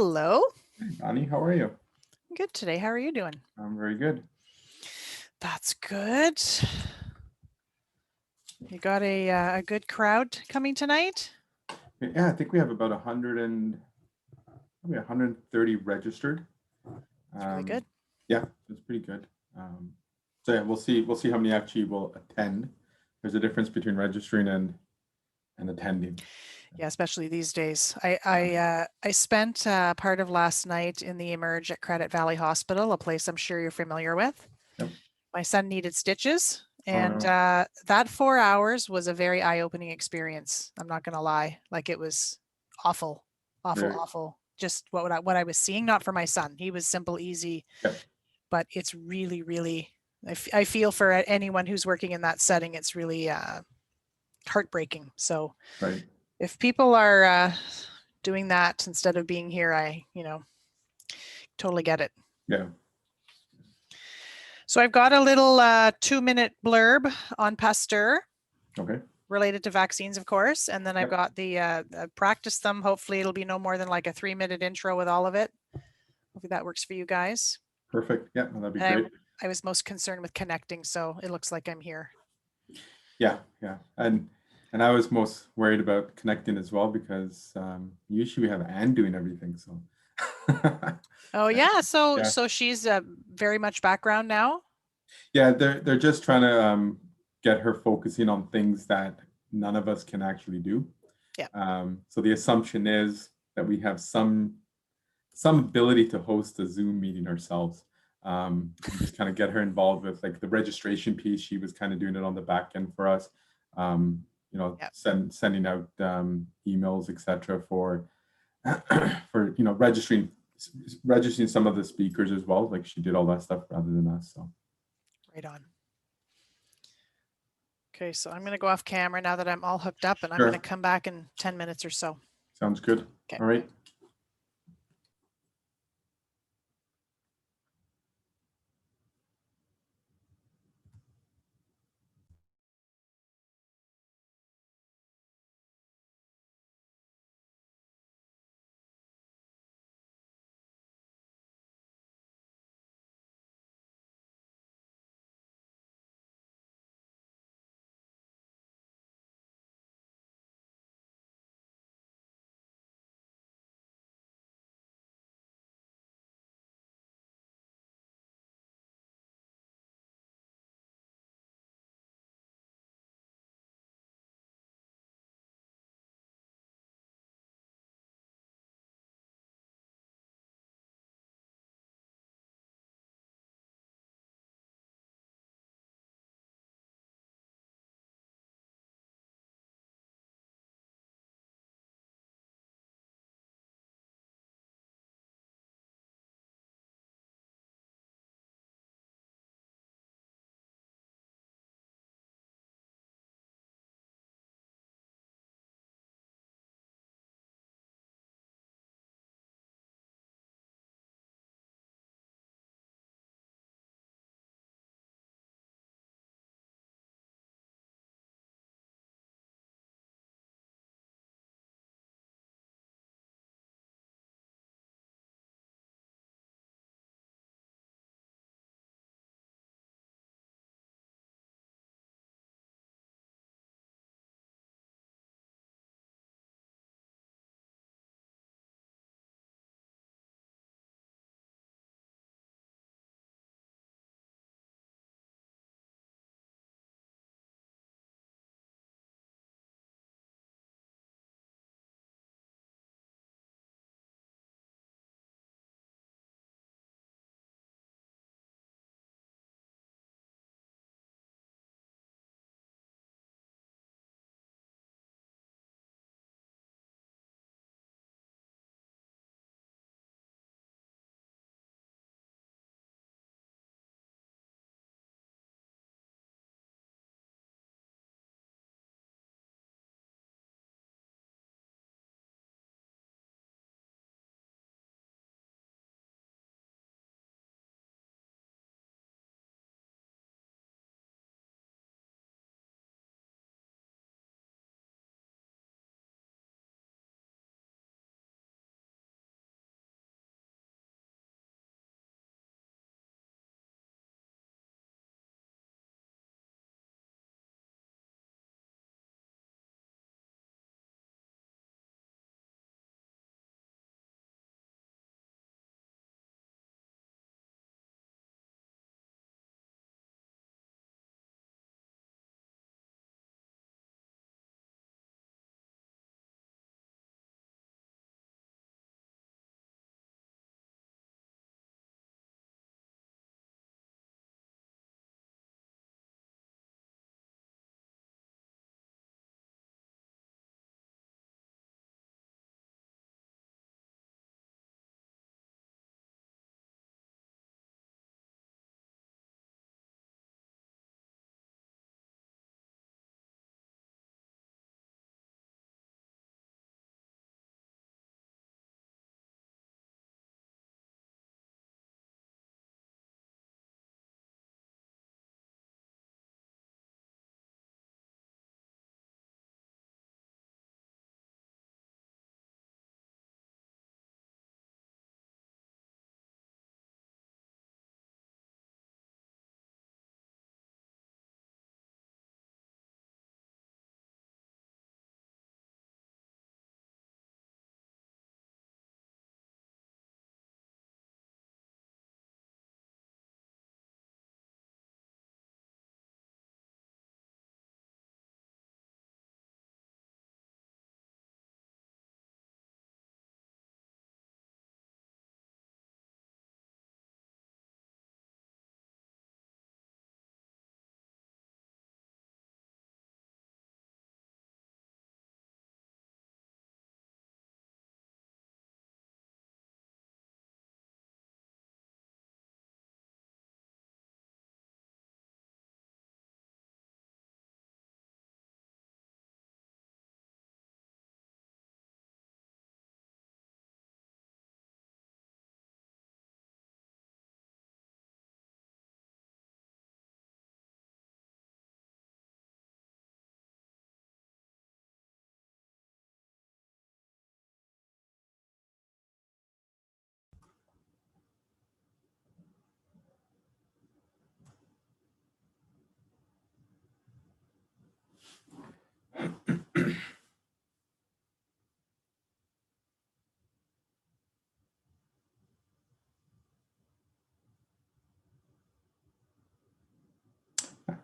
Hello. Annie, how are you? Good today. How are you doing? I'm very good. That's good. You got a good crowd coming tonight? Yeah, I think we have about 130 registered. It's really Um, good. yeah, it's pretty good. So yeah, we'll see how many actually will attend. There's a difference between registering and attending. Yeah, especially these days. I spent part of last night in the Emerge at Credit Valley Hospital, a place I'm sure you're familiar with. Yep. My son needed stitches, Oh and no. that 4 hours was a very eye-opening experience. I'm not gonna lie. Like it was awful, awful, Very, awful. Just what I was seeing, not for my son. He was simple, easy, yep. but it's really, really, I feel for anyone who's working in that setting, it's really heartbreaking. So Right. if people are doing that instead of being here, I, totally get it. Yeah. So I've got a little 2-minute blurb on Pasteur Okay. related to vaccines, of course. And then I've Yep. got the practice them. Hopefully it'll be no more than like a 3-minute intro with all of it. Hopefully that works for you guys. Perfect. Yeah, no, that'd be And great. I was most concerned with connecting, so it looks like I'm here. Yeah, yeah. And I was most worried about connecting as well because usually we have Anne doing everything. So Oh yeah, so yeah. so she's very much background now. Yeah, they're just trying to get her focusing on things that none of us can actually do. Yeah. So the assumption is that we have some ability to host a Zoom meeting ourselves. And just kind of get her involved with like the registration piece. She was kind of doing it on the back end for us. Yeah. Sending out emails, etc. for for registering some of the speakers as well. Like she did all that stuff rather than us. So Right on. Okay, so I'm going to go off camera now that I'm all hooked up, and I'm going to sure, come back in 10 minutes or so. sounds good. Okay. All right.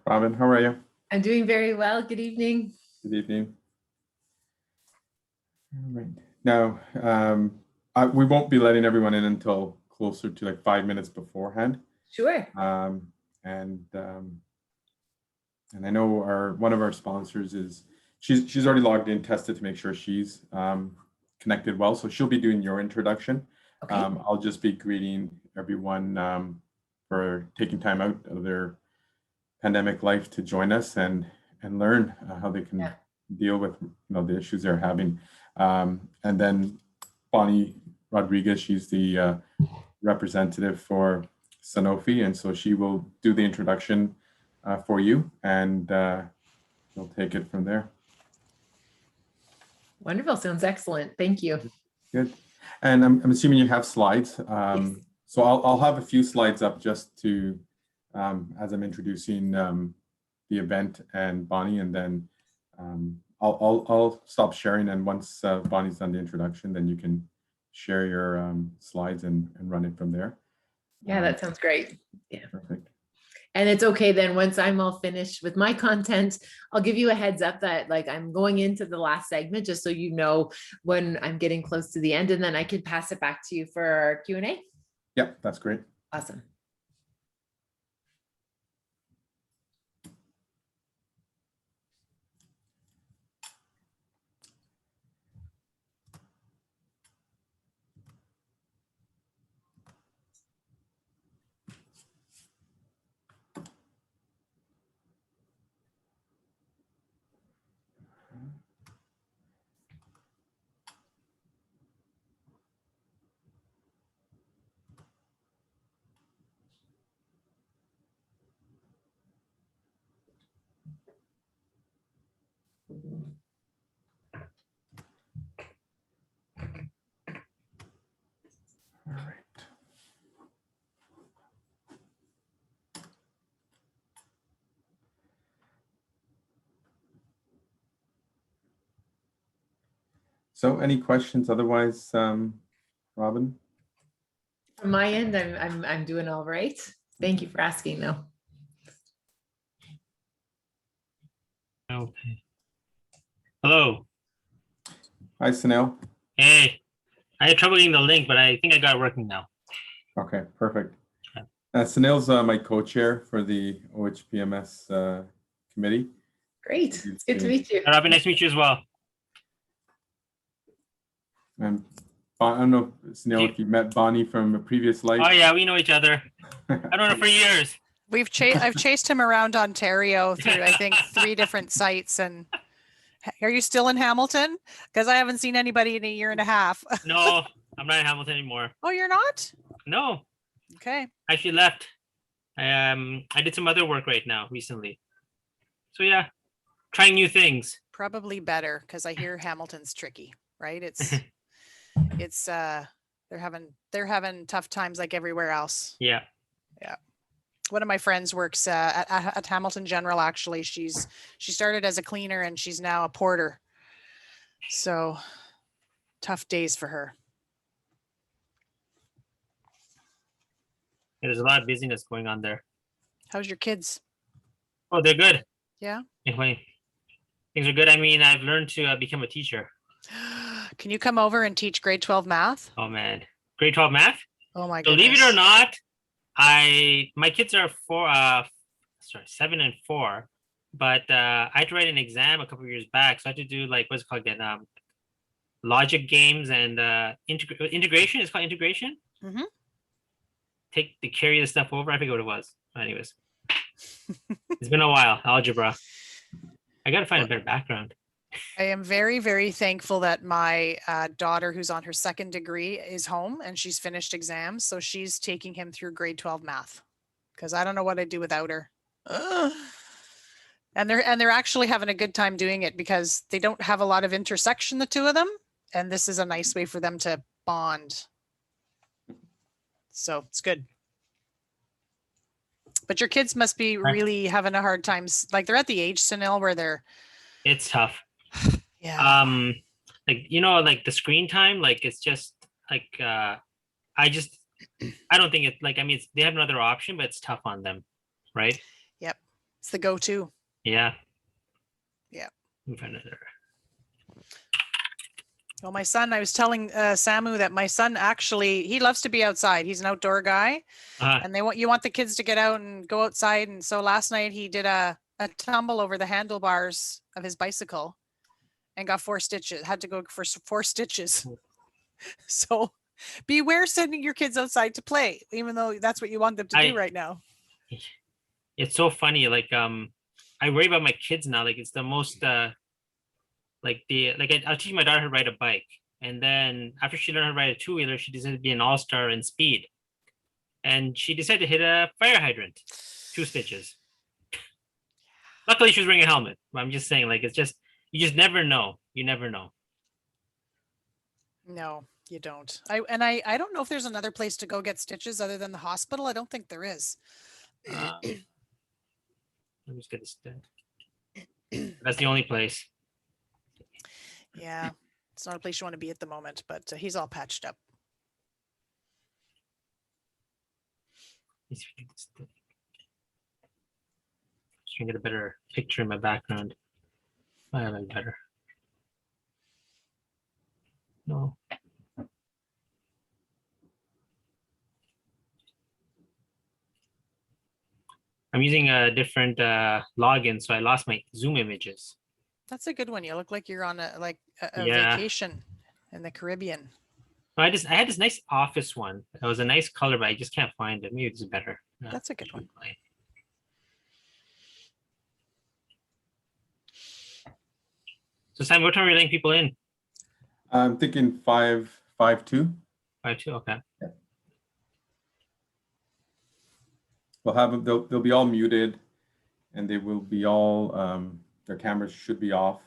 Robin, how are you? I'm doing very well. Good evening. Good evening. All right. Now, we won't be letting everyone in until closer to like 5 minutes beforehand. Sure. And I know one of our sponsors is she's already logged in, tested to make sure she's connected well. So she'll be doing your introduction. Okay. I'll just be greeting everyone for taking time out of their pandemic life to join us and learn how they can deal with the issues they're having. And then Bonnie Rodriguez, she's the representative for Sanofi, and so she will do the introduction for you, and we'll take it from there. Wonderful. Sounds excellent. Thank you. Good. And I'm assuming you have slides. Yes. So I'll have a few slides up just to as I'm introducing the event and Bonnie, and then I'll stop sharing. And once Bonnie's done the introduction, then you can share your slides and run it from there. Yeah, that sounds great. Yeah. Perfect. And it's okay then, once I'm all finished with my content, I'll give you a heads up that like I'm going into the last segment, just so you know when I'm getting close to the end, and then I can pass it back to you for our Q&A. Yeah, that's great. Awesome. All right. So any questions otherwise, Robin? From my end, I'm doing all right. Thank you for asking though. Okay. Hello. Hi, Sunil. Hey, I had trouble getting the link, but I think I got it working now. Okay, perfect. Sunil's my co-chair for the OHPMS committee. Great. It's good to meet you. Robin, nice to meet you as well. And I don't know, Sunil, if you met Bonnie from a previous life. Oh yeah, we know each other. I've known her for years. I've chased him around Ontario through, I think, 3 different sites. And are you still in Hamilton? Because I haven't seen anybody in a year and a half. No, I'm not in Hamilton anymore. Oh, you're not? No, Okay. I actually left. I did some other work right now recently. So yeah, trying new things. Probably better, because I hear Hamilton's tricky, right? It's they're having tough times like everywhere else. Yeah. One of my friends works at Hamilton General. Actually, she started as a cleaner and she's now a porter. So tough days for her. There's a lot of busyness going on there. How's your kids? Oh, they're good. Yeah. Anyway, things are good. I mean, I've learned to become a teacher. Can you come over and teach grade 12 math? Oh man, grade 12 math. Oh my goodness. Believe it or not, my kids are 7 and 4, but I had to write an exam a couple of years back, so I had to do like what's it called again, logic games and integration. It's called integration. Mm-hmm. To carry the stuff over. I forget what it was. Anyways, it's been a while. Algebra. I gotta find a better background. I am very, very thankful that my daughter, who's on her 2nd degree, is home and she's finished exams. So she's taking him through grade 12 math, because I don't know what I'd do without her. And they're actually having a good time doing it, because they don't have a lot of intersection, the 2 of them. And this is a nice way for them to bond. So it's good. But your kids must be really having a hard time. Like they're at the age, Sunil, where It's tough. yeah. Like, like the screen time, like it's just like I don't think it's like, I mean, they have another option, but it's tough on them, right? Yep. It's the go-to. Yeah. Yeah. Let me find another. Well, my son, I was telling Samu that my son actually, he loves to be outside. He's an outdoor guy, and you want the kids to get out and go outside. And so last night he did a tumble over the handlebars of his bicycle and got 4 stitches, had to go for 4 stitches. So beware sending your kids outside to play, even though that's what you want them to do right now. It's so funny. Like, I worry about my kids now. Like, it's the most, I'll teach my daughter how to ride a bike. And then after she learned how to ride a 2-wheeler, she decided to be an all-star in speed. And she decided to hit a fire hydrant, 2 stitches. Luckily, she was wearing a helmet. But I'm just saying, like, it's just, you just never know. You never know. No, you don't. I don't know if there's another place to go get stitches other than the hospital. I don't think there is. Let me just get this done. That's the only place. Yeah, it's not a place you want to be at the moment, but he's all patched up. Let's see if I can get this done. Just trying to get a better picture in my background. I like better. No. I'm using a different login, so I lost my Zoom images. That's a good one. You look like you're on a Yeah. vacation in the Caribbean. I had this nice office one. It was a nice color, but I just can't find it. Maybe it's better. That's a good one. So Sam, what time are you letting people in? I'm thinking 5-2. 5-2, okay. We'll have them, they'll be all muted, and they will be all, their cameras should be off.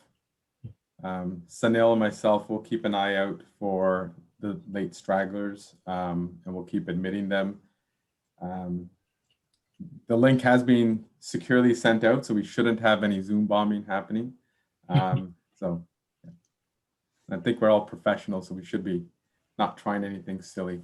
Sunil and myself will keep an eye out for the late stragglers, and we'll keep admitting them. The link has been securely sent out, so we shouldn't have any Zoom bombing happening. So yeah. I think we're all professionals, so we should be not trying anything silly.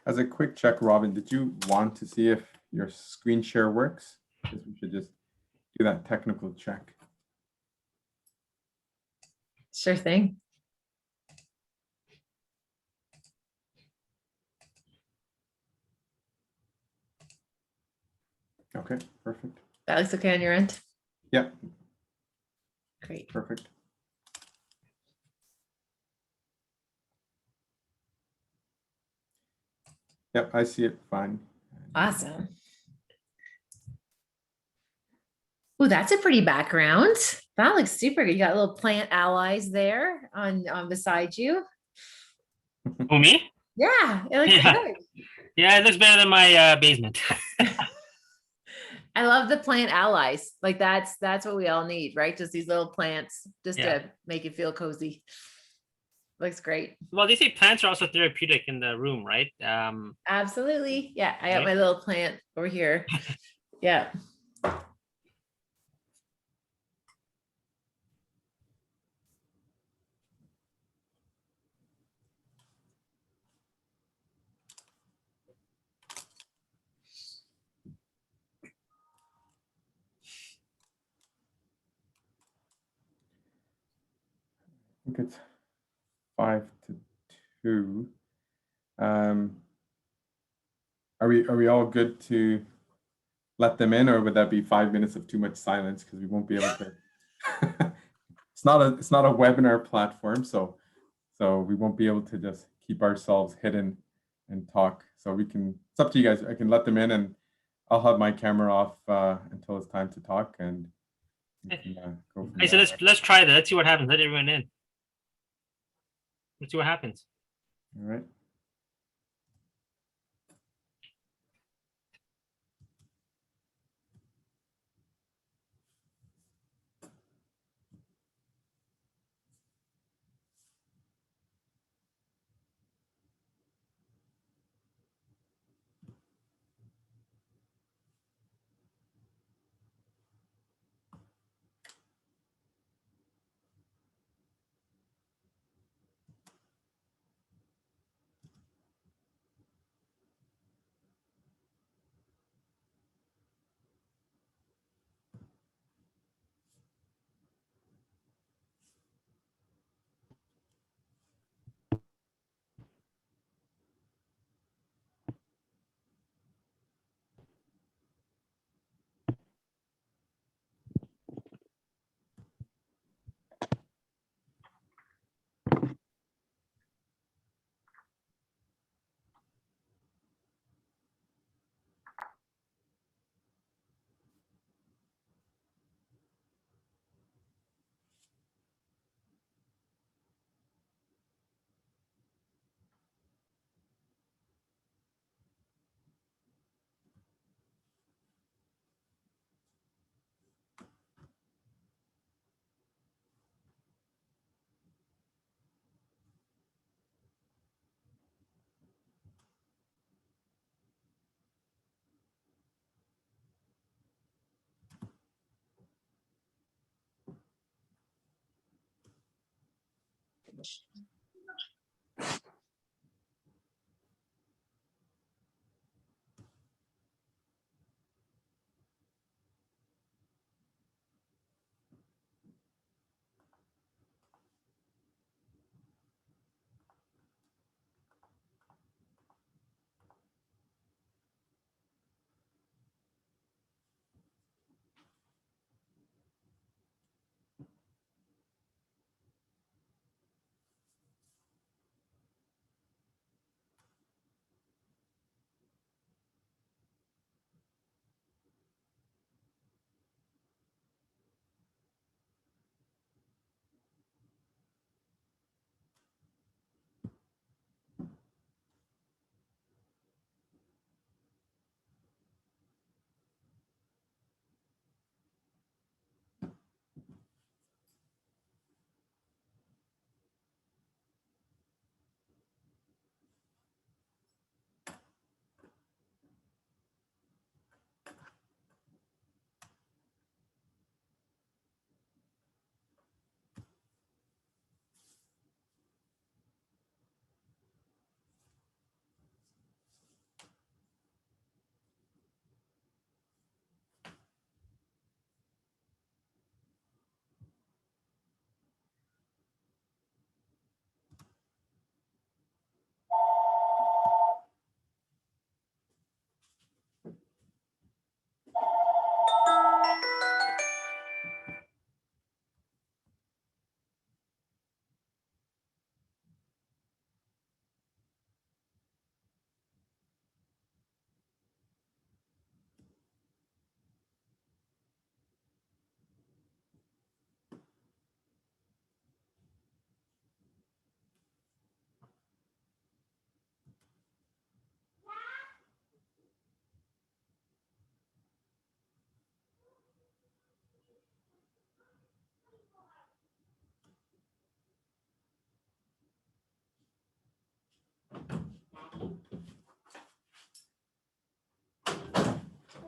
As a quick check, Robin, did you want to see if your screen share works? Because we should just do that technical check. Sure thing. Okay, perfect. That looks okay on your end? Yep. Great. Perfect. Yep, I see it fine. Awesome. Oh, that's a pretty background. That looks super good. You got little plant allies there on beside you. Oh, me? Yeah, it looks Yeah. good. Yeah, it looks better than my basement. I love the plant allies. Like that's what we all need, right? Just these little plants just Yeah. to make it feel cozy. Looks great. Well, they say plants are also therapeutic in the room, right? Absolutely. Yeah, I got Right. my little plant over here. Yeah. I think it's 5-2. Are we all good to let them in, or would that be 5 minutes of too much silence because we won't be able to? It's not a webinar platform, so we won't be able to just keep ourselves hidden and talk. So we can. It's up to you guys. I can let them in, and I'll have my camera off until it's time to talk, and we can, go from Hey, so there. let's try that. Let's see what happens. Let everyone in. Let's see what happens. All right.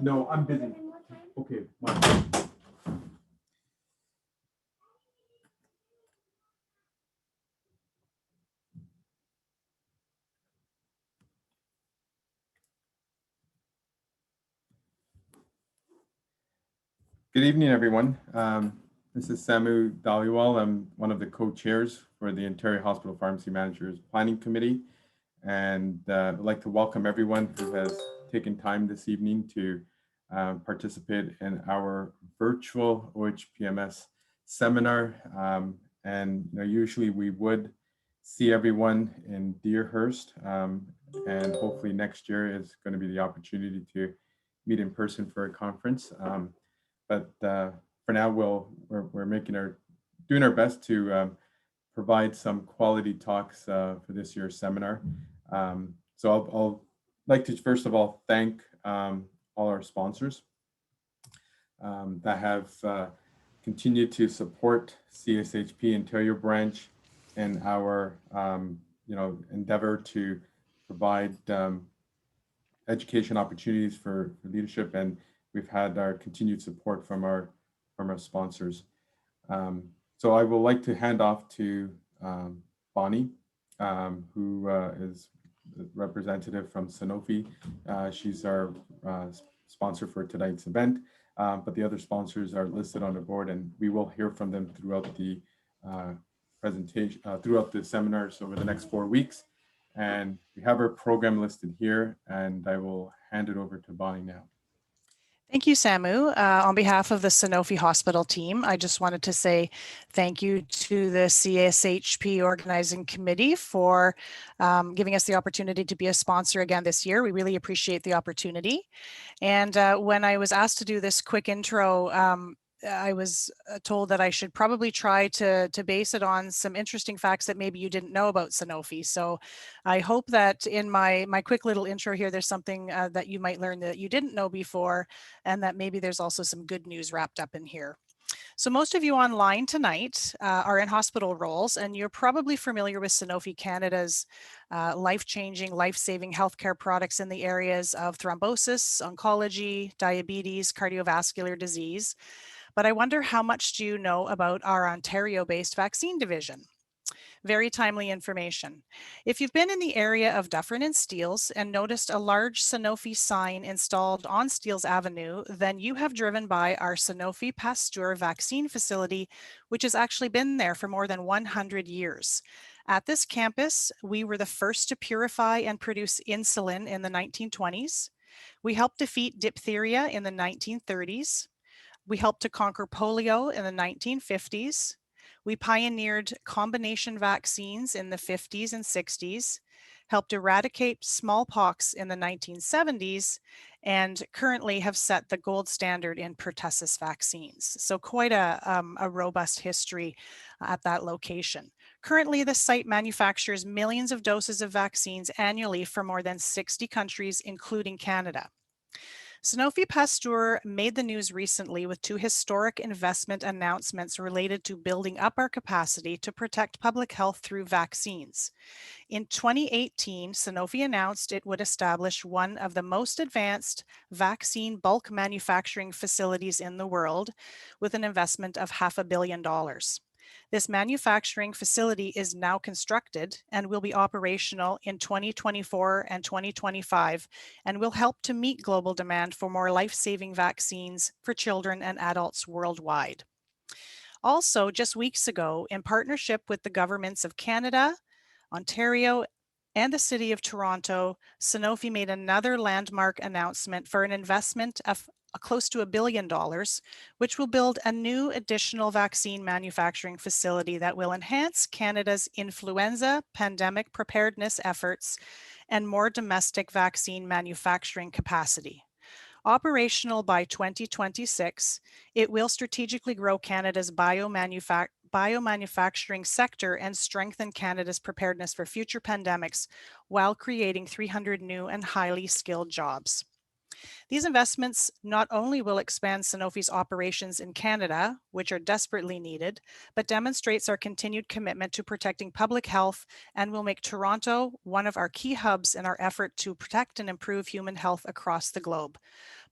No, I'm busy. Okay, bye. Good evening, everyone. This is Samu Dhaliwal. I'm one of the co-chairs for the Ontario Hospital Pharmacy Managers Planning Committee. And I'd like to welcome everyone who has taken time this evening to participate in our virtual OHPMS seminar. And usually we would see everyone in Deerhurst, and hopefully next year is going to be the opportunity to meet in person for a conference. But for now, we're doing our best to provide some quality talks for this year's seminar. So I'll like to first of all thank all our sponsors that have continued to support CSHP Ontario branch and our endeavor to provide education opportunities for leadership, and we've had our continued support from our sponsors. So I would like to hand off to Bonnie, who is the representative from Sanofi. She's our sponsor for tonight's event, but the other sponsors are listed on the board, and we will hear from them throughout the presentation, throughout the seminars over the next 4 weeks. And we have our program listed here, and I will hand it over to Bonnie now. Thank you, Samu. On behalf of the Sanofi Hospital team, I just wanted to say thank you to the CSHP Organizing Committee for giving us the opportunity to be a sponsor again this year. We really appreciate the opportunity. And when I was asked to do this quick intro, I was told that I should probably try to base it on some interesting facts that maybe you didn't know about Sanofi. So I hope that in my quick little intro here, there's something that you might learn that you didn't know before, and that maybe there's also some good news wrapped up in here. So most of you online tonight are in hospital roles, and you're probably familiar with Sanofi Canada's life-changing, life-saving healthcare products in the areas of thrombosis, oncology, diabetes, cardiovascular disease. But I wonder, how much do you know about our Ontario-based vaccine division? Very timely information. If you've been in the area of Dufferin and Steeles and noticed a large Sanofi sign installed on Steeles Avenue, then you have driven by our Sanofi Pasteur vaccine facility, which has actually been there for more than 100 years. At this campus, we were the first to purify and produce insulin in the 1920s. We helped defeat diphtheria in the 1930s. We helped to conquer polio in the 1950s. We pioneered combination vaccines in the 50s and 60s, helped eradicate smallpox in the 1970s, and currently have set the gold standard in pertussis vaccines. So quite a robust history at that location. Currently, the site manufactures millions of doses of vaccines annually for more than 60 countries, including Canada. Sanofi Pasteur made the news recently with 2 historic investment announcements related to building up our capacity to protect public health through vaccines. In 2018, Sanofi announced it would establish one of the most advanced vaccine bulk manufacturing facilities in the world with an investment of $500 million. This manufacturing facility is now constructed and will be operational in 2024 and 2025 and will help to meet global demand for more life-saving vaccines for children and adults worldwide. Also, just weeks ago, in partnership with the governments of Canada, Ontario, and the City of Toronto, Sanofi made another landmark announcement for an investment of close to $1 billion, which will build a new additional vaccine manufacturing facility that will enhance Canada's influenza pandemic preparedness efforts and more domestic vaccine manufacturing capacity. Operational by 2026, it will strategically grow Canada's biomanufacturing sector and strengthen Canada's preparedness for future pandemics while creating 300 new and highly skilled jobs. These investments not only will expand Sanofi's operations in Canada, which are desperately needed, but demonstrates our continued commitment to protecting public health and will make Toronto one of our key hubs in our effort to protect and improve human health across the globe.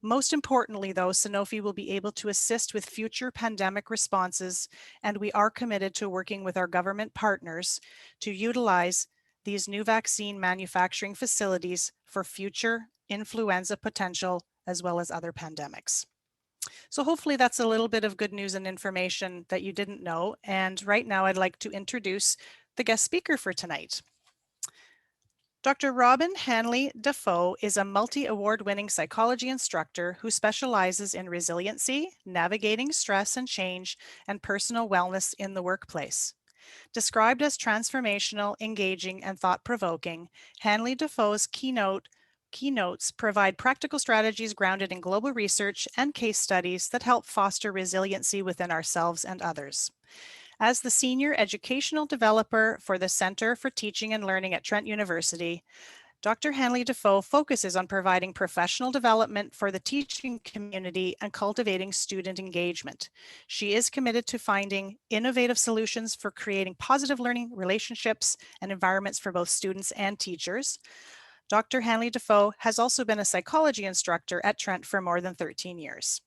Most importantly, though, Sanofi will be able to assist with future pandemic responses, and we are committed to working with our government partners to utilize these new vaccine manufacturing facilities for future influenza potential as well as other pandemics. So hopefully that's a little bit of good news and information that you didn't know. And right now I'd like to introduce the guest speaker for tonight. Dr. Robin Hanley-Defoe is a multi-award-winning psychology instructor who specializes in resiliency, navigating stress and change, and personal wellness in the workplace. Described as transformational, engaging, and thought-provoking, Hanley-Defoe's keynotes provide practical strategies grounded in global research and case studies that help foster resiliency within ourselves and others. As the Senior Educational Developer for the Center for Teaching and Learning at Trent University, Dr. Hanley-Defoe focuses on providing professional development for the teaching community and cultivating student engagement. She is committed to finding innovative solutions for creating positive learning relationships and environments for both students and teachers. Dr. Hanley-Defoe has also been a psychology instructor at Trent for more than 13 years.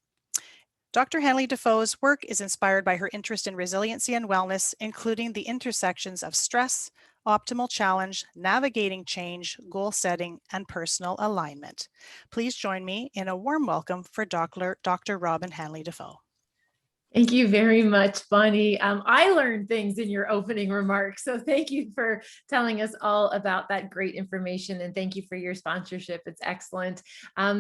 Dr. Hanley-Defoe's work is inspired by her interest in resiliency and wellness, including the intersections of stress, optimal challenge, navigating change, goal setting, and personal alignment. Please join me in a warm welcome for Dr. Robin Hanley-Defoe. Thank you very much, Bonnie. I learned things in your opening remarks, so thank you for telling us all about that great information, and thank you for your sponsorship. It's excellent.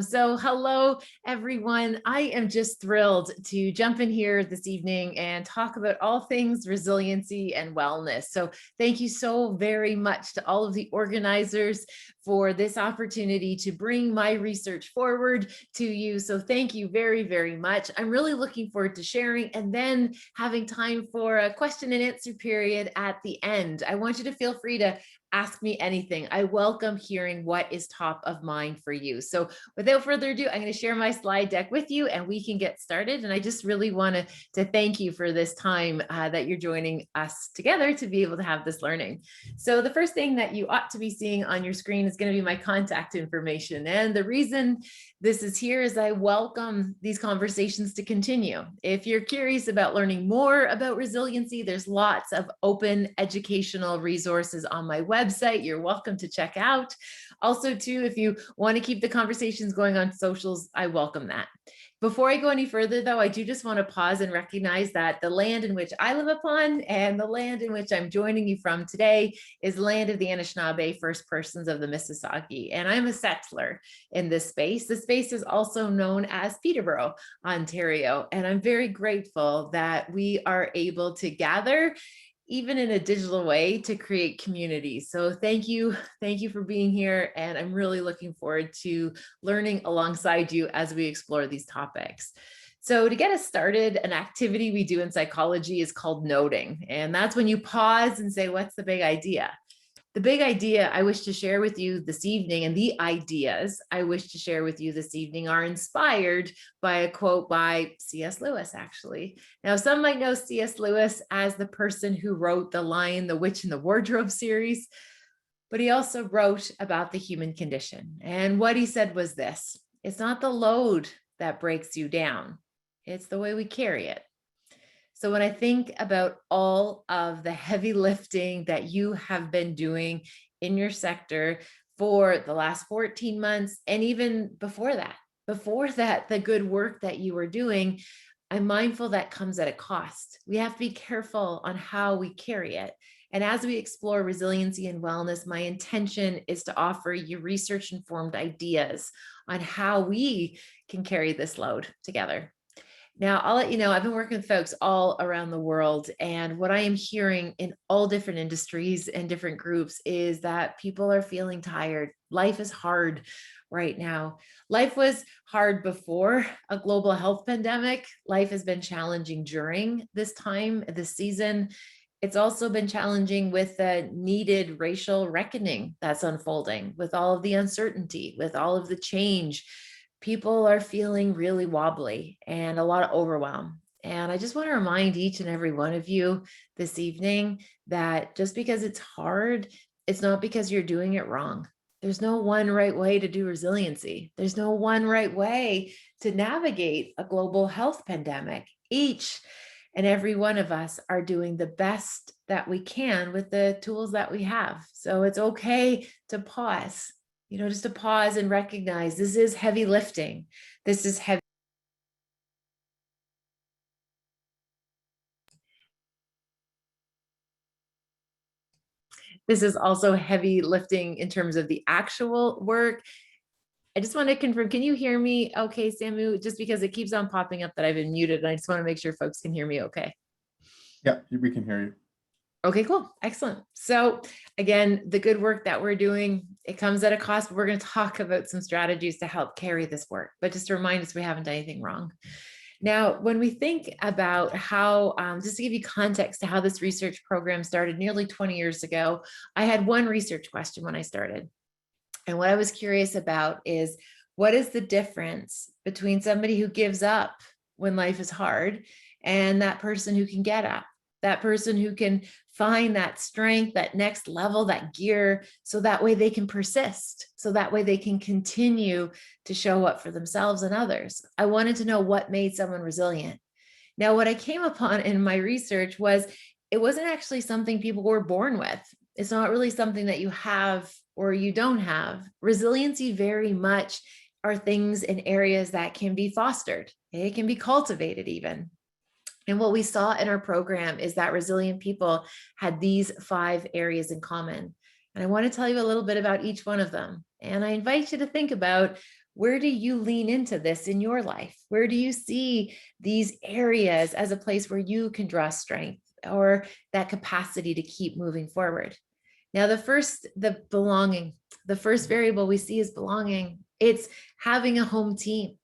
So hello, everyone. I am just thrilled to jump in here this evening and talk about all things resiliency and wellness. So thank you so very much to all of the organizers for this opportunity to bring my research forward to you. So thank you very, very much. I'm really looking forward to sharing and then having time for a question and answer period at the end. I want you to feel free to ask me anything. I welcome hearing what is top of mind for you. So without further ado, I'm going to share my slide deck with you and we can get started. And I just really want to thank you for this time that you're joining us together to be able to have this learning. So the first thing that you ought to be seeing on your screen is going to be my contact information. And the reason this is here is I welcome these conversations to continue. If you're curious about learning more about resiliency, there's lots of open educational resources on my website. You're welcome to check out. Also, too, if you want to keep the conversations going on socials, I welcome that. Before I go any further, though, I do just want to pause and recognize that the land in which I live upon and the land in which I'm joining you from today is land of the Anishinaabe First Persons of the Mississauga. And I'm a settler in this space. The space is also known as Peterborough, Ontario. And I'm very grateful that we are able to gather even in a digital way to create community. So thank you for being here. And I'm really looking forward to learning alongside you as we explore these topics. So to get us started, an activity we do in psychology is called noting. And that's when you pause and say, what's the big idea? The big idea I wish to share with you this evening, and the ideas I wish to share with you this evening, are inspired by a quote by C.S. Lewis, actually. Now, some might know C.S. Lewis as the person who wrote The Lion, the Witch, and the Wardrobe series, but he also wrote about the human condition. And what he said was this: it's not the load that breaks you down, it's the way we carry it. So when I think about all of the heavy lifting that you have been doing in your sector for the last 14 months, and even before that, the good work that you were doing, I'm mindful that comes at a cost. We have to be careful on how we carry it. And as we explore resiliency and wellness, my intention is to offer you research-informed ideas on how we can carry this load together. Now, I'll let you know, I've been working with folks all around the world, and what I am hearing in all different industries and different groups is that people are feeling tired. Life is hard right now. Life was hard before a global health pandemic. Life has been challenging during this time, this season. It's also been challenging with the needed racial reckoning that's unfolding, with all of the uncertainty, with all of the change. People are feeling really wobbly and a lot of overwhelm. And I just want to remind each and every one of you this evening that just because it's hard, it's not because you're doing it wrong. There's no one right way to do resiliency. There's no one right way to navigate a global health pandemic. Each and every one of us are doing the best that we can with the tools that we have. So it's okay to pause. Just to pause and recognize this is heavy lifting. This is heavy. This is also heavy lifting in terms of the actual work. I just want to confirm, can you hear me okay, Samu? Just because it keeps on popping up that I've been muted, and I just want to make sure folks can hear me okay. Yeah, we can hear you. Okay, cool. Excellent. So again, the good work that we're doing, it comes at a cost, but we're going to talk about some strategies to help carry this work. But just to remind us, we haven't done anything wrong. Now, when we think about how, just to give you context to how this research program started nearly 20 years ago, I had one research question when I started. And what I was curious about is, what is the difference between somebody who gives up when life is hard and that person who can get up? That person who can find that strength, that next level, that gear, so that way they can persist, so that way they can continue to show up for themselves and others. I wanted to know what made someone resilient. Now, what I came upon in my research was it wasn't actually something people were born with. It's not really something that you have or you don't have. Resiliency very much are things in areas that can be fostered. It can be cultivated even. And what we saw in our program is that resilient people had these 5 areas in common. And I want to tell you a little bit about each one of them. And I invite you to think about, where do you lean into this in your life? Where do you see these areas as a place where you can draw strength or that capacity to keep moving forward? Now, the belonging, the first variable we see is belonging. It's having a home team.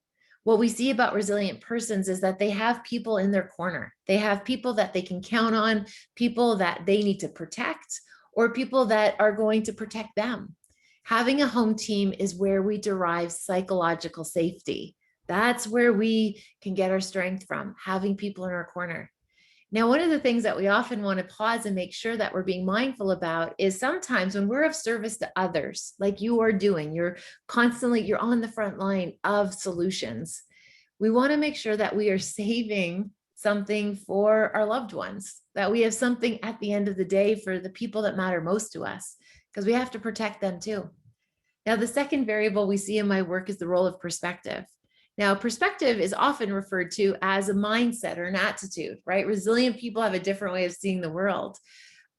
What we see about resilient persons is that they have people in their corner. They have people that they can count on, people that they need to protect, or people that are going to protect them. Having a home team is where we derive psychological safety. That's where we can get our strength from, having people in our corner. Now, one of the things that we often want to pause and make sure that we're being mindful about is sometimes when we're of service to others, like you are doing, you're on the front line of solutions. We want to make sure that we are saving something for our loved ones, that we have something at the end of the day for the people that matter most to us, because we have to protect them too. Now, the second variable we see in my work is the role of perspective. Now, perspective is often referred to as a mindset or an attitude, right? Resilient people have a different way of seeing the world.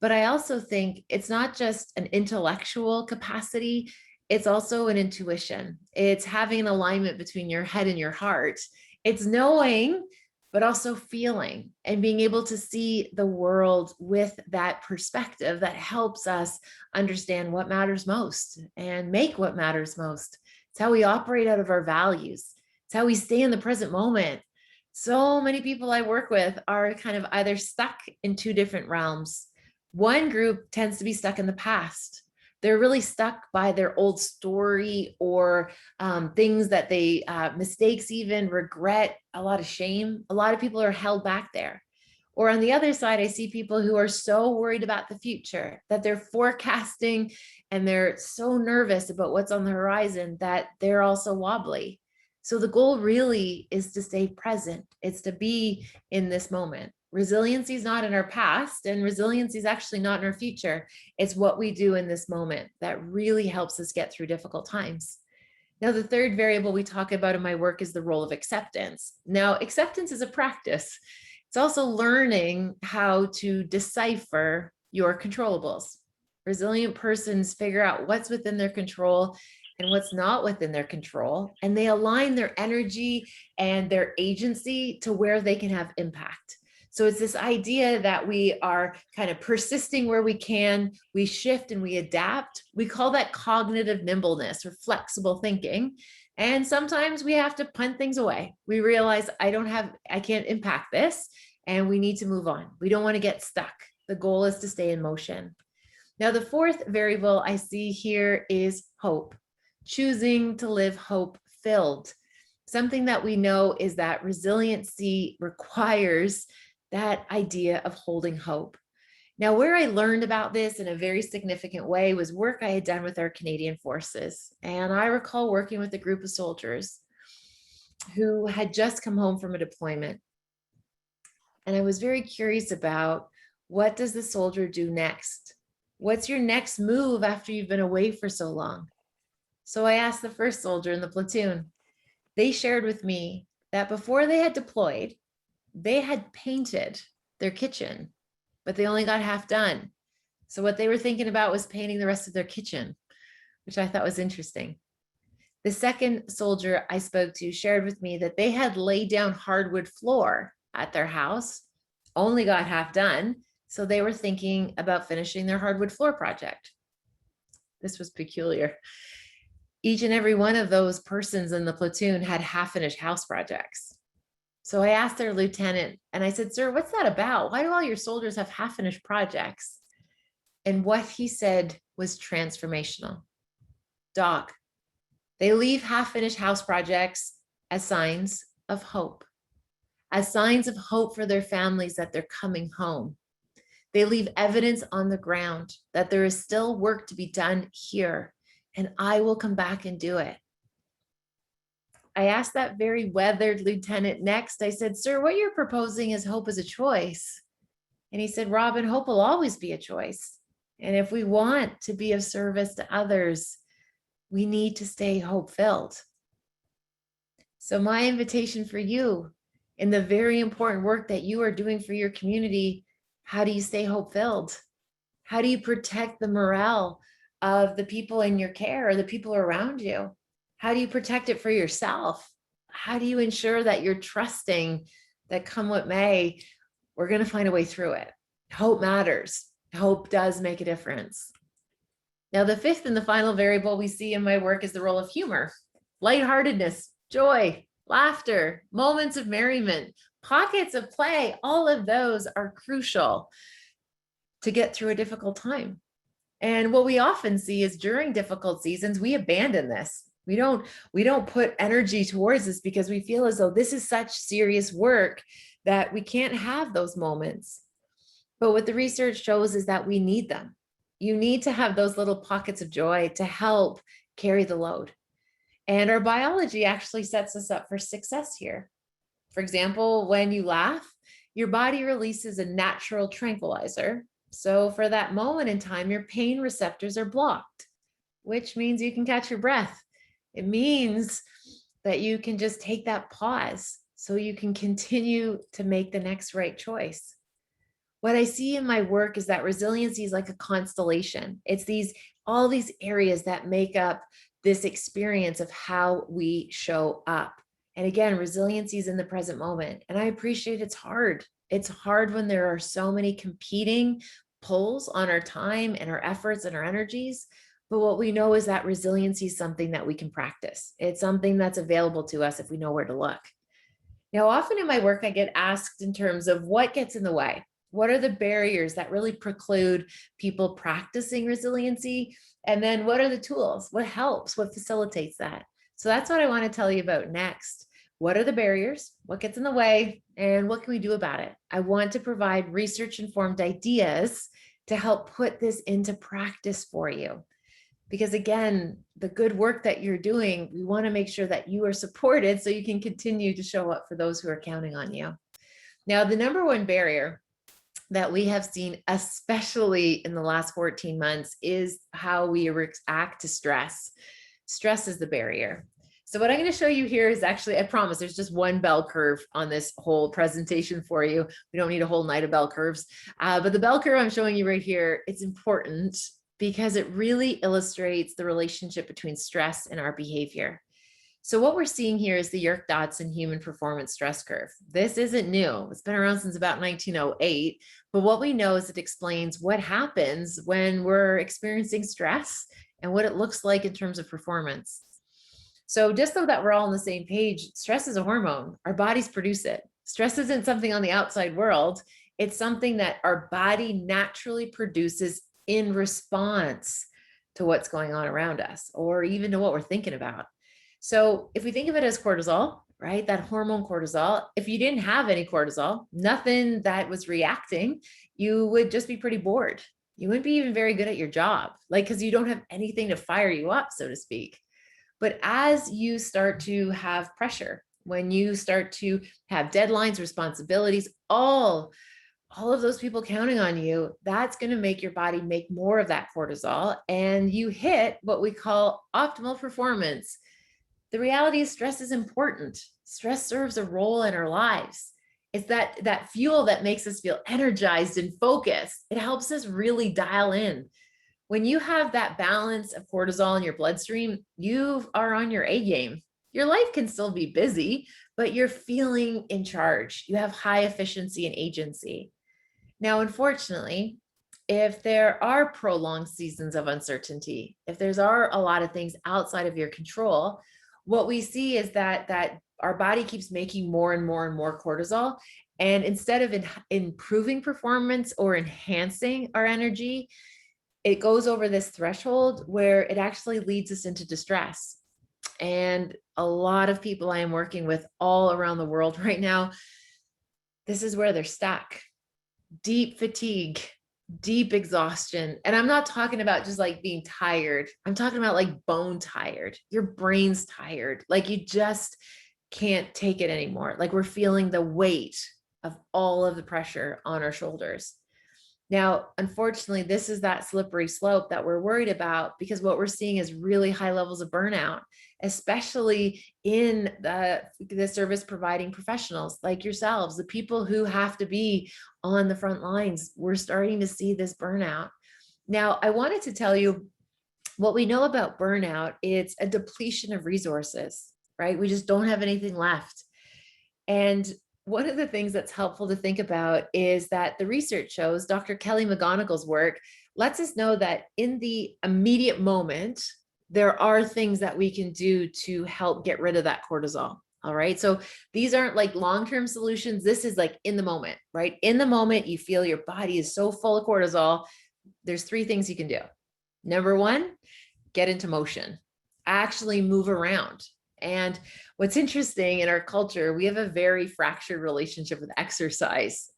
But I also think it's not just an intellectual capacity, it's also an intuition. It's having an alignment between your head and your heart. It's knowing, but also feeling and being able to see the world with that perspective that helps us understand what matters most and make what matters most. It's how we operate out of our values. It's how we stay in the present moment. So many people I work with are kind of either stuck in two different realms. One group tends to be stuck in the past. They're really stuck by their old story or things that they, mistakes even, regret, a lot of shame. A lot of people are held back there. Or on the other side, I see people who are so worried about the future that they're forecasting and they're so nervous about what's on the horizon that they're also wobbly. So the goal really is to stay present. It's to be in this moment. Resiliency is not in our past, and resiliency is actually not in our future. It's what we do in this moment that really helps us get through difficult times. Now, the third variable we talk about in my work is the role of acceptance. Now, acceptance is a practice. It's also learning how to decipher your controllables. Resilient persons figure out what's within their control and what's not within their control, and they align their energy and their agency to where they can have impact. So it's this idea that we are kind of persisting where we can, we shift and we adapt. We call that cognitive nimbleness or flexible thinking. And sometimes we have to punt things away. We realize I can't impact this, and we need to move on. We don't want to get stuck. The goal is to stay in motion. Now, the fourth variable I see here is hope. Choosing to live hope-filled. Something that we know is that resiliency requires that idea of holding hope. Now, where I learned about this in a very significant way was work I had done with our Canadian forces. And I recall working with a group of soldiers who had just come home from a deployment. And I was very curious about, what does the soldier do next? What's your next move after you've been away for so long? So I asked the first soldier in the platoon. They shared with me that before they had deployed, they had painted their kitchen, but they only got half done. So what they were thinking about was painting the rest of their kitchen, which I thought was interesting. The second soldier I spoke to shared with me that they had laid down hardwood floor at their house, only got half done. So they were thinking about finishing their hardwood floor project. This was peculiar. Each and every one of those persons in the platoon had half-finished house projects. So I asked their lieutenant and I said, "Sir, what's that about? Why do all your soldiers have half-finished projects?" And what he said was transformational. "Doc, they leave half-finished house projects as signs of hope, as signs of hope for their families that they're coming home. They leave evidence on the ground that there is still work to be done here, and I will come back and do it." I asked that very weathered lieutenant next. I said, "Sir, what you're proposing is hope as a choice." And he said, "Robin, hope will always be a choice. And if we want to be of service to others, we need to stay hope-filled." So my invitation for you in the very important work that you are doing for your community, how do you stay hope-filled? How do you protect the morale of the people in your care or the people around you? How do you protect it for yourself? How do you ensure that you're trusting that come what may, we're going to find a way through it? Hope matters. Hope does make a difference. Now, the fifth and the final variable we see in my work is the role of humor, lightheartedness, joy, laughter, moments of merriment, pockets of play. All of those are crucial to get through a difficult time. And what we often see is during difficult seasons, we abandon this. We don't put energy towards this because we feel as though this is such serious work that we can't have those moments. But what the research shows is that we need them. You need to have those little pockets of joy to help carry the load. And our biology actually sets us up for success here. For example, when you laugh, your body releases a natural tranquilizer. So for that moment in time, your pain receptors are blocked, which means you can catch your breath. It means that you can just take that pause so you can continue to make the next right choice. What I see in my work is that resiliency is like a constellation. It's all these areas that make up this experience of how we show up. And again, resiliency is in the present moment. And I appreciate it's hard. It's hard when there are so many competing pulls on our time and our efforts and our energies. But what we know is that resiliency is something that we can practice. It's something that's available to us if we know where to look. Now, often in my work, I get asked in terms of what gets in the way. What are the barriers that really preclude people practicing resiliency? And then what are the tools? What helps? What facilitates that? So that's what I want to tell you about next. What are the barriers? What gets in the way? And what can we do about it? I want to provide research-informed ideas to help put this into practice for you. Because again, the good work that you're doing, we want to make sure that you are supported so you can continue to show up for those who are counting on you. Now, the number one barrier that we have seen, especially in the last 14 months, is how we react to stress. Stress is the barrier. So what I'm going to show you here is actually, I promise there's just one bell curve on this whole presentation for you. We don't need a whole night of bell curves, but the bell curve I'm showing you right here, it's important because it really illustrates the relationship between stress and our behavior. So what we're seeing here is the Yerkes-Dodson human performance stress curve. This isn't new. It's been around since about 1908. But what we know is it explains what happens when we're experiencing stress and what it looks like in terms of performance. So just so that we're all on the same page, stress is a hormone. Our bodies produce it. Stress isn't something on the outside world. It's something that our body naturally produces in response to what's going on around us, or even to what we're thinking about. So if we think of it as cortisol, right, that hormone cortisol, if you didn't have any cortisol, nothing that was reacting, you would just be pretty bored. You wouldn't be even very good at your job, because you don't have anything to fire you up, so to speak. But as you start to have pressure, when you start to have deadlines, responsibilities, all of those people counting on you, that's going to make your body make more of that cortisol, and you hit what we call optimal performance. The reality is stress is important. Stress serves a role in our lives. It's that fuel that makes us feel energized and focused. It helps us really dial in. When you have that balance of cortisol in your bloodstream, you are on your A game. Your life can still be busy, but you're feeling in charge. You have high efficiency and agency. Now, unfortunately, if there are prolonged seasons of uncertainty, if there's a lot of things outside of your control, what we see is that our body keeps making more and more and more cortisol. And instead of improving performance or enhancing our energy, it goes over this threshold where it actually leads us into distress. And a lot of people I am working with all around the world right now, this is where they're stuck. Deep fatigue, deep exhaustion. And I'm not talking about just being tired. I'm talking about bone tired. Your brain's tired. You just can't take it anymore. We're feeling the weight of all of the pressure on our shoulders. Now, unfortunately, this is that slippery slope that we're worried about, because what we're seeing is really high levels of burnout, especially in the service providing professionals like yourselves, the people who have to be on the front lines. We're starting to see this burnout. Now, I wanted to tell you what we know about burnout. It's a depletion of resources, right? We just don't have anything left. And one of the things that's helpful to think about is that the research shows, Dr. Kelly McGonigal's work lets us know that in the immediate moment, there are things that we can do to help get rid of that cortisol. All right. So these aren't long-term solutions. This is in the moment, right? In the moment, you feel your body is so full of cortisol. There's 3 things you can do. Number one, get into motion, actually move around. And what's interesting in our culture, we have a very fractured relationship with exercise.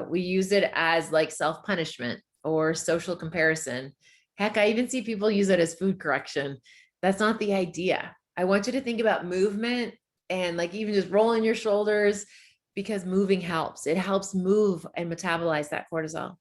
We use it as like self-punishment or social comparison. Heck, I even see people use it as food correction. That's not the idea. I want you to think about movement and like even just rolling your shoulders, because moving helps. It helps move and metabolize that cortisol.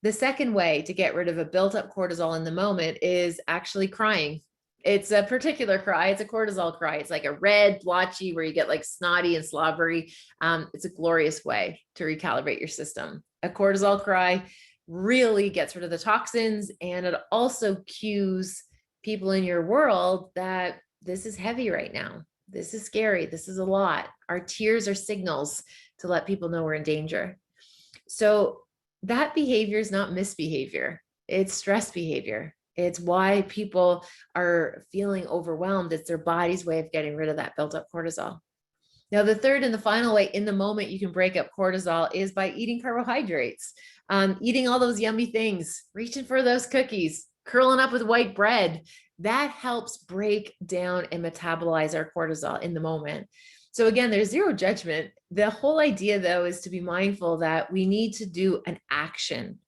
The second way to get rid of a built-up cortisol in the moment is actually crying. It's a particular cry. It's a cortisol cry. It's like a red, blotchy, where you get like snotty and slobbery. It's a glorious way to recalibrate your system. A cortisol cry really gets rid of the toxins, and it also cues people in your world that this is heavy right now. This is scary. This is a lot. Our tears are signals to let people know we're in danger. So that behavior is not misbehavior. It's stress behavior. It's why people are feeling overwhelmed. It's their body's way of getting rid of that built up cortisol. Now, the third and the final way in the moment you can break up cortisol is by eating carbohydrates, eating all those yummy things, reaching for those cookies, curling up with white bread. That helps break down and metabolize our cortisol in the moment. So again, there's zero judgment. The whole idea, though, is to be mindful that we need to do an action.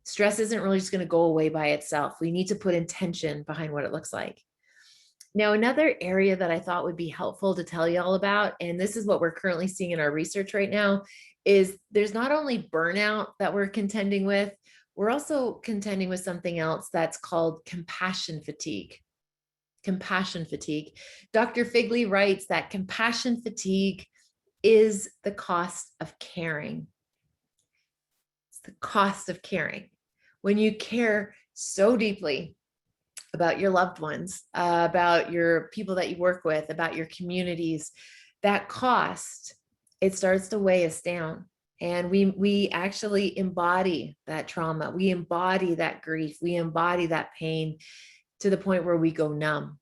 Stress isn't really just going to go away by itself. We need to put intention behind what it looks like. Now, another area that I thought would be helpful to tell you all about, and this is what we're currently seeing in our research right now, is there's not only burnout that we're contending with, we're also contending with something else that's called compassion fatigue. Compassion fatigue. Dr. Figley writes that compassion fatigue is the cost of caring. It's the cost of caring. When you care so deeply about your loved ones, about your people that you work with, about your communities, that cost, it starts to weigh us down. And we actually embody that trauma. We embody that grief. We embody that pain to the point where we go numb.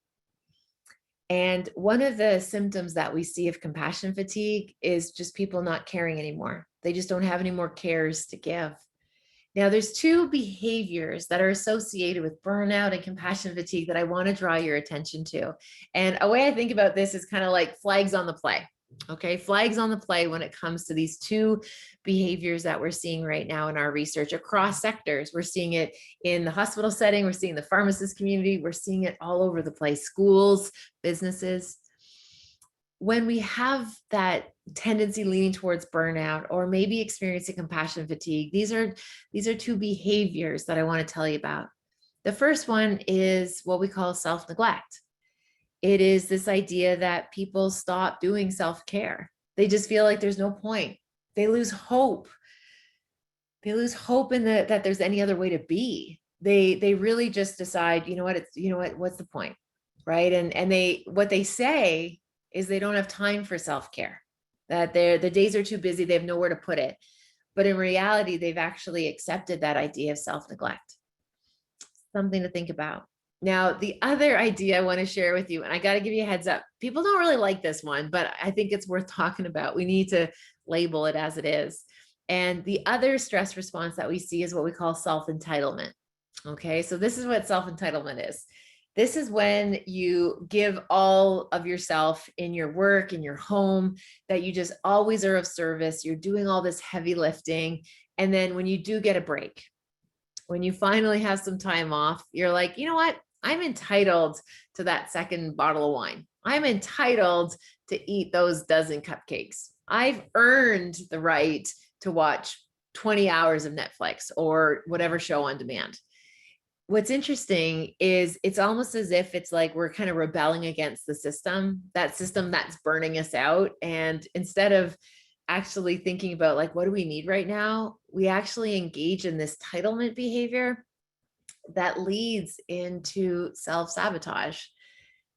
And one of the symptoms that we see of compassion fatigue is just people not caring anymore. They just don't have any more cares to give. Now, there's two behaviors that are associated with burnout and compassion fatigue that I want to draw your attention to. And a way I think about this is kind of like flags on the play. Okay, flags on the play when it comes to these two behaviors that we're seeing right now in our research across sectors. We're seeing it in the hospital setting, we're seeing the pharmacist community, we're seeing it all over the place, schools, businesses. When we have that tendency leaning towards burnout or maybe experiencing compassion fatigue, these are two behaviors that I want to tell you about. The first one is what we call self-neglect. It is this idea that people stop doing self-care. They just feel like there's no point. They lose hope. They lose hope in that there's any other way to be. They really just decide, what's the point, right? And what they say is they don't have time for self-care, that the days are too busy, they have nowhere to put it. But in reality, they've actually accepted that idea of self-neglect. Something to think about. Now, the other idea I want to share with you, and I got to give you a heads up, people don't really like this one, but I think it's worth talking about. We need to label it as it is. And the other stress response that we see is what we call self-entitlement. Okay, so this is what self-entitlement is. This is when you give all of yourself in your work, in your home, that you just always are of service. You're doing all this heavy lifting. And then when you do get a break, when you finally have some time off, you're like, you know what? I'm entitled to that second bottle of wine. I'm entitled to eat those dozen cupcakes. I've earned the right to watch 20 hours of Netflix or whatever show on demand. What's interesting is it's almost as if it's like we're kind of rebelling against the system that's burning us out. And instead of actually thinking about like, what do we need right now? We actually engage in this entitlement behavior that leads into self-sabotage.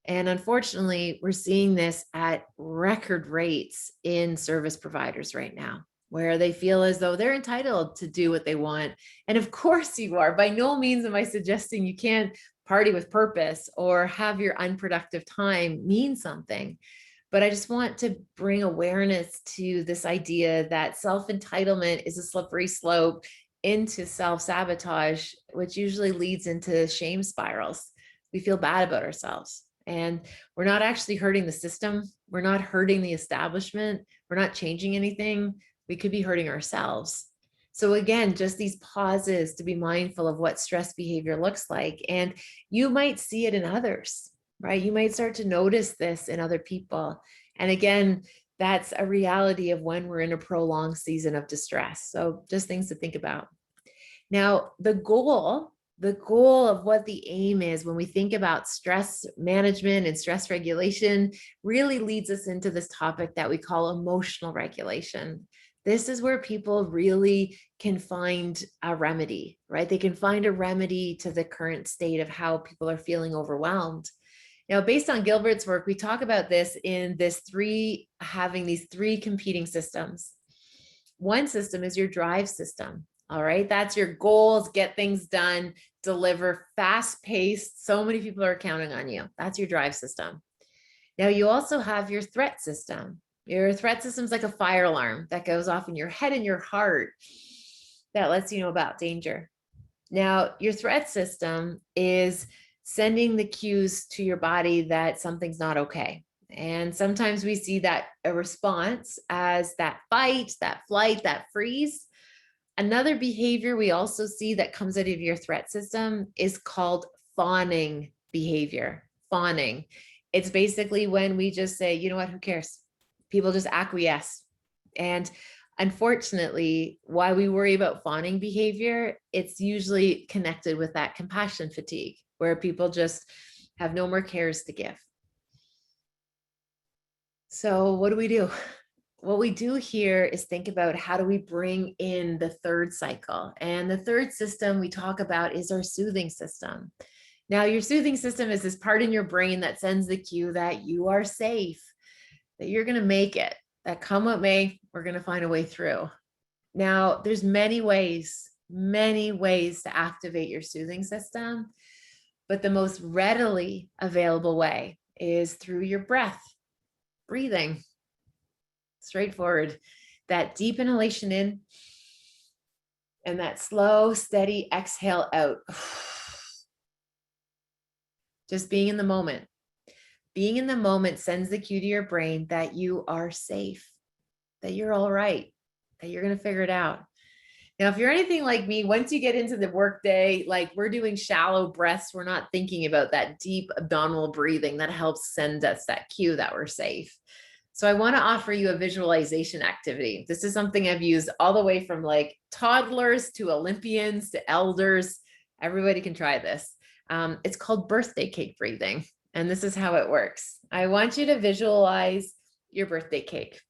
And unfortunately, we're seeing this at record rates in service providers right now, where they feel as though they're entitled to do what they want. And of course you are. By no means am I suggesting you can't party with purpose or have your unproductive time mean something. But I just want to bring awareness to this idea that self-entitlement is a slippery slope. into self-sabotage, which usually leads into shame spirals. We feel bad about ourselves, and we're not actually hurting the system. We're not hurting the establishment. We're not changing anything. We could be hurting ourselves. So again, just these pauses to be mindful of what stress behavior looks like. And you might see it in others, right? You might start to notice this in other people. And again, that's a reality of when we're in a prolonged season of distress. So just things to think about. Now, the goal of what the aim is when we think about stress management and stress regulation really leads us into this topic that we call emotional regulation. This is where people really can find a remedy, right? They can find a remedy to the current state of how people are feeling overwhelmed. Now, based on Gilbert's work, we talk about this in having these three competing systems. One system is your drive system. All right. That's your goals, get things done, deliver, fast paced. So many people are counting on you. That's your drive system. Now, you also have your threat system. Your threat system is like a fire alarm that goes off in your head and your heart that lets you know about danger. Now, your threat system is sending the cues to your body that something's not okay. And sometimes we see that a response as that fight, that flight, that freeze. Another behavior we also see that comes out of your threat system is called fawning behavior. Fawning. It's basically when we just say, you know what, who cares? People just acquiesce. And unfortunately, why we worry about fawning behavior, it's usually connected with that compassion fatigue, where people just have no more cares to give. So what do? What we do here is think about how do we bring in the third cycle. And the third system we talk about is our soothing system. Now, your soothing system is this part in your brain that sends the cue that you are safe, that you're going to make it, that come what may, we're going to find a way through. Now, there's many ways to activate your soothing system, but the most readily available way is through your breath, breathing. Straightforward. That deep inhalation in and that slow, steady exhale out. Just being in the moment. Being in the moment sends the cue to your brain that you are safe, that you're all right, that you're going to figure it out. Now, if you're anything like me, once you get into the workday, like we're doing shallow breaths, we're not thinking about that deep abdominal breathing that helps send us that cue that we're safe. So I want to offer you a visualization activity. This is something I've used all the way from like toddlers to Olympians to elders. Everybody can try this. It's called birthday cake breathing. And this is how it works. I want you to visualize your birthday cake.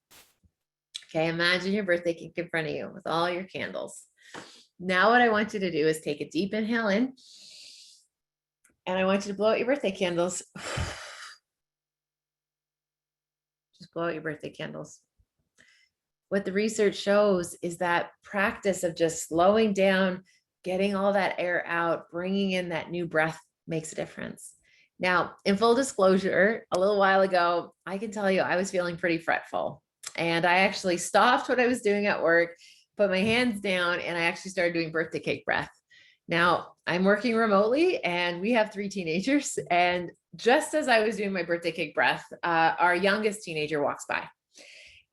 Okay, imagine your birthday cake in front of you with all your candles. Now what I want you to do is take a deep inhale in, and I want you to blow out your birthday candles. Just blow out your birthday candles. What the research shows is that practice of just slowing down, getting all that air out, bringing in that new breath makes a difference. Now, in full disclosure, a little while ago, I can tell you I was feeling pretty fretful. And I actually stopped what I was doing at work, put my hands down, and I actually started doing birthday cake breath. Now, I'm working remotely and we have 3 teenagers. And just as I was doing my birthday cake breath, our youngest teenager walks by.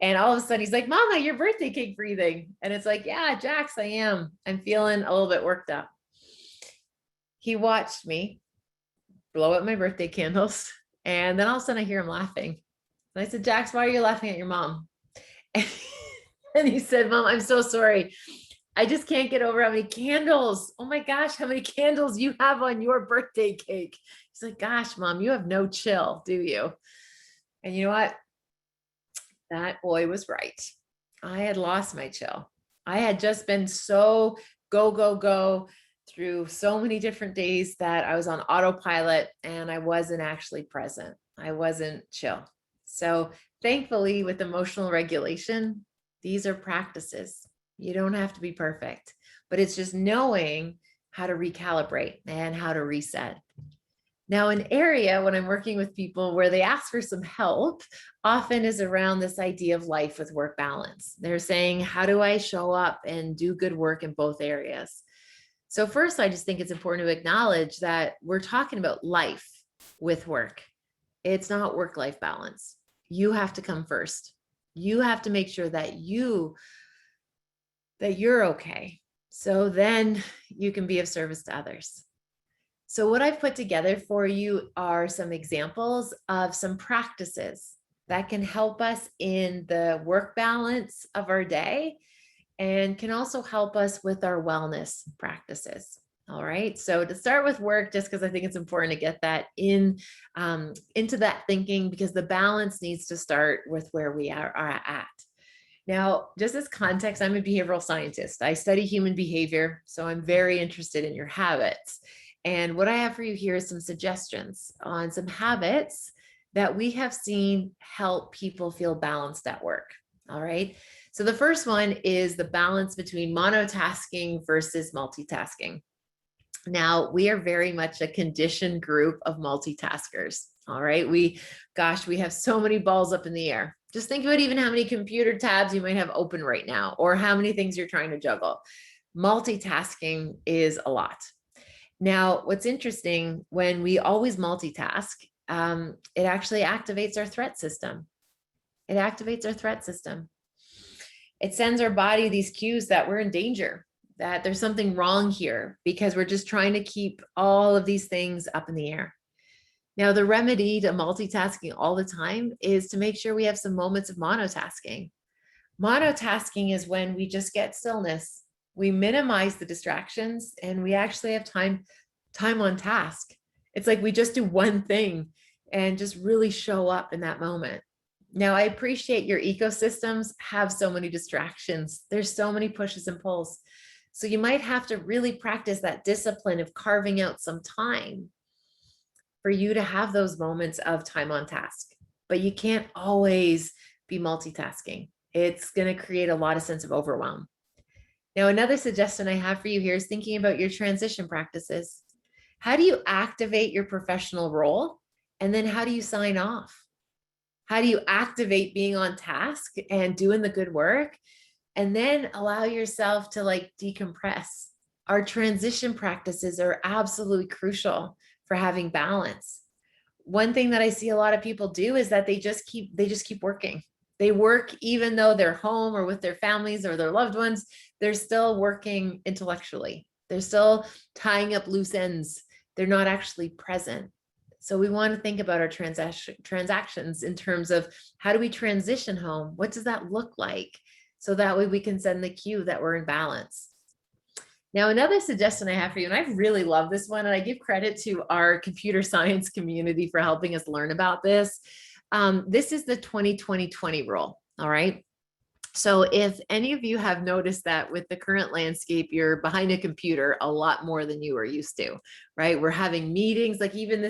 And all of a sudden he's like, Mama, your birthday cake breathing. And it's like, yeah, Jax, I am. I'm feeling a little bit worked up. He watched me blow out my birthday candles. And then all of a sudden I hear him laughing. And I said, Jax, why are you laughing at your mom? And he said, Mom, I'm so sorry. I just can't get over how many candles. Oh my gosh, how many candles you have on your birthday cake. He's like, gosh, Mom, you have no chill, do you? And you know what? That boy was right. I had lost my chill. I had just been so go through so many different days that I was on autopilot and I wasn't actually present. I wasn't chill. So thankfully, with emotional regulation, these are practices. You don't have to be perfect, but it's just knowing how to recalibrate and how to reset. Now, an area when I'm working with people where they ask for some help often is around this idea of life with work balance. They're saying, how do I show up and do good work in both areas? So first, I just think it's important to acknowledge that we're talking about life with work. It's not work-life balance. You have to come first. You have to make sure that you're okay. So then you can be of service to others. So what I've put together for you are some examples of some practices that can help us in the work balance of our day and can also help us with our wellness practices. All right. So to start with work, just because I think it's important to get that into that thinking, because the balance needs to start with where we are at. Now, just as context, I'm a behavioral scientist. I study human behavior, so I'm very interested in your habits. And what I have for you here is some suggestions on some habits that we have seen help people feel balanced at work. All right. So the first one is the balance between monotasking versus multitasking. Now, we are very much a conditioned group of multitaskers. All right. We have so many balls up in the air. Just think about even how many computer tabs you might have open right now, or how many things you're trying to juggle. Multitasking is a lot. Now, what's interesting, when we always multitask, it actually activates our threat system. It activates our threat system. It sends our body these cues that we're in danger, that there's something wrong here, because we're just trying to keep all of these things up in the air. Now, the remedy to multitasking all the time is to make sure we have some moments of monotasking. Monotasking is when we just get stillness. We minimize the distractions and we actually have time on task. It's like we just do one thing and just really show up in that moment. Now, I appreciate your ecosystems have so many distractions. There's so many pushes and pulls. So you might have to really practice that discipline of carving out some time for you to have those moments of time on task. But you can't always be multitasking. It's going to create a lot of sense of overwhelm. Now, another suggestion I have for you here is thinking about your transition practices. How do you activate your professional role? And then how do you sign off? How do you activate being on task and doing the good work? And then allow yourself to decompress. Our transition practices are absolutely crucial for having balance. One thing that I see a lot of people do is that they just keep working. They work even though they're home or with their families or their loved ones. They're still working intellectually. They're still tying up loose ends. They're not actually present. So we want to think about our transactions in terms of how do we transition home? What does that look like? So that way we can send the cue that we're in balance. Now, another suggestion I have for you, and I really love this one, and I give credit to our computer science community for helping us learn about this. This is the 20-20-20 rule. All right. So if any of you have noticed that with the current landscape, you're behind a computer a lot more than you are used to, right? We're having meetings, like even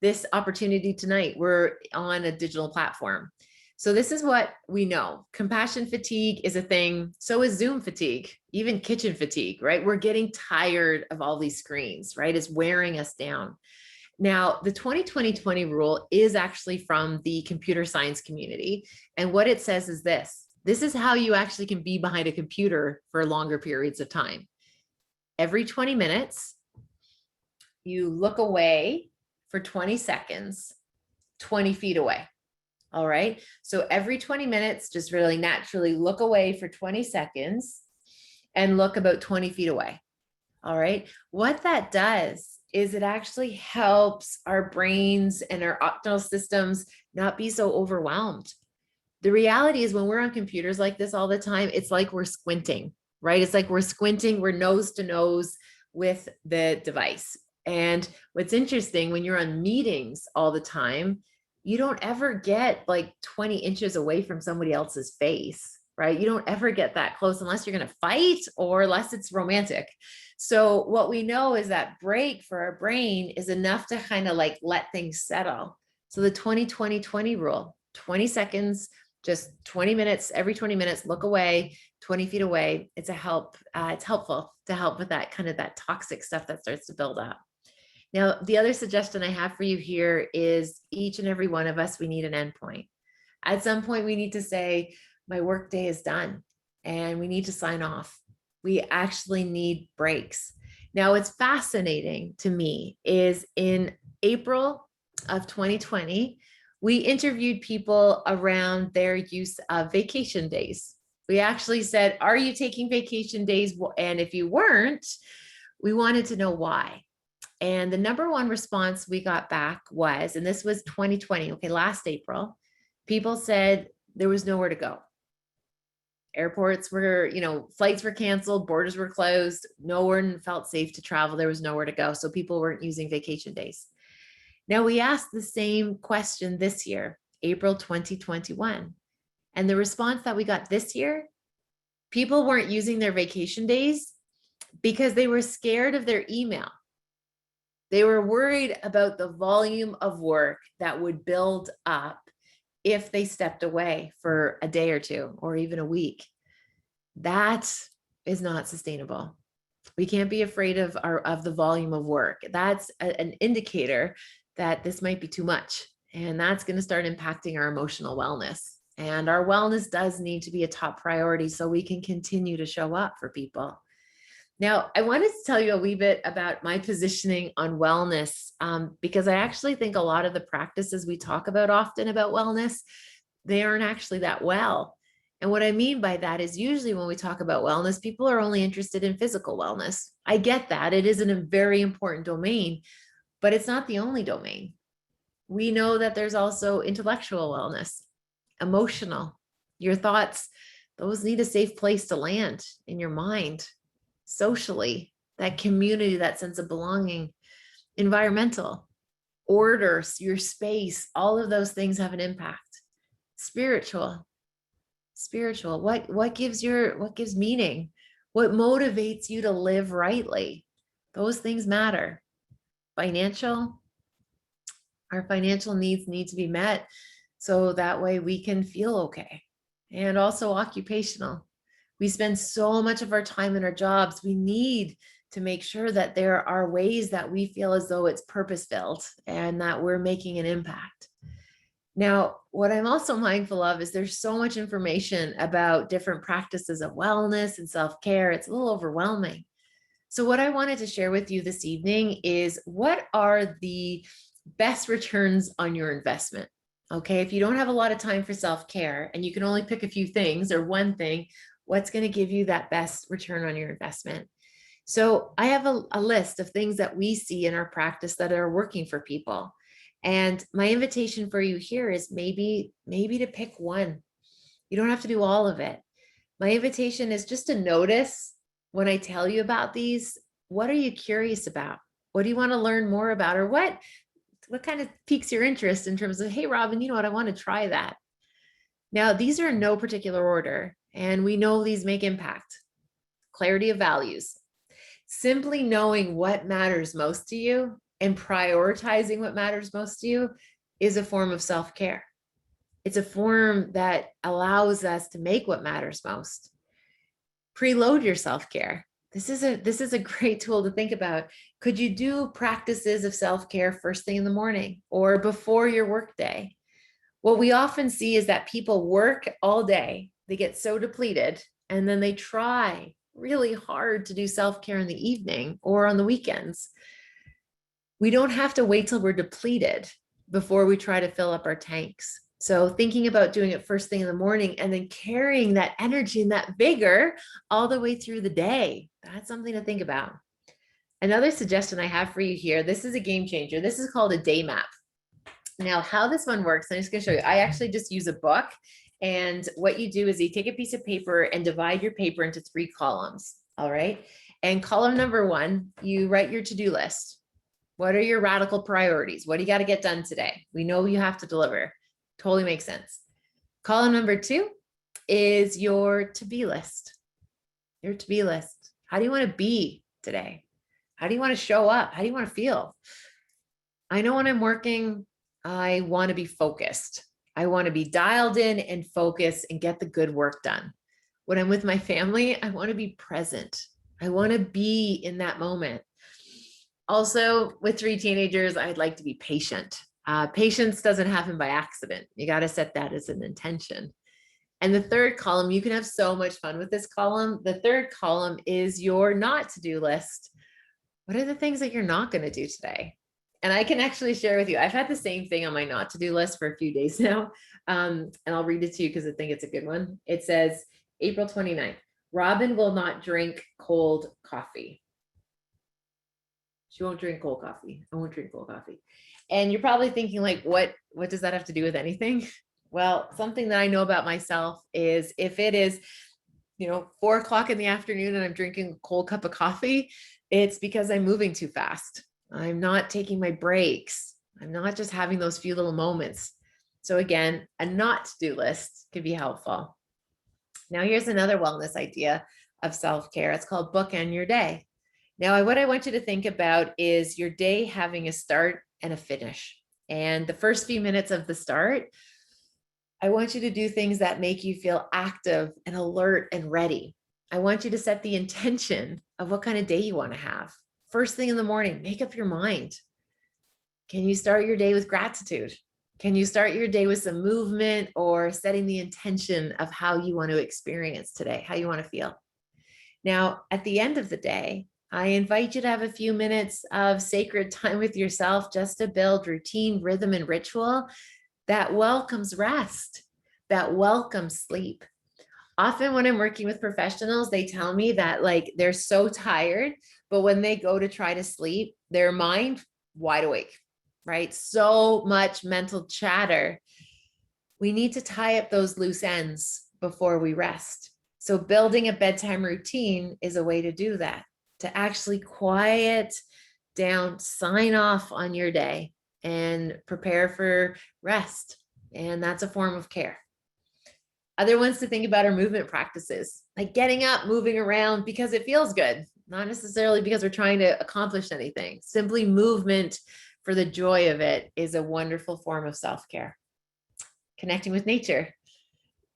this opportunity tonight, we're on a digital platform. So this is what we know. Compassion fatigue is a thing. So is Zoom fatigue, even kitchen fatigue, right? We're getting tired of all these screens, right? It's wearing us down. Now, the 20-20-20 rule is actually from the computer science community. And what it says is this is how you actually can be behind a computer for longer periods of time. Every 20 minutes, you look away for 20 seconds, 20 feet away. All right. So every 20 minutes, just really naturally look away for 20 seconds and look about 20 feet away. All right. What that does is it actually helps our brains and our optimal systems not be so overwhelmed. The reality is when we're on computers like this all the time, it's like we're squinting, right? It's like we're squinting, we're nose to nose with the device. And what's interesting, when you're on meetings all the time, you don't ever get 20 inches away from somebody else's face, right? You don't ever get that close unless you're going to fight or unless it's romantic. So what we know is that break for our brain is enough to kind of let things settle. So the 20-20-20 rule, 20 seconds, just 20 minutes, every 20 minutes, look away, 20 feet away. It's helpful to help with that kind of that toxic stuff that starts to build up. Now, the other suggestion I have for you here is each and every one of us, we need an endpoint. At some point, we need to say, my workday is done, and we need to sign off. We actually need breaks. Now, what's fascinating to me is in April of 2020, we interviewed people around their use of vacation days. We actually said, are you taking vacation days? And if you weren't, we wanted to know why. And the number one response we got back was, and this was 2020, okay, last April, people said there was nowhere to go. Airports were, flights were canceled, borders were closed, no one felt safe to travel, there was nowhere to go. So people weren't using vacation days. Now we asked the same question this year, April 2021. And the response that we got this year, people weren't using their vacation days because they were scared of their email. They were worried about the volume of work that would build up if they stepped away for a day or two, or even a week. That is not sustainable. We can't be afraid of the volume of work. That's an indicator that this might be too much. And that's going to start impacting our emotional wellness. And our wellness does need to be a top priority so we can continue to show up for people. Now, I wanted to tell you a wee bit about my positioning on wellness, because I actually think a lot of the practices we talk about often about wellness, they aren't actually that well. And what I mean by that is usually when we talk about wellness, people are only interested in physical wellness. I get that. It is a very important domain, but it's not the only domain. We know that there's also intellectual wellness, emotional, your thoughts, those need a safe place to land in your mind. Socially, that community, that sense of belonging, environmental, order, your space, all of those things have an impact. Spiritual, what gives meaning? What motivates you to live rightly? Those things matter. Financial, our financial needs need to be met so that way we can feel okay. And also occupational. We spend so much of our time in our jobs. We need to make sure that there are ways that we feel as though it's purpose-built and that we're making an impact. Now, what I'm also mindful of is there's so much information about different practices of wellness and self-care. It's a little overwhelming. So what I wanted to share with you this evening is what are the best returns on your investment? Okay, if you don't have a lot of time for self-care and you can only pick a few things or one thing, what's going to give you that best return on your investment? So I have a list of things that we see in our practice that are working for people. And my invitation for you here is maybe to pick one. You don't have to do all of it. My invitation is just to notice when I tell you about these, what are you curious about? What do you want to learn more about? Or what kind of piques your interest in terms of, hey, Robin, you know what, I want to try that. Now, these are in no particular order. And we know these make impact. Clarity of values. Simply knowing what matters most to you and prioritizing what matters most to you is a form of self-care. It's a form that allows us to make what matters most. Preload your self-care. This is a great tool to think about. Could you do practices of self-care first thing in the morning or before your workday? What we often see is that people work all day. They get so depleted, and then they try really hard to do self-care in the evening or on the weekends. We don't have to wait till we're depleted before we try to fill up our tanks. So thinking about doing it first thing in the morning and then carrying that energy and that vigor all the way through the day, that's something to think about. Another suggestion I have for you here, this is a game changer. This is called a day map. Now, how this one works, I'm just going to show you. I actually just use a book. And what you do is you take a piece of paper and divide your paper into 3 columns. All right. And column number 1, you write your to-do list. What are your radical priorities? What do you got to get done today? We know you have to deliver. Totally makes sense. Column number 2 is your to-be list. Your to-be list. How do you want to be today? How do you want to show up? How do you want to feel? I know when I'm working, I want to be focused. I want to be dialed in and focused and get the good work done. When I'm with my family, I want to be present. I want to be in that moment. Also, with 3 teenagers, I'd like to be patient. Patience doesn't happen by accident. You got to set that as an intention. And the third column, you can have so much fun with this column. The third column is your not to-do list. What are the things that you're not going to do today? And I can actually share with you, I've had the same thing on my not to-do list for a few days now. And I'll read it to you because I think it's a good one. It says, April 29th, Robin will not drink cold coffee. She won't drink cold coffee. I won't drink cold coffee. And you're probably thinking like, what does that have to do with anything? Well, something that I know about myself is if it is, 4 o'clock in the afternoon and I'm drinking a cold cup of coffee, it's because I'm moving too fast. I'm not taking my breaks. I'm not just having those few little moments. So again, a not to-do list could be helpful. Now here's another wellness idea of self-care. It's called bookend your day. Now, what I want you to think about is your day having a start and a finish. And the first few minutes of the start, I want you to do things that make you feel active and alert and ready. I want you to set the intention of what kind of day you want to have. First thing in the morning, make up your mind. Can you start your day with gratitude? Can you start your day with some movement or setting the intention of how you want to experience today, how you want to feel? Now, at the end of the day, I invite you to have a few minutes of sacred time with yourself just to build routine, rhythm, and ritual that welcomes rest, that welcomes sleep. Often when I'm working with professionals, they tell me that they're so tired, but when they go to try to sleep, their mind wide awake, right? So much mental chatter. We need to tie up those loose ends before we rest. So building a bedtime routine is a way to do that, to actually quiet down, sign off on your day and prepare for rest. And that's a form of care. Other ones to think about are movement practices, like getting up, moving around because it feels good, not necessarily because we're trying to accomplish anything. Simply movement for the joy of it is a wonderful form of self-care. Connecting with nature.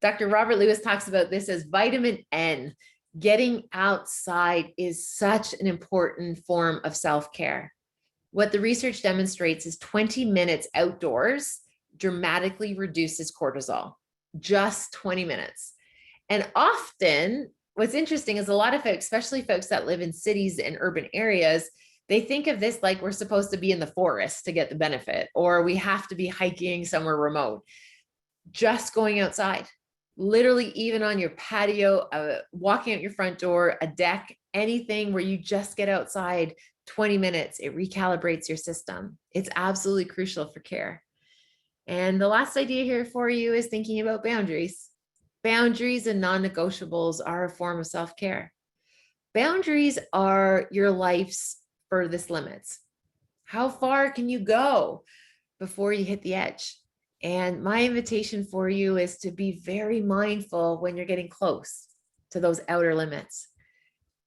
Dr. Robert Lewis talks about this as vitamin N. Getting outside is such an important form of self-care. What the research demonstrates is 20 minutes outdoors dramatically reduces cortisol. Just 20 minutes. And often what's interesting is a lot of folks, especially folks that live in cities and urban areas, they think of this like we're supposed to be in the forest to get the benefit, or we have to be hiking somewhere remote. Just going outside, literally even on your patio, walking out your front door, a deck, anything where you just get outside 20 minutes, it recalibrates your system. It's absolutely crucial for care. And the last idea here for you is thinking about boundaries. Boundaries and non-negotiables are a form of self-care. Boundaries are your life's furthest limits. How far can you go before you hit the edge? And my invitation for you is to be very mindful when you're getting close to those outer limits,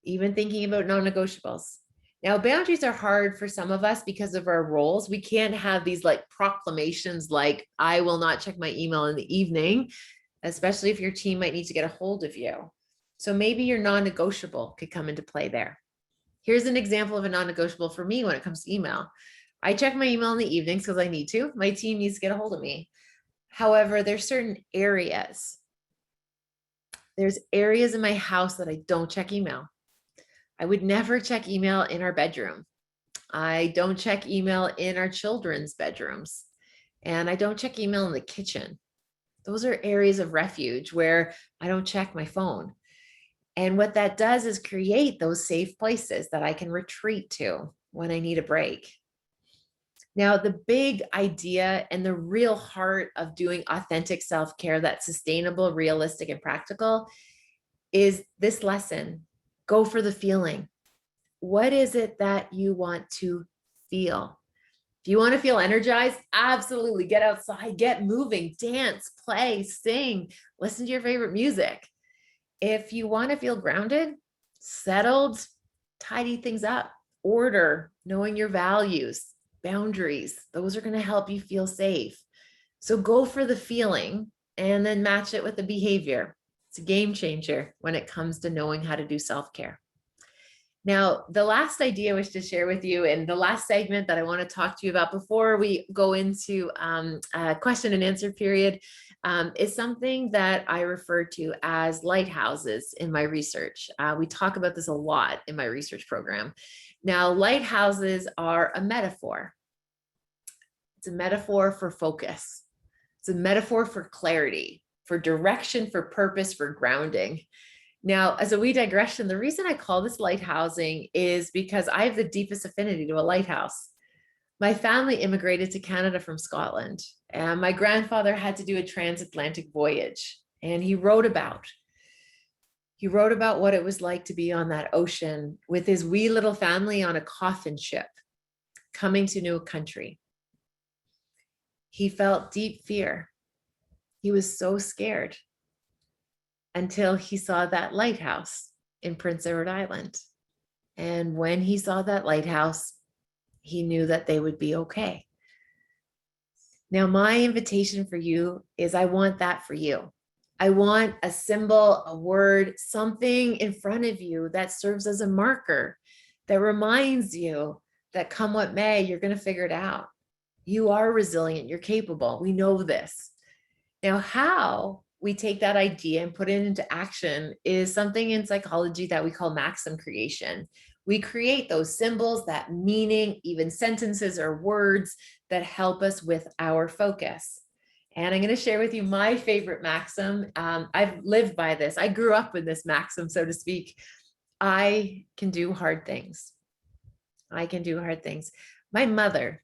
even thinking about non-negotiables. Now, boundaries are hard for some of us because of our roles. We can't have these proclamations like, I will not check my email in the evening, especially if your team might need to get a hold of you. So maybe your non-negotiable could come into play there. Here's an example of a non-negotiable for me when it comes to email. I check my email in the evenings because I need to. My team needs to get a hold of me. However, there's certain areas. There's areas in my house that I don't check email. I would never check email in our bedroom. I don't check email in our children's bedrooms. And I don't check email in the kitchen. Those are areas of refuge where I don't check my phone. And what that does is create those safe places that I can retreat to when I need a break. Now, the big idea and the real heart of doing authentic self-care that's sustainable, realistic, and practical is this lesson. Go for the feeling. What is it that you want to feel? If you want to feel energized, absolutely get outside, get moving, dance, play, sing, listen to your favorite music. If you want to feel grounded, settled, tidy things up, order, knowing your values, boundaries, those are going to help you feel safe. So go for the feeling and then match it with the behavior. It's a game changer when it comes to knowing how to do self-care. Now, the last idea I wish to share with you, and the last segment that I want to talk to you about before we go into a question and answer period, is something that I refer to as lighthouses in my research. We talk about this a lot in my research program. Now, lighthouses are a metaphor. It's a metaphor for focus. It's a metaphor for clarity, for direction, for purpose, for grounding. Now, as a wee digression, the reason I call this lighthousing is because I have the deepest affinity to a lighthouse. My family immigrated to Canada from Scotland, and my grandfather had to do a transatlantic voyage, and he wrote about what it was like to be on that ocean with his wee little family on a coffin ship coming to a new country. He felt deep fear. He was so scared until he saw that lighthouse in Prince Edward Island. And when he saw that lighthouse, he knew that they would be okay. Now, my invitation for you is I want that for you. I want a symbol, a word, something in front of you that serves as a marker, that reminds you that come what may, you're going to figure it out. You are resilient, you're capable. We know this. Now, how we take that idea and put it into action is something in psychology that we call maxim creation. We create those symbols, that meaning, even sentences or words that help us with our focus. And I'm going to share with you my favorite maxim. I've lived by this. I grew up with this maxim, so to speak. I can do hard things. I can do hard things. My mother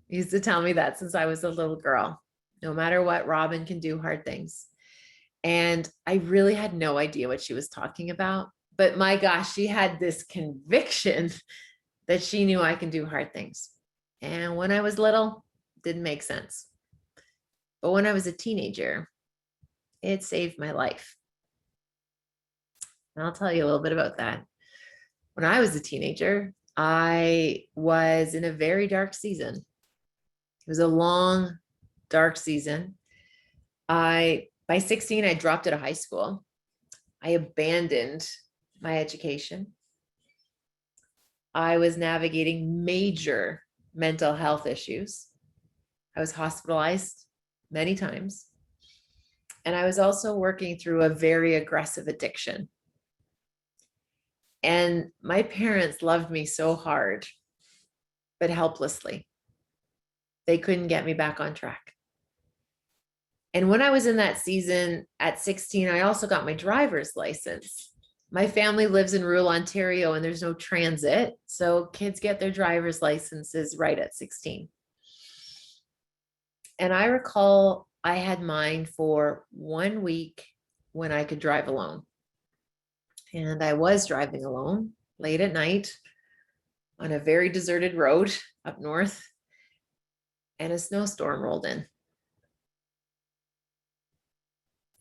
used to tell me that since I was a little girl. No matter what, Robin can do hard things. And I really had no idea what she was talking about. But my gosh, she had this conviction that she knew I can do hard things. And when I was little, it didn't make sense. But when I was a teenager, it saved my life. And I'll tell you a little bit about that. When I was a teenager, I was in a very dark season. It was a long, dark season. By 16, I dropped out of high school. I abandoned my education. I was navigating major mental health issues. I was hospitalized many times. And I was also working through a very aggressive addiction. And my parents loved me so hard, but helplessly. They couldn't get me back on track. And when I was in that season at 16, I also got my driver's license. My family lives in rural Ontario and there's no transit. So kids get their driver's licenses right at 16. And I recall I had mine for 1 week when I could drive alone. And I was driving alone late at night on a very deserted road up north, and a snowstorm rolled in.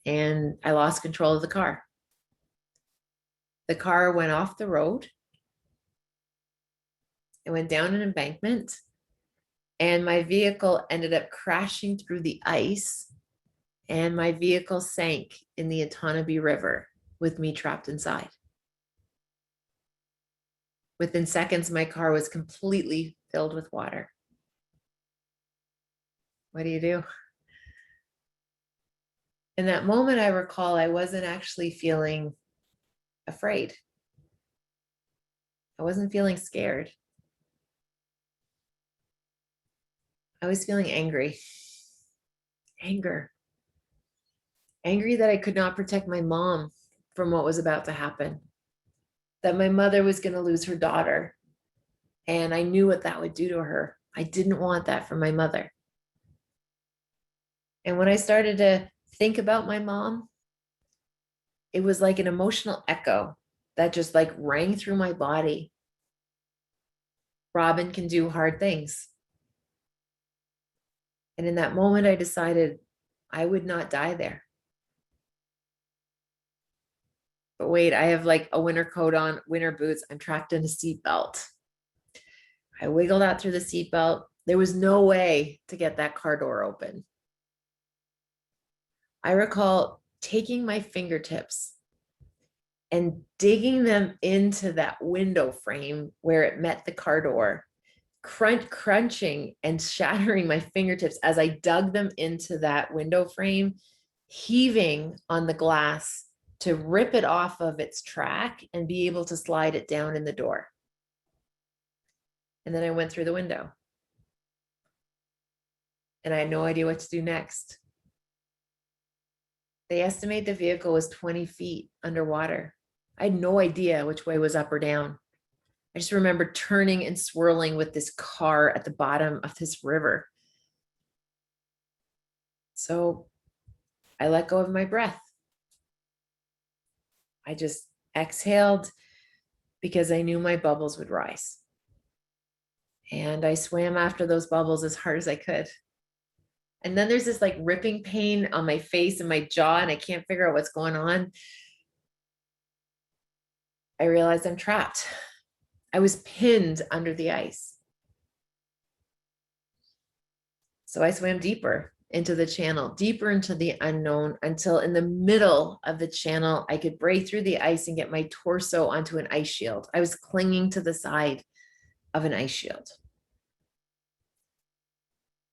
And I lost control of the car. The car went off the road. It went down an embankment, and my vehicle ended up crashing through the ice, and my vehicle sank in the Otonabee River with me trapped inside. Within seconds, my car was completely filled with water. What do you do? In that moment, I recall I wasn't actually feeling afraid. I wasn't feeling scared. I was feeling angry. Anger that I could not protect my mom from what was about to happen, that my mother was going to lose her daughter. And I knew what that would do to her. I didn't want that for my mother. And when I started to think about my mom, it was like an emotional echo that just like rang through my body. Robin can do hard things. And in that moment, I decided I would not die there. But wait, I have like a winter coat on, winter boots. I'm trapped in a seatbelt. I wiggled out through the seatbelt. There was no way to get that car door open. I recall taking my fingertips and digging them into that window frame where it met the car door, crunching and shattering my fingertips as I dug them into that window frame, heaving on the glass to rip it off of its track and be able to slide it down in the door. And then I went through the window. And I had no idea what to do next. They estimate the vehicle was 20 feet underwater. I had no idea which way was up or down. I just remember turning and swirling with this car at the bottom of this river. So I let go of my breath. I just exhaled because I knew my bubbles would rise. And I swam after those bubbles as hard as I could. And then there's this like ripping pain on my face and my jaw, and I can't figure out what's going on. I realized I'm trapped. I was pinned under the ice. So I swam deeper into the channel, deeper into the unknown, until in the middle of the channel, I could break through the ice and get my torso onto an ice shield. I was clinging to the side of an ice shield.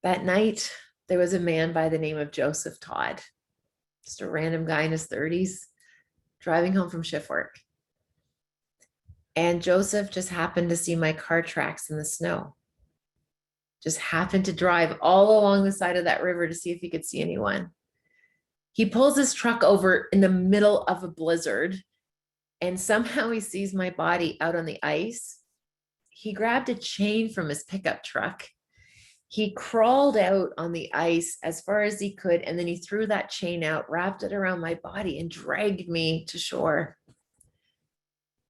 That night, there was a man by the name of Joseph Todd, just a random guy in his 30s, driving home from shift work. And Joseph just happened to see my car tracks in the snow. Just happened to drive all along the side of that river to see if he could see anyone. He pulls his truck over in the middle of a blizzard, and somehow he sees my body out on the ice. He grabbed a chain from his pickup truck. He crawled out on the ice as far as he could, and then he threw that chain out, wrapped it around my body, and dragged me to shore.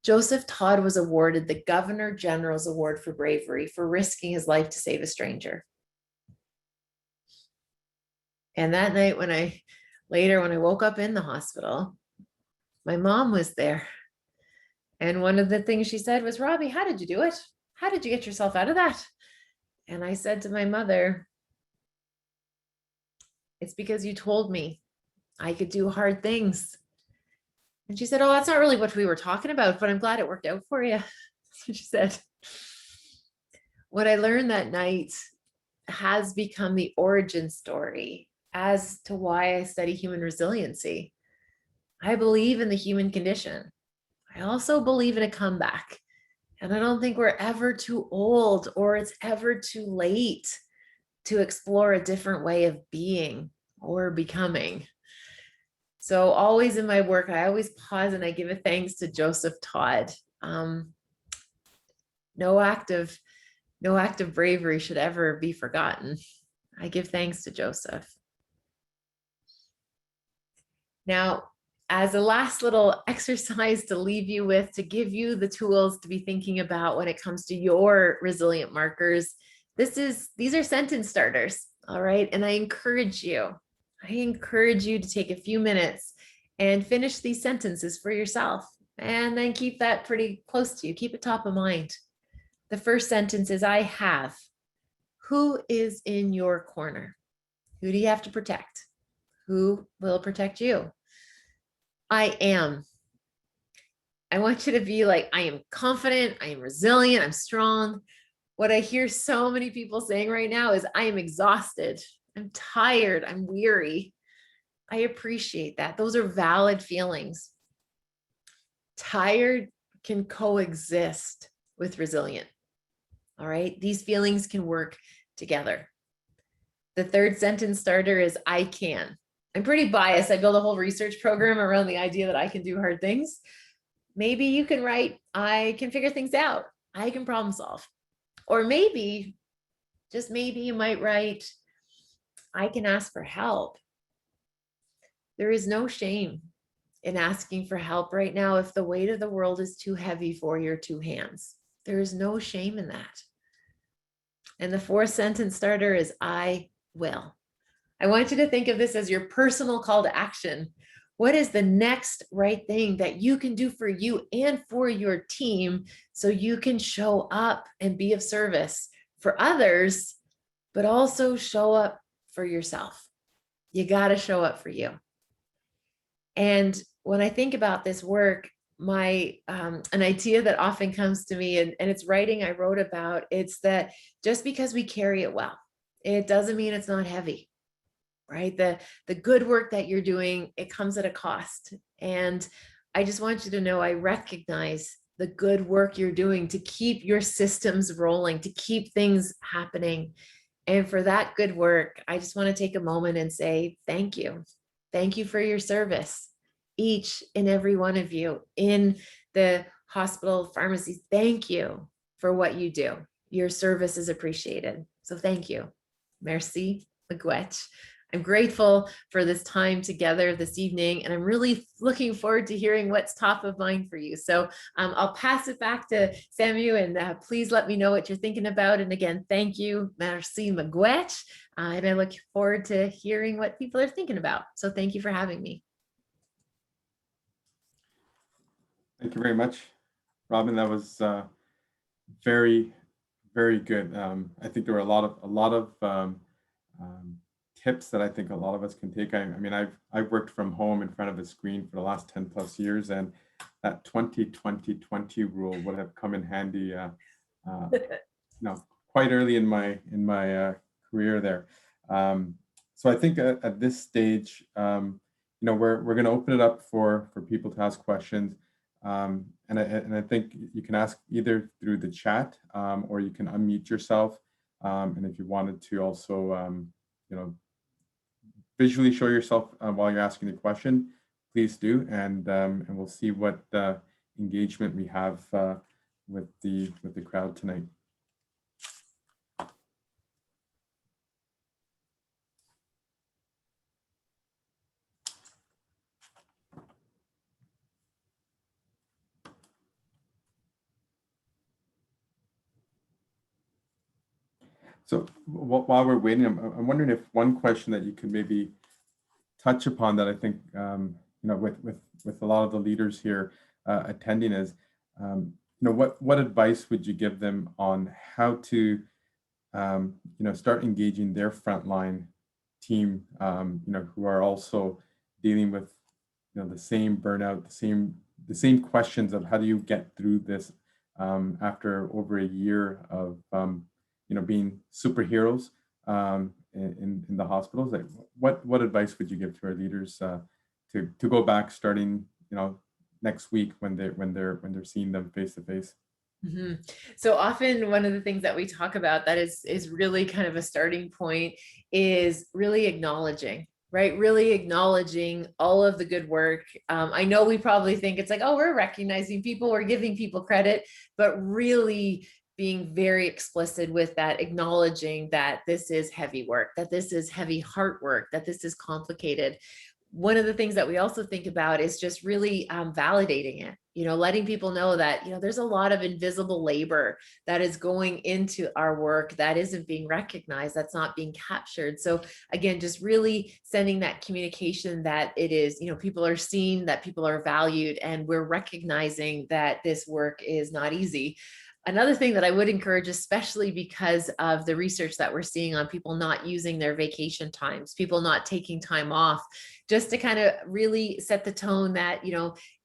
Joseph Todd was awarded the Governor General's Award for Bravery for risking his life to save a stranger. And that night, when I woke up in the hospital, my mom was there. And one of the things she said was, "Robbie, how did you do it? How did you get yourself out of that?" And I said to my mother, "It's because you told me I could do hard things." And she said, "Oh, that's not really what we were talking about, but I'm glad it worked out for you." So she said, what I learned that night has become the origin story as to why I study human resiliency. I believe in the human condition. I also believe in a comeback. And I don't think we're ever too old or it's ever too late to explore a different way of being or becoming. So always in my work, I always pause and I give a thanks to Joseph Todd. No act of bravery should ever be forgotten. I give thanks to Joseph. Now, as a last little exercise to leave you with, to give you the tools to be thinking about when it comes to your resilient markers, these are sentence starters, all right? And I encourage you to take a few minutes and finish these sentences for yourself, and then keep that pretty close to you. Keep it top of mind. The first sentence is, I have. Who is in your corner? Who do you have to protect? Who will protect you? I am. I want you to be like, I am confident, I am resilient, I'm strong. What I hear so many people saying right now is, I am exhausted, I'm tired, I'm weary. I appreciate that. Those are valid feelings. Tired can coexist with resilient. All right. These feelings can work together. The third sentence starter is, I can. I'm pretty biased. I built a whole research program around the idea that I can do hard things. Maybe you can write, I can figure things out. I can problem solve. Or maybe, just maybe you might write, I can ask for help. There is no shame in asking for help right now if the weight of the world is too heavy for your two hands. There is no shame in that. And the fourth sentence starter is, I will. I want you to think of this as your personal call to action. What is the next right thing that you can do for you and for your team so you can show up and be of service for others, but also show up for yourself? You got to show up for you. And when I think about this work, an idea that often comes to me, and it's writing I wrote about, it's that just because we carry it well, it doesn't mean it's not heavy, right? The good work that you're doing, it comes at a cost. And I just want you to know, I recognize the good work you're doing to keep your systems rolling, to keep things happening. And for that good work, I just want to take a moment and say, thank you. Thank you for your service. Each and every one of you in the hospital, pharmacies, thank you for what you do. Your service is appreciated. So thank you. Merci, miigwech. I'm grateful for this time together this evening, and I'm really looking forward to hearing what's top of mind for you. So I'll pass it back to Samu, and please let me know what you're thinking about. And again, thank you, merci, miigwech. And I look forward to hearing what people are thinking about. So thank you for having me. Thank you very much, Robin. That was very, very good. I think there were a lot of tips that I think a lot of us can take. I mean, I've worked from home in front of a screen for the last 10 plus years, and that 20-20-20 rule would have come in handy, quite early in my career there. So I think at this stage, we're going to open it up for people to ask questions. And I think you can ask either through the chat, or you can unmute yourself. And if you wanted to also, visually show yourself while you're asking the question, please do. And we'll see what engagement we have with the crowd tonight. So while we're waiting, I'm wondering if one question that you could maybe touch upon that I think, with a lot of the leaders here attending is, what advice would you give them on how to, start engaging their frontline team, who are also dealing with, the same burnout, the same questions of how do you get through this after over a year of, being superheroes in the hospitals. Like, what advice would you give to our leaders to go back starting, next week when they're seeing them face to face? Mm-hmm. So often one of the things that we talk about that is really kind of a starting point is really acknowledging, right? Really acknowledging all of the good work. I know we probably think it's like, oh, we're recognizing people, we're giving people credit, but really being very explicit with that, acknowledging that this is heavy work, that this is heavy heart work, that this is complicated. One of the things that we also think about is just really validating it, letting people know that, there's a lot of invisible labor that is going into our work that isn't being recognized, that's not being captured. So again, just really sending that communication that it is, people are seen, that people are valued, and we're recognizing that this work is not easy. Another thing that I would encourage, especially because of the research that we're seeing on people not using their vacation times, people not taking time off, just to kind of really set the tone that,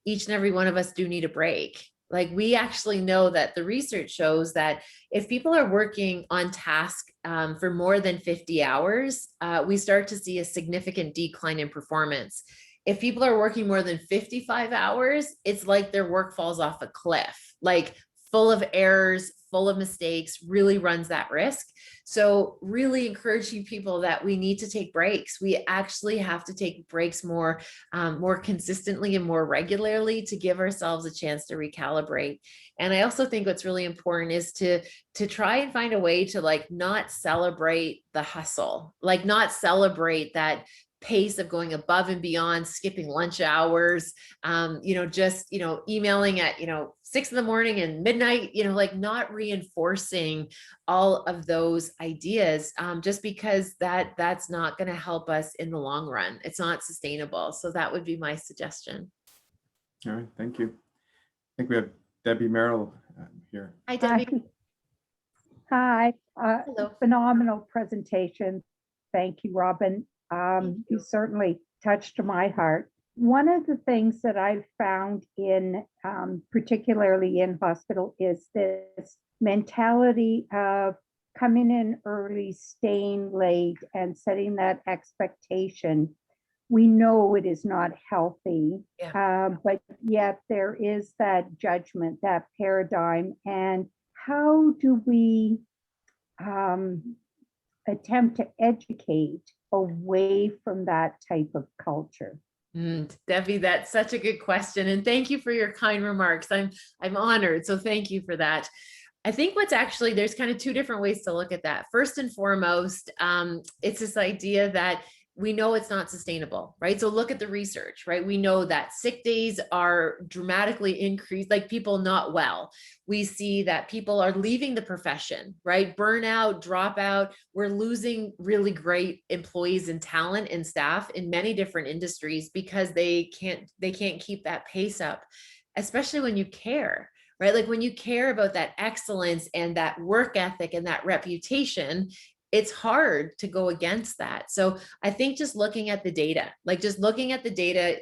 each and every one of us do need a break. Like, we actually know that the research shows that if people are working on task for more than 50 hours, we start to see a significant decline in performance. If people are working more than 55 hours, it's like their work falls off a cliff, like full of errors, full of mistakes, really runs that risk. So really encouraging people that we need to take breaks. We actually have to take breaks more consistently and more regularly to give ourselves a chance to recalibrate. And I also think what's really important is to try and find a way to not celebrate the hustle, not celebrate that pace of going above and beyond, skipping lunch hours, just, emailing at, 6 a.m. and midnight, not reinforcing all of those ideas, just because that's not going to help us in the long run. It's not sustainable. So that would be my suggestion. All right. Thank you. I think we have Debbie Merrill here. Hi, Debbie. Hi. Hello. Phenomenal presentation. Thank you, Robin. You certainly touched my heart. one of the things that I've found in, particularly in hospital, is this mentality of coming in early, staying late, and setting that expectation. We know it is not healthy, but yet there is that judgment, that paradigm. And how do we attempt to educate away from that type of culture? Debbie, that's such a good question. And thank you for your kind remarks. I'm honored. So thank you for that. I think there's kind of two different ways to look at that. First and foremost, it's this idea that we know it's not sustainable, right? So look at the research, right? We know that sick days are dramatically increased, like people not well. We see that people are leaving the profession, right? Burnout, dropout. We're losing really great employees and talent and staff in many different industries because they can't keep that pace up, especially when you care. Right? Like when you care about that excellence and that work ethic and that reputation, it's hard to go against that. So I think just looking at the data,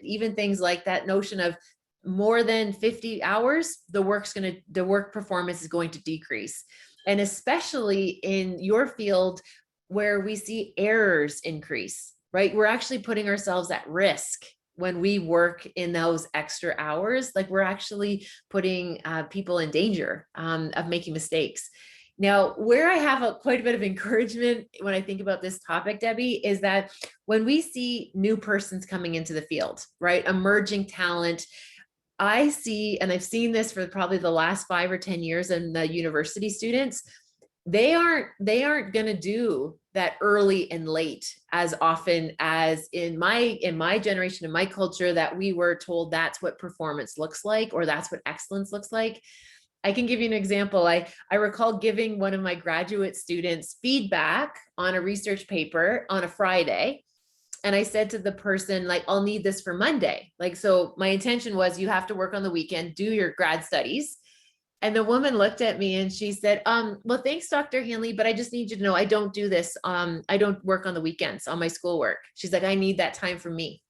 even things like that notion of more than 50 hours, the work performance is going to decrease. And especially in your field where we see errors increase, right? We're actually putting ourselves at risk when we work in those extra hours. Like we're actually putting people in danger of making mistakes. Now, where I have quite a bit of encouragement when I think about this topic, Debbie, is that when we see new persons coming into the field, right, emerging talent, I see, and I've seen this for probably the last 5 or 10 years in the university students, they aren't going to do that early and late as often as in my generation, in my culture, that we were told that's what performance looks like, or that's what excellence looks like. I can give you an example. I recall giving one of my graduate students feedback on a research paper on a Friday. And I said to the person, like, I'll need this for Monday. Like, so my intention was, you have to work on the weekend, do your grad studies. And the woman looked at me and she said, well, thanks, Dr. Hanley, but I just need you to know I don't do this. I don't work on the weekends on my schoolwork. She's like, I need that time for me.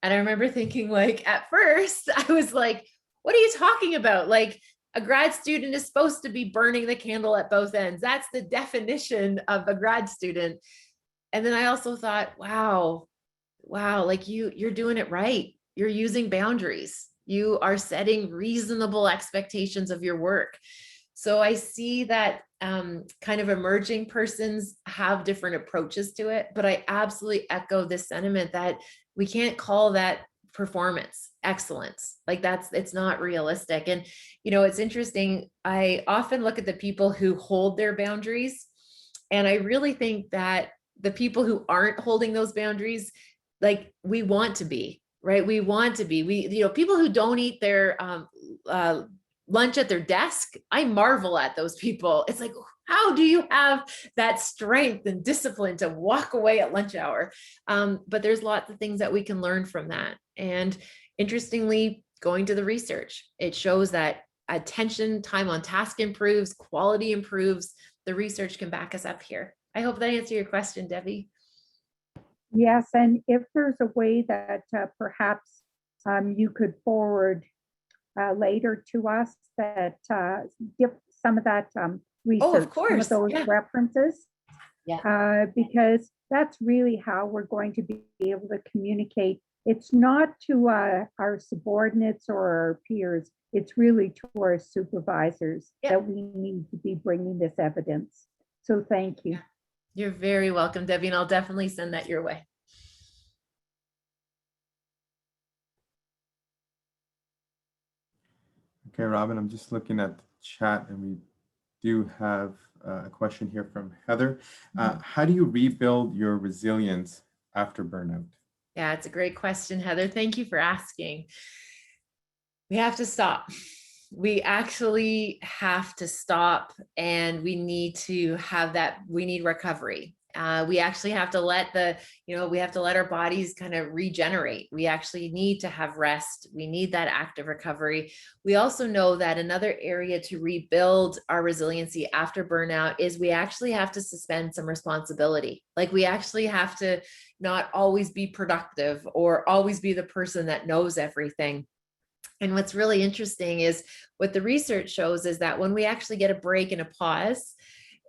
And I remember thinking, like, at first I was like, what are you talking about? Like, a grad student is supposed to be burning the candle at both ends. That's the definition of a grad student. And then I also thought, wow, like you're doing it right. You're using boundaries. You are setting reasonable expectations of your work. So I see that kind of emerging persons have different approaches to it, but I absolutely echo this sentiment that we can't call that performance excellence. Like it's not realistic. And, it's interesting. I often look at the people who hold their boundaries, and I really think that the people who aren't holding those boundaries, like we want to be, right? We want to be, people who don't eat their lunch at their desk. I marvel at those people. It's like, how do you have that strength and discipline to walk away at lunch hour? But there's lots of things that we can learn from that. And interestingly, going to the research, it shows that attention, time on task improves, quality improves. The research can back us up here. I hope that answered your question, Debbie. Yes, and if there's a way that perhaps you could forward later to us that give some of that research, Oh, of course. some of those references, because that's really how we're going to be able to communicate. It's not to our subordinates or our peers, it's really to our supervisors that we need to be bringing this evidence. So thank you. You're very welcome, Debbie, and I'll definitely send that your way. Okay, Robin, I'm just looking at the chat, and we do have a question here from Heather. How do you rebuild your resilience after burnout? Yeah, it's a great question, Heather. Thank you for asking. We have to stop. We actually have to stop, and we need to have that. We need recovery. We actually have to let we have to let our bodies kind of regenerate. We actually need to have rest. We need that active recovery. We also know that another area to rebuild our resiliency after burnout is we actually have to suspend some responsibility. Like we actually have to not always be productive or always be the person that knows everything. And what's really interesting is what the research shows is that when we actually get a break and a pause,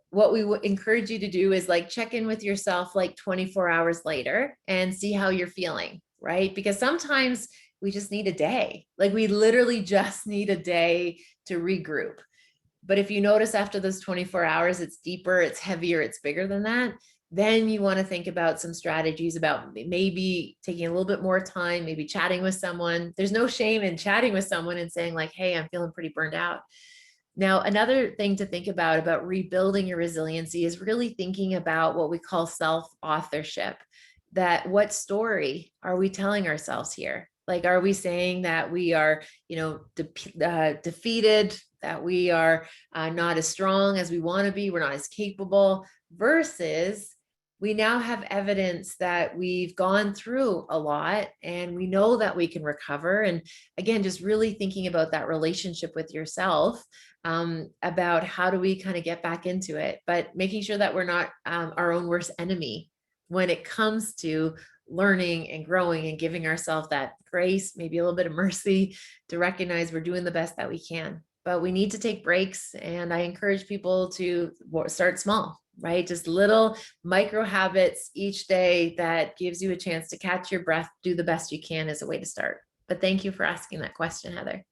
what we would encourage you to do is like check in with yourself like 24 hours later and see how you're feeling, right? Because sometimes we just need a day. Like we literally just need a day to regroup. But if you notice after those 24 hours, it's deeper, it's heavier, it's bigger than that, then you want to think about some strategies about maybe taking a little bit more time, maybe chatting with someone. There's no shame in chatting with someone and saying like, hey, I'm feeling pretty burned out. Now, another thing to think about rebuilding your resiliency is really thinking about what we call self-authorship. That what story are we telling ourselves here? Like, are we saying that we are, defeated, that we are not as strong as we want to be, we're not as capable, versus we now have evidence that we've gone through a lot and we know that we can recover. And again, just really thinking about that relationship with yourself, about how do we kind of get back into it, but making sure that we're not our own worst enemy when it comes to learning and growing and giving ourselves that grace, maybe a little bit of mercy to recognize we're doing the best that we can. But we need to take breaks. And I encourage people to start small, right? Just little micro habits each day that gives you a chance to catch your breath, do the best you can as a way to start. But thank you for asking that question, Heather.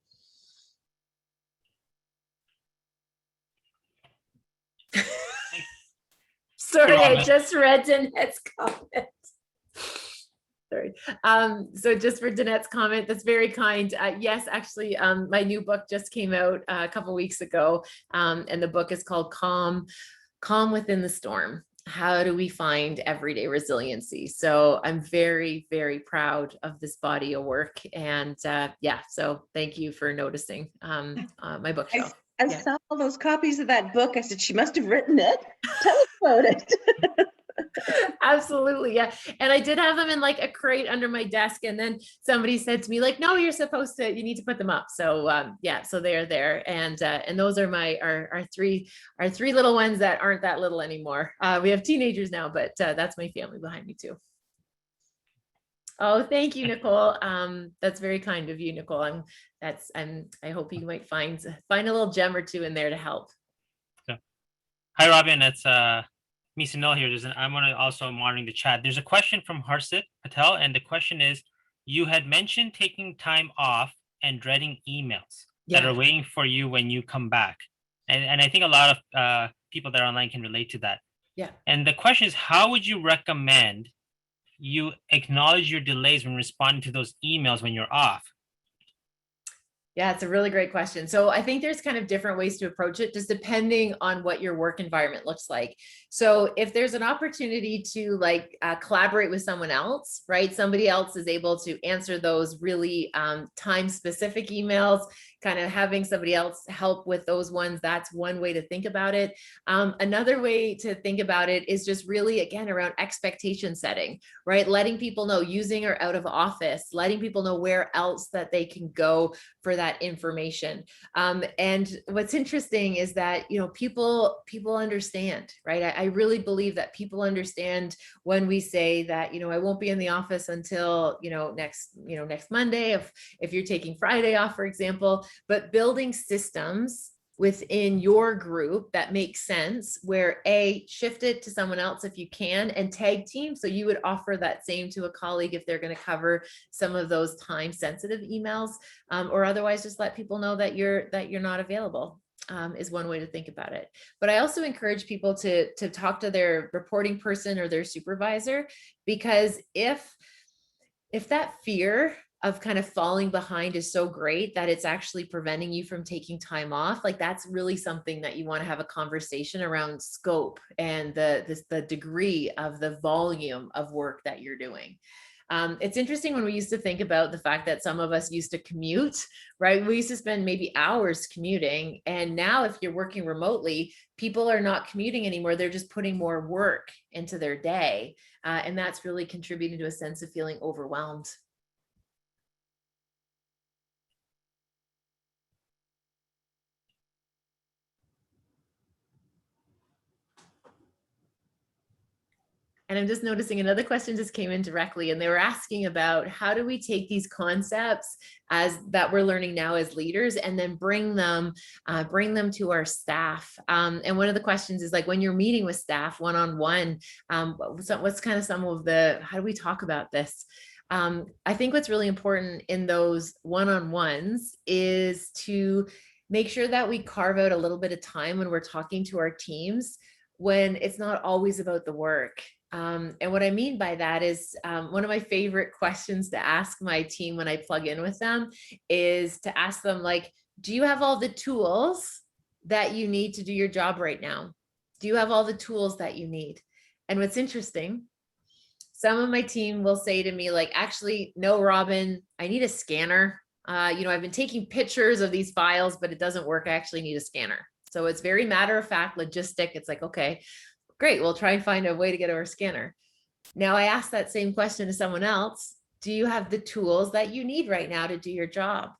Sorry, I just read Danette's comment. Sorry. So just for Danette's comment, that's very kind. Yes, actually, my new book just came out a couple weeks ago, and the book is called Calm Within the Storm. How do we find everyday resiliency? So I'm very, very proud of this body of work. And yeah, so thank you for noticing my bookshelf. I saw all those copies of that book. I said, she must have written it. Tell us about it. Absolutely. Yeah. And I did have them in like a crate under my desk. And then somebody said to me like, no, you need to put them up. So yeah, so they're there. And those are our three little ones that aren't that little anymore. We have teenagers now, but that's my family behind me too. Oh, thank you, Nicole. That's very kind of you, Nicole. I hope you might find a little gem or two in there to help. Okay. Hi, Robin. It's me, Sunil here. I'm also monitoring the chat. There's a question from Harsit Patel, and the question is: you had mentioned taking time off and dreading emails that are waiting for you when you come back, and I think a lot of people that are online can relate to that. Yeah. And the question is, how would you recommend you acknowledge your delays when responding to those emails when you're off? Yeah, it's a really great question. So I think there's kind of different ways to approach it, just depending on what your work environment looks like. So if there's an opportunity to collaborate with someone else, right? Somebody else is able to answer those really time-specific emails, kind of having somebody else help with those ones. That's one way to think about it. Another way to think about it is just really, again, around expectation setting, right? Letting people know, using or out of office, letting people know where else that they can go for that information. And what's interesting is that, people understand, right? I really believe that people understand when we say that, I won't be in the office until, next Monday, if you're taking Friday off, for example. But building systems within your group that makes sense, where shift it to someone else if you can, and tag team. So you would offer that same to a colleague if they're going to cover some of those time sensitive emails, or otherwise just let people know that you're not available. Is one way to think about it. But I also encourage people to talk to their reporting person or their supervisor, because if that fear of kind of falling behind is so great that it's actually preventing you from taking time off, like that's really something that you want to have a conversation around scope and the degree of the volume of work that you're doing. It's interesting when we used to think about the fact that some of us used to commute, right? We used to spend maybe hours commuting. And now if you're working remotely, people are not commuting anymore. They're just putting more work into their day. And that's really contributing to a sense of feeling overwhelmed. And I'm just noticing another question just came in directly, and they were asking about how do we take these concepts as that we're learning now as leaders and then bring them to our staff. And one of the questions is like, when you're meeting with staff one-on-one, what's kind of some of the, how do we talk about this? I think what's really important in those one-on-ones is to make sure that we carve out a little bit of time when we're talking to our teams, when it's not always about the work. And what I mean by that is one of my favorite questions to ask my team when I plug in with them is to ask them, like, do you have all the tools that you need to do your job right now? Do you have all the tools that you need? And what's interesting, some of my team will say to me, like, actually, no, Robin, I need a scanner. I've been taking pictures of these files, but it doesn't work. I actually need a scanner. So it's very matter of fact, logistic. It's like, okay, great, we'll try and find a way to get our scanner. Now I ask that same question to someone else. Do you have the tools that you need right now to do your job?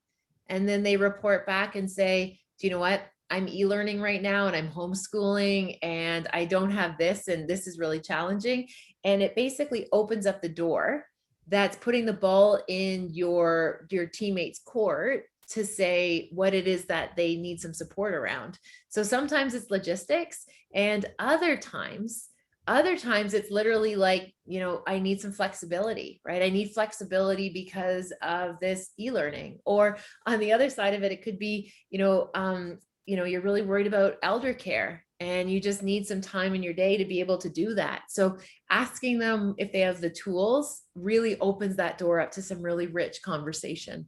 And then they report back and say, do you know what? I'm e-learning right now and I'm homeschooling and I don't have this and this is really challenging. And it basically opens up the door that's putting the ball in your teammates' court to say what it is that they need some support around. So sometimes it's logistics, and other times it's literally like, I need some flexibility, right? I need flexibility because of this e-learning. Or on the other side of it, it could be, you're really worried about elder care and you just need some time in your day to be able to do that. So asking them if they have the tools really opens that door up to some really rich conversation.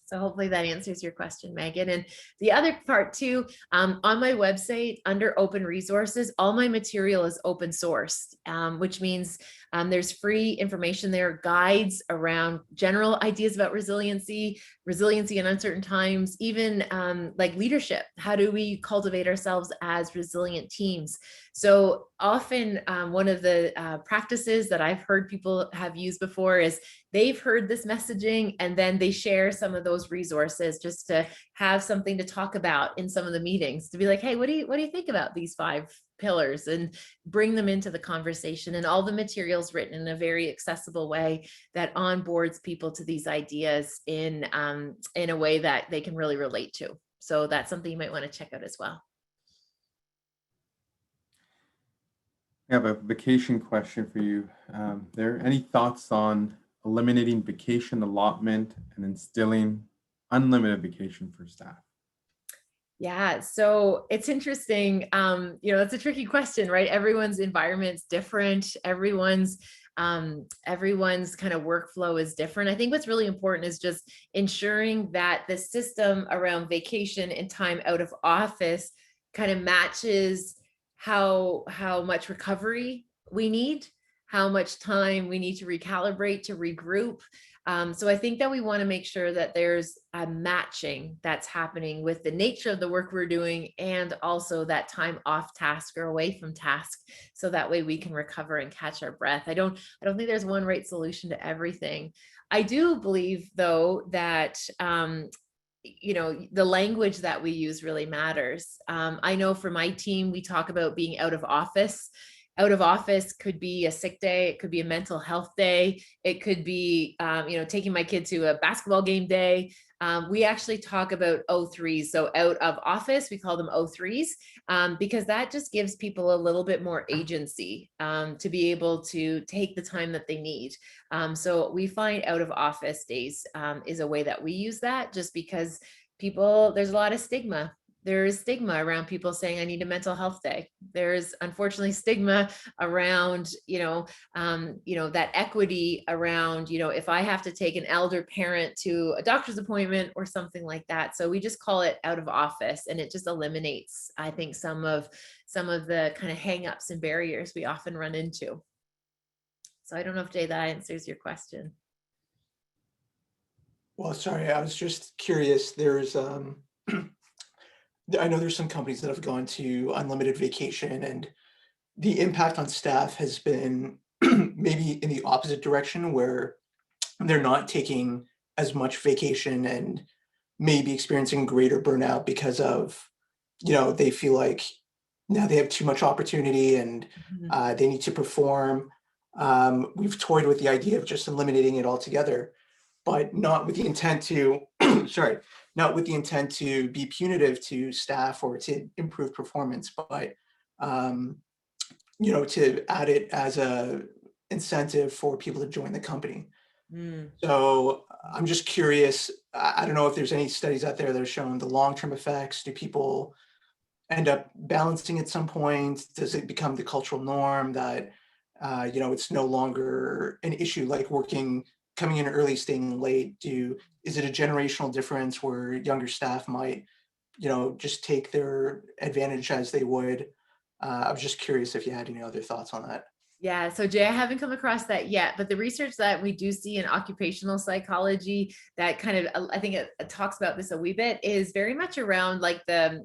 So hopefully that answers your question, Megan. And the other part too, on my website under open resources, all my material is open sourced, which means there's free information there, guides around general ideas about resiliency in uncertain times, even like leadership. How do we cultivate ourselves as resilient teams? So often one of the practices that I've heard people have used before is they've heard this messaging and then they share some of those resources just to have something to talk about in some of the meetings, to be like, hey, what do you think about these 5 pillars, and bring them into the conversation. And all the materials written in a very accessible way that onboards people to these ideas in a way that they can really relate to. So that's something you might want to check out as well. I have a vacation question for you. There any thoughts on eliminating vacation allotment and instilling unlimited vacation for staff? Yeah, so it's interesting. It's a tricky question, right? Everyone's environment's different. Everyone's kind of workflow is different. I think what's really important is just ensuring that the system around vacation and time out of office kind of matches how much recovery we need, how much time we need to recalibrate, to regroup. So I think that we want to make sure that there's a matching that's happening with the nature of the work we're doing and also that time off task or away from task. So that way we can recover and catch our breath. I don't think there's one right solution to everything. I do believe though that, the language that we use really matters. I know for my team, we talk about being out of office. Out of office could be a sick day. It could be a mental health day. It could be, taking my kid to a basketball game day. We actually talk about O3s. So out of office, we call them O3s because that just gives people a little bit more agency to be able to take the time that they need. So we find out of office days is a way that we use that, just because there's a lot of stigma. There's stigma around people saying, I need a mental health day. There's unfortunately stigma around, that equity around, if I have to take an elder parent to a doctor's appointment or something like that. So we just call it out of office, and it just eliminates, I think, some of the kind of hangups and barriers we often run into. So So I don't know if Jay, that answers your question. Well, sorry, I was just curious. There's, I know there's some companies that have gone to unlimited vacation, and the impact on staff has been maybe in the opposite direction, where they're not taking as much vacation and maybe experiencing greater burnout because of, they feel like now they have too much opportunity and they need to perform. We've toyed with the idea of just eliminating it altogether, but not with the intent to, sorry, not with the intent to be punitive to staff or to improve performance, but to add it as a incentive for people to join the company. So I'm just curious. I don't know if there's any studies out there that are showing the long-term effects. Do people end up balancing at some point? Does it become the cultural norm that it's no longer an issue, like coming in early, staying late? Is it a generational difference where younger staff might just take their advantage as they would? I was just curious if you had any other thoughts on that. Yeah, so Jay, I haven't come across that yet, but the research that we do see in occupational psychology that kind of, I think it talks about this a wee bit, is very much around like the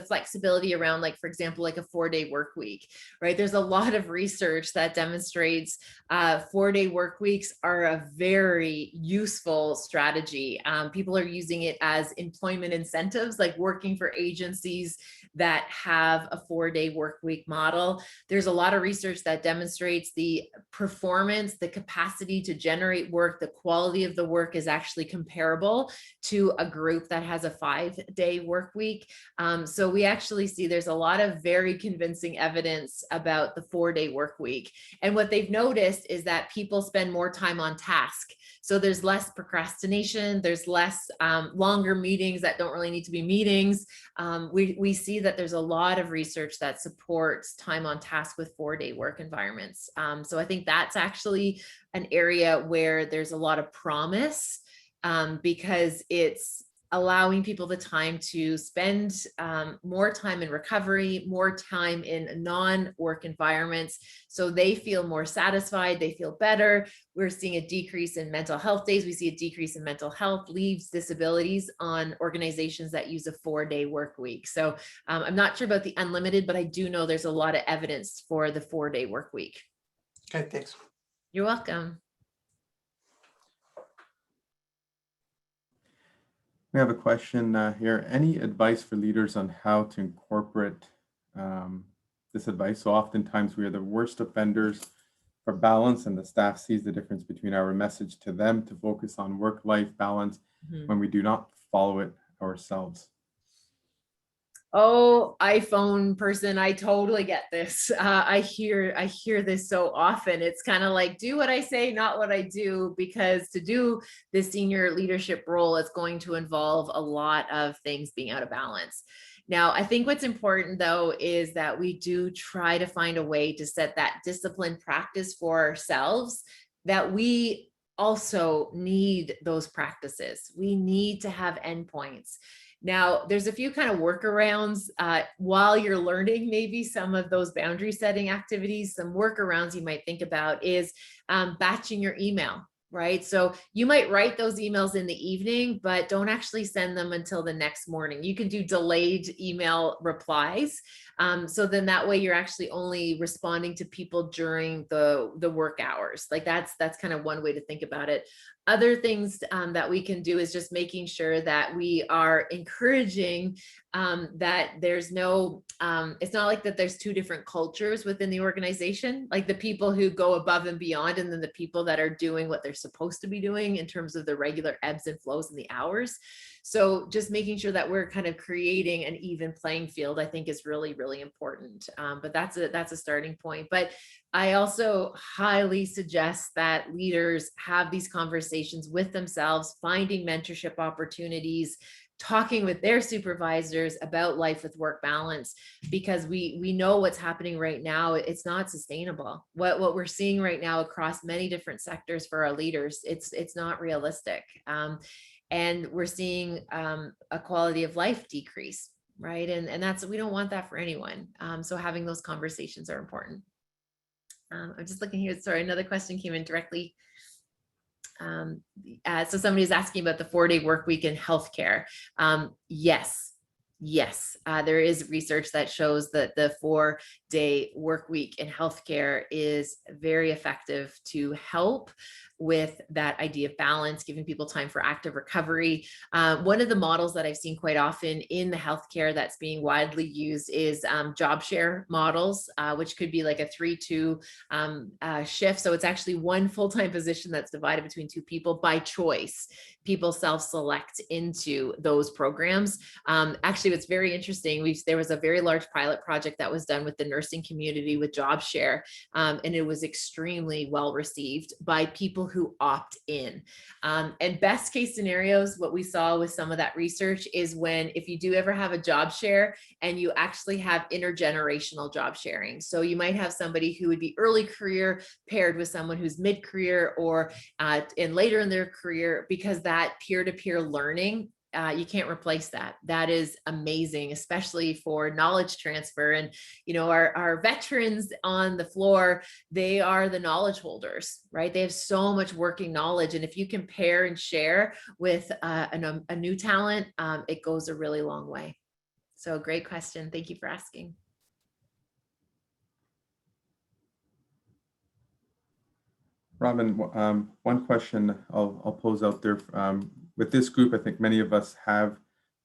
flexibility around, like, for example, like a 4-day work week, right? There's a lot of research that demonstrates 4-day work weeks are a very useful strategy. People are using it as employment incentives, like working for agencies that have a 4-day work week model. There's a lot of research that demonstrates the performance, the capacity to generate work, the quality of the work is actually comparable to a group that has a 5-day work week. So we actually see there's a lot of very convincing evidence about the 4-day work week. And what they've noticed is that people spend more time on task. So there's less procrastination, there's less longer meetings that don't really need to be meetings. We see that there's a lot of research that supports time on task with 4-day work environments. So I think that's actually an area where there's a lot of promise because it's allowing people the time to spend more time in recovery, more time in non-work environments. So they feel more satisfied, they feel better. We're seeing a decrease in mental health days. We see a decrease in mental health, leaves, disabilities on organizations that use a 4-day work week. So I'm not sure about the unlimited, but I do know there's a lot of evidence for the 4-day work week. Okay, thanks. You're welcome. We have a question here. Any advice for leaders on how to incorporate this advice? So oftentimes we are the worst offenders for balance, and the staff sees the difference between our message to them to focus on work-life balance when we do not follow it ourselves. Oh, iPhone person, I totally get this. I hear this so often. It's kind of like, do what I say, not what I do, because to do this senior leadership role is going to involve a lot of things being out of balance. Now, I think what's important though is that we do try to find a way to set that disciplined practice for ourselves, that we also need those practices. We need to have endpoints. Now, there's a few kind of workarounds while you're learning maybe some of those boundary setting activities. Some workarounds you might think about is batching your email, right? So you might write those emails in the evening, but don't actually send them until the next morning. You can do delayed email replies. So then that way you're actually only responding to people during the work hours. Like that's kind of one way to think about it. Other things that we can do is just making sure that we are encouraging that there's no, it's not like that there's two different cultures within the organization, like the people who go above and beyond, and then the people that are doing what they're supposed to be doing in terms of the regular ebbs and flows in the hours. So just making sure that we're kind of creating an even playing field, I think is really, really important. But that's a starting point. But I also highly suggest that leaders have these conversations with themselves, finding mentorship opportunities, talking with their supervisors about life with work balance, because we know what's happening right now. It's not sustainable. What we're seeing right now across many different sectors for our leaders, it's not realistic. And we're seeing a quality of life decrease, right? And we don't want that for anyone. So having those conversations are important. I'm just looking here. Sorry, another question came in directly. So somebody's asking about the 4-day work week in healthcare. Yes, there is research that shows that the 4-day work week in healthcare is very effective to help with that idea of balance, giving people time for active recovery. One of the models that I've seen quite often in the healthcare that's being widely used is job share models, which could be like a 3-2 shift. So it's actually one full-time position that's divided between 2 people by choice. People self-select into those programs. Actually, what's very interesting, there was a very large pilot project that was done with the nursing community with job share, and it was extremely well received by people who opt in. And best case scenarios, what we saw with some of that research is if you do ever have a job share and you actually have intergenerational job sharing. So you might have somebody who would be early career paired with someone who's mid-career or later in their career, because that peer-to-peer learning, you can't replace that. That is amazing, especially for knowledge transfer. And, our veterans on the floor, they are the knowledge holders, right? They have so much working knowledge. And if you can pair and share with a new talent, it goes a really long way. So great question. Thank you for asking. Robin, one question I'll pose out there. With this group, I think many of us have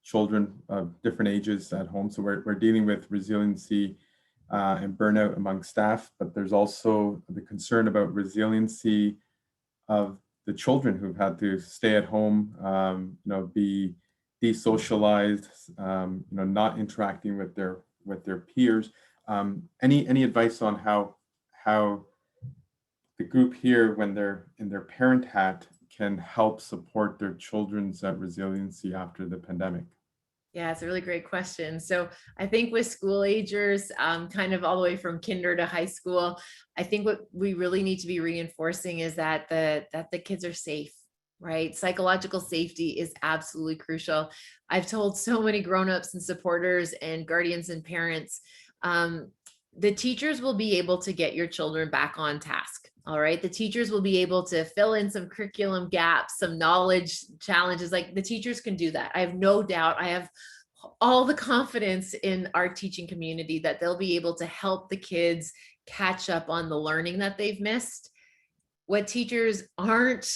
children of different ages at home. So we're dealing with resiliency and burnout among staff, but there's also the concern about resiliency of the children who've had to stay at home, be desocialized, not interacting with their peers. Any advice on how the group here, when they're in their parent hat, can help support their children's resiliency after the pandemic? Yeah, it's a really great question. So I think with school agers, kind of all the way from kinder to high school, I think what we really need to be reinforcing is that the kids are safe, right? Psychological safety is absolutely crucial. I've told so many grownups and supporters and guardians and parents, the teachers will be able to get your children back on task. All right. The teachers will be able to fill in some curriculum gaps, some knowledge challenges. Like, the teachers can do that. I have no doubt. I have all the confidence in our teaching community that they'll be able to help the kids catch up on the learning that they've missed. What teachers aren't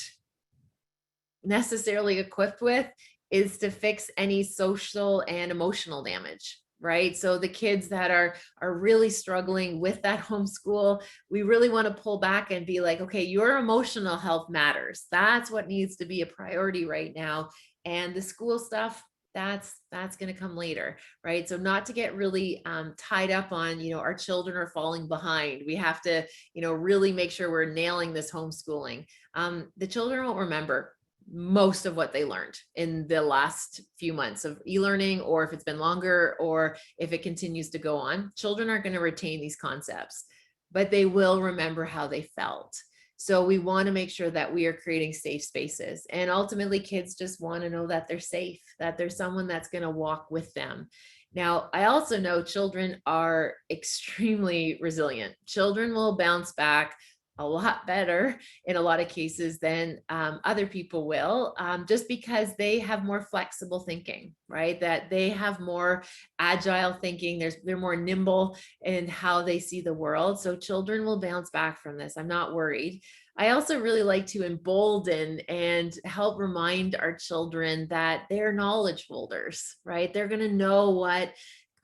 necessarily equipped with is to fix any social and emotional damage. Right. So the kids that are really struggling with that homeschool, we really want to pull back and be like, okay, your emotional health matters. That's what needs to be a priority right now. And the school stuff, that's going to come later. Right. So not to get really tied up on, our children are falling behind. We have to, really make sure we're nailing this homeschooling. The children won't remember most of what they learned in the last few months of e-learning, or if it's been longer, or if it continues to go on. Children aren't going to retain these concepts, but they will remember how they felt. So we want to make sure that we are creating safe spaces. And ultimately, kids just want to know that they're safe, that there's someone that's going to walk with them. Now, I also know children are extremely resilient. Children will bounce back a lot better in a lot of cases than other people will, just because they have more flexible thinking, right? That they have more agile thinking. They're more nimble in how they see the world. So children will bounce back from this. I'm not worried. I also really like to embolden and help remind our children that they're knowledge holders, right? They're going to know what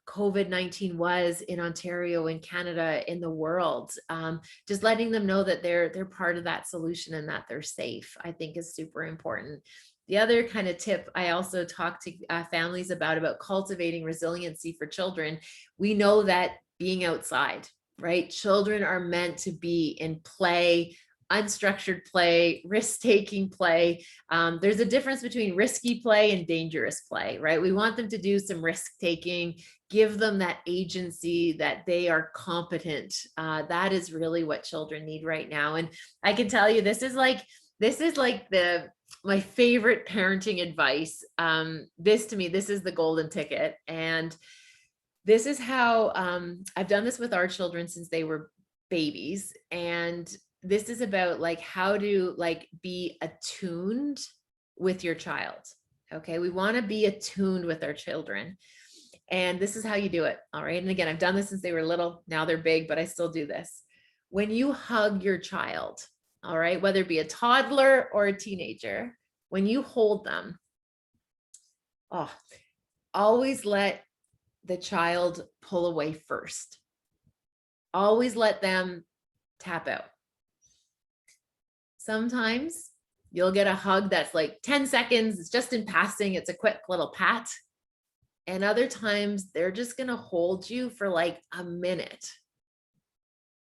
COVID-19 was in Ontario, in Canada, in the world. Just letting them know that they're part of that solution and that they're safe, I think, is super important. The other kind of tip I also talk to families about cultivating resiliency for children. We know that being outside, right? Children are meant to be in play, unstructured play, risk-taking play. There's a difference between risky play and dangerous play, right? We want them to do some risk-taking, give them that agency, that they are competent. That is really what children need right now. And I can tell you, this is like my favorite parenting advice. To me, this is the golden ticket. And this is how I've done this with our children since they were babies, and this is about like how to like be attuned with your child. Okay, we want to be attuned with our children, and this is how you do it. All right, and again, I've done this since they were little. Now they're big, but I still do this. When you hug your child, all right, whether it be a toddler or a teenager, when you hold them, oh, always let the child pull away first. Always let them tap out. Sometimes you'll get a hug that's like 10 seconds, it's just in passing, it's a quick little pat. And other times they're just gonna hold you for like a minute.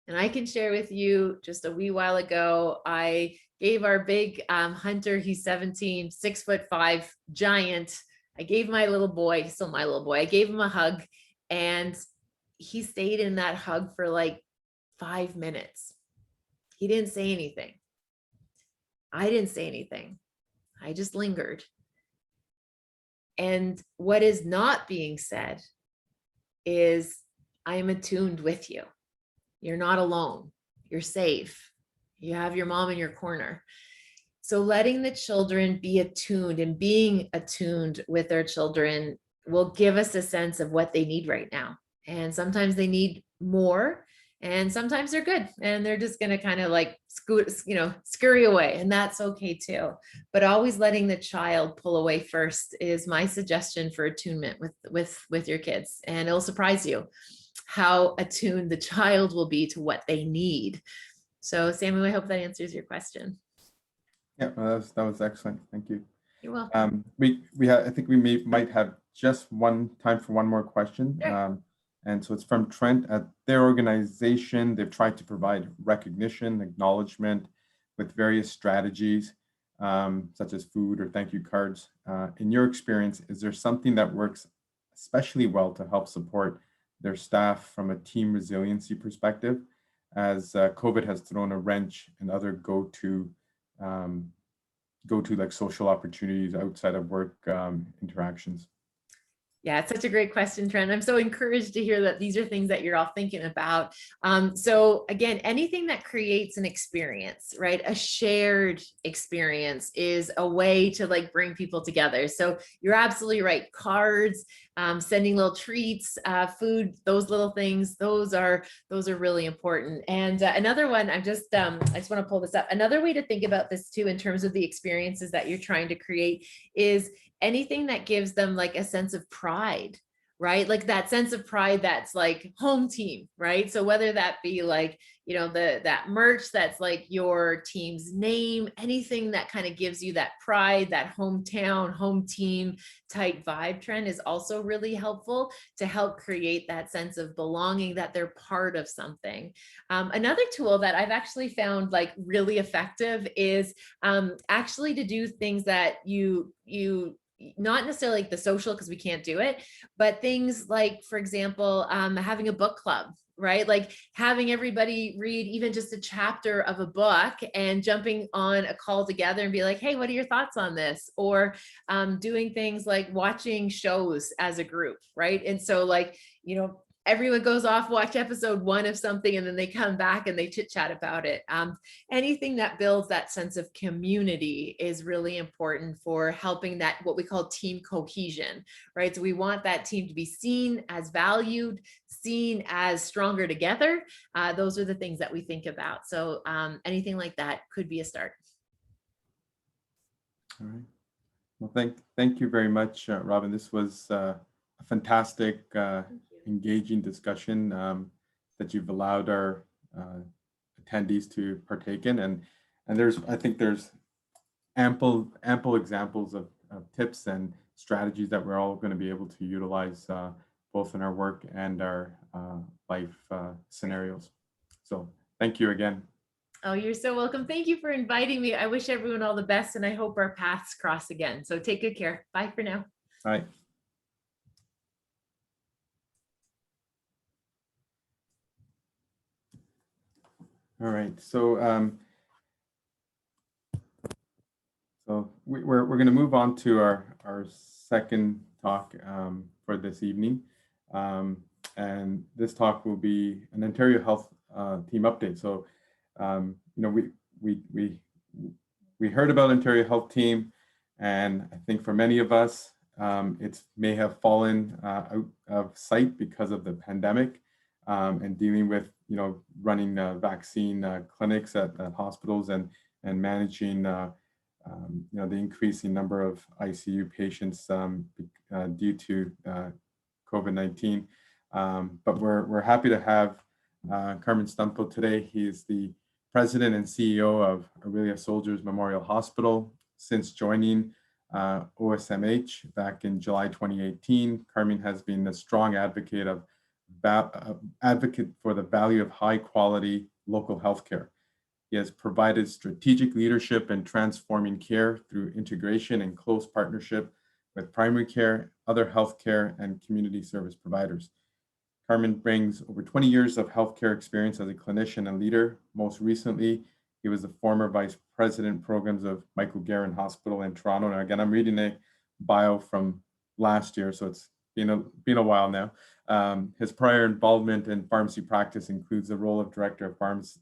And I can share with you, just a wee while ago, I gave our big hunter, he's 17, 6'5", giant. I gave my little boy, he's still my little boy, I gave him a hug, and he stayed in that hug for like 5 minutes. He didn't say anything. I didn't say anything. I just lingered. And what is not being said is, I am attuned with you. You're not alone. You're safe. You have your mom in your corner. So letting the children be attuned and being attuned with their children will give us a sense of what they need right now. And sometimes they need more, and sometimes they're good and they're just going to kind of like scurry away, and that's okay too. But always letting the child pull away first is my suggestion for attunement with your kids. And it'll surprise you how attuned the child will be to what they need. So Samuel, I hope that answers your question. Yeah, well, that was excellent. Thank you. You're welcome. I think we might have just time for one more question. Sure. And so it's from Trent. At their organization, they've tried to provide recognition, acknowledgement with various strategies, such as food or thank you cards. In your experience, is there something that works especially well to help support their staff from a team resiliency perspective, as COVID has thrown a wrench in other go-to like social opportunities outside of work interactions? Yeah, it's such a great question, Trent. I'm so encouraged to hear that these are things that you're all thinking about. So again, anything that creates an experience, right? A shared experience is a way to like bring people together. So you're absolutely right. Cards, sending little treats, food, those little things, those are really important. And another one, I just want to pull this up. Another way to think about this too, in terms of the experiences that you're trying to create, is anything that gives them like a sense of pride, right? Like that sense of pride that's like home team, right? So whether that be like, that merch that's like your team's name, anything that kind of gives you that pride, that hometown, home team type vibe, Trent, is also really helpful to help create that sense of belonging, that they're part of something. Another tool that I've actually found like really effective is actually to do things that you not necessarily like the social, because we can't do it, but things like, for example, having a book club, right? Like having everybody read even just a chapter of a book and jumping on a call together and be like, hey, what are your thoughts on this? Or doing things like watching shows as a group, right? And so like, everyone goes off, watch episode 1 of something, and then they come back and they chit chat about it. Anything that builds that sense of community is really important for helping that, what we call team cohesion, right? So we want that team to be seen as valued, seen as stronger together. Those are the things that we think about. So anything like that could be a start. All right. Well, thank you very much, Robin. This was a fantastic, engaging discussion that you've allowed our attendees to partake in, and I think there's ample examples of tips and strategies that we're all going to be able to utilize both in our work and our life scenarios. So thank you again. Oh, you're so welcome. Thank you for inviting me. I wish everyone all the best, and I hope our paths cross again. So take good care. Bye for now. Bye. All right, so we're going to move on to our second talk for this evening, and this talk will be an Ontario Health team update. So, you know, we heard about Ontario Health Team, and I think for many of us, it may have fallen out of sight because of the pandemic, and dealing with, you know, running vaccine clinics at hospitals and managing you know, the increasing number of ICU patients due to COVID-19. But we're happy to have Carmen Stumpo today. He is the president and CEO of Aurelia Soldiers Memorial Hospital. Since joining OSMH back in July 2018, Carmen has been a strong advocate for the value of high quality local healthcare. He has provided strategic leadership in transforming care through integration and close partnership with primary care, other healthcare, and community service providers. Carmen brings over 20 years of healthcare experience as a clinician and leader. Most recently, he was the former vice president programs of Michael Garron Hospital in Toronto. And again, I'm reading a bio from last year, so it's been a while now. His prior involvement in pharmacy practice includes the role of director of pharmacy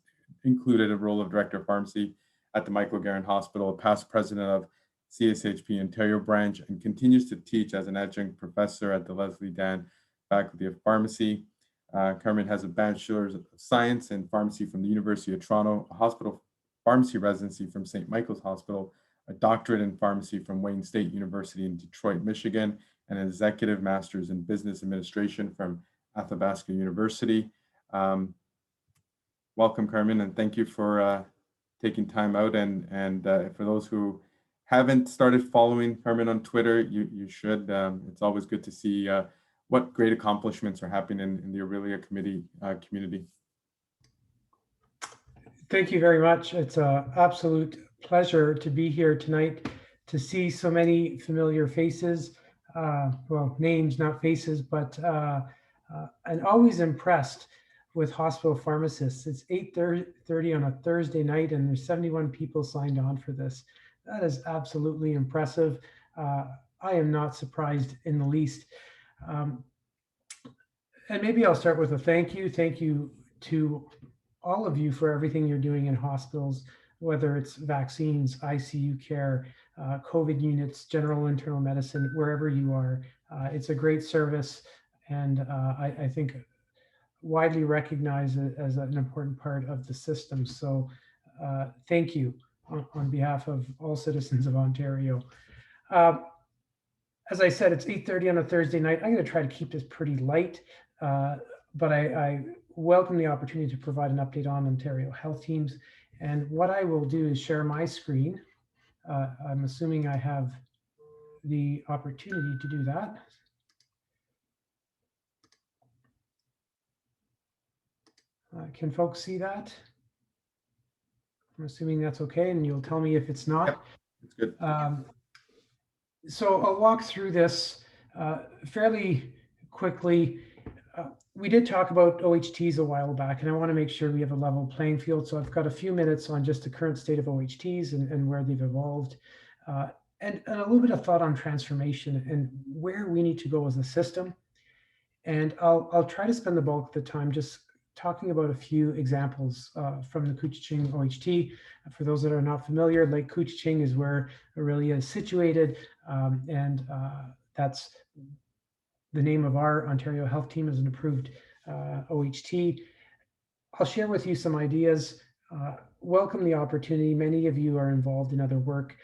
at the Michael Garron Hospital, a past president of CSHP Ontario branch, and continues to teach as an adjunct professor at the Leslie Dan Faculty of Pharmacy. Carmen has a Bachelor's of Science in Pharmacy from the University of Toronto, a hospital pharmacy residency from St. Michael's Hospital, a doctorate in pharmacy from Wayne State University in Detroit, Michigan, and an executive master's in business administration from Athabasca University. Welcome, Carmen, and thank you for taking time out. And for those who haven't started following Carmen on Twitter, you should. It's always good to see what great accomplishments are happening in the Aurelia community. Thank you very much. It's an absolute pleasure to be here tonight, to see so many familiar faces, well, names, not faces, but and always impressed with hospital pharmacists. It's 8:30 on a Thursday night, and there's 71 people signed on for this. That is absolutely impressive. I am not surprised in the least. And maybe I'll start with a thank you. Thank you to all of you for everything you're doing in hospitals, whether it's vaccines, ICU care, COVID units, general internal medicine, wherever you are. It's a great service, and I think widely recognized as an important part of the system. So thank you on behalf of all citizens of Ontario. As I said, it's 8:30 on a Thursday night. I'm going to try to keep this pretty light, but I welcome the opportunity to provide an update on Ontario Health Teams. And what I will do is share my screen. I'm assuming I have the opportunity to do that. Can folks see that? I'm assuming that's okay, and you'll tell me if it's not. Yep, it's good. So I'll walk through this fairly quickly. We did talk about OHTs a while back, and I want to make sure we have a level playing field. So I've got a few minutes on just the current state of OHTs and where they've evolved, and a little bit of thought on transformation and where we need to go as a system. And I'll try to spend the bulk of the time just talking about a few examples from the Couchiching OHT. For those that are not familiar, Lake Couchiching is where Aurelia is situated, and that's the name of our Ontario Health Team as an approved OHT. I'll share with you some ideas. Welcome the opportunity. Many of you are involved in other work.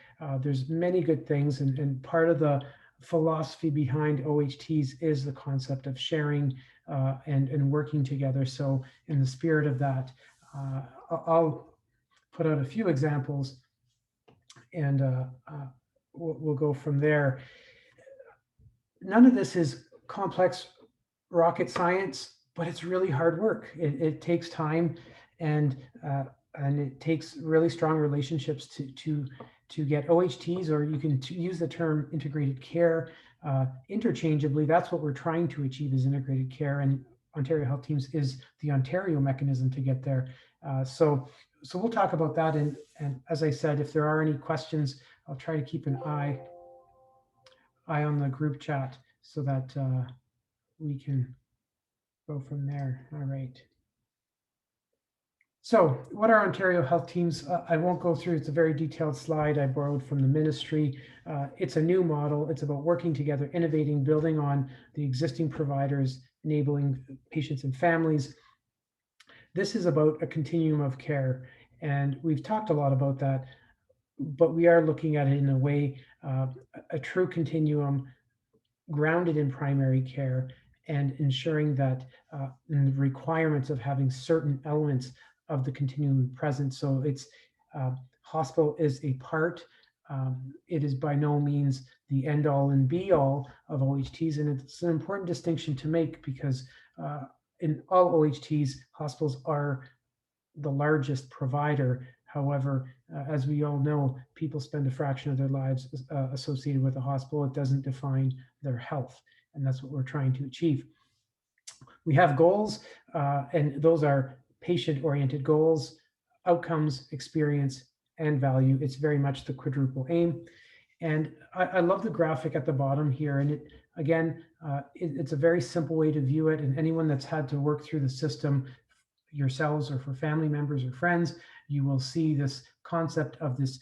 There's many good things, and part of the philosophy behind OHTs is the concept of sharing and working together. So in the spirit of that, I'll put out a few examples, and we'll go from there. None of this is complex rocket science, but it's really hard work. It takes time, and it takes really strong relationships to get OHTs, or you can use the term integrated care interchangeably. That's what we're trying to achieve, is integrated care, and Ontario Health Teams is the Ontario mechanism to get there. So we'll talk about that, and as I said, if there are any questions, I'll try to keep an eye on the group chat so that we can go from there. All right. So what are Ontario health teams? I won't go through, it's a very detailed slide I borrowed from the ministry. It's a new model. It's about working together, innovating, building on the existing providers, enabling patients and families. This is about a continuum of care. And we've talked a lot about that, but we are looking at it in a way, a true continuum grounded in primary care and ensuring that in the requirements of having certain elements of the continuum present. So it's hospital is a part. It is by no means the end all and be all of OHTs. And it's an important distinction to make because in all OHTs, hospitals are the largest provider. However, as we all know, people spend a fraction of their lives associated with a hospital. It doesn't define their health, and that's what we're trying to achieve. We have goals, and those are patient-oriented goals, outcomes, experience, and value. It's very much the quadruple aim. And I love the graphic at the bottom here. And it, again, it's a very simple way to view it. And anyone that's had to work through the system yourselves or for family members or friends, you will see this concept of this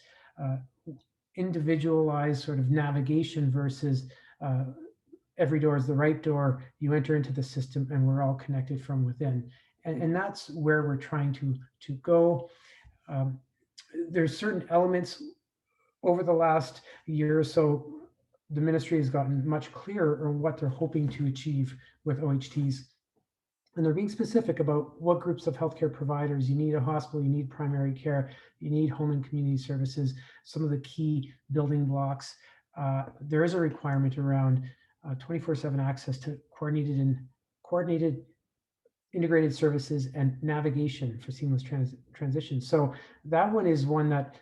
individualized sort of navigation versus every door is the right door. You enter into the system and we're all connected from within. And that's where we're trying to go. There's certain elements over the last year or so, the ministry has gotten much clearer on what they're hoping to achieve with OHTs. And they're being specific about what groups of healthcare providers. You need a hospital, you need primary care, you need home and community services, some of the key building blocks. There is a requirement around 24/7 access to coordinated integrated services and navigation for seamless transition. So that one is one that,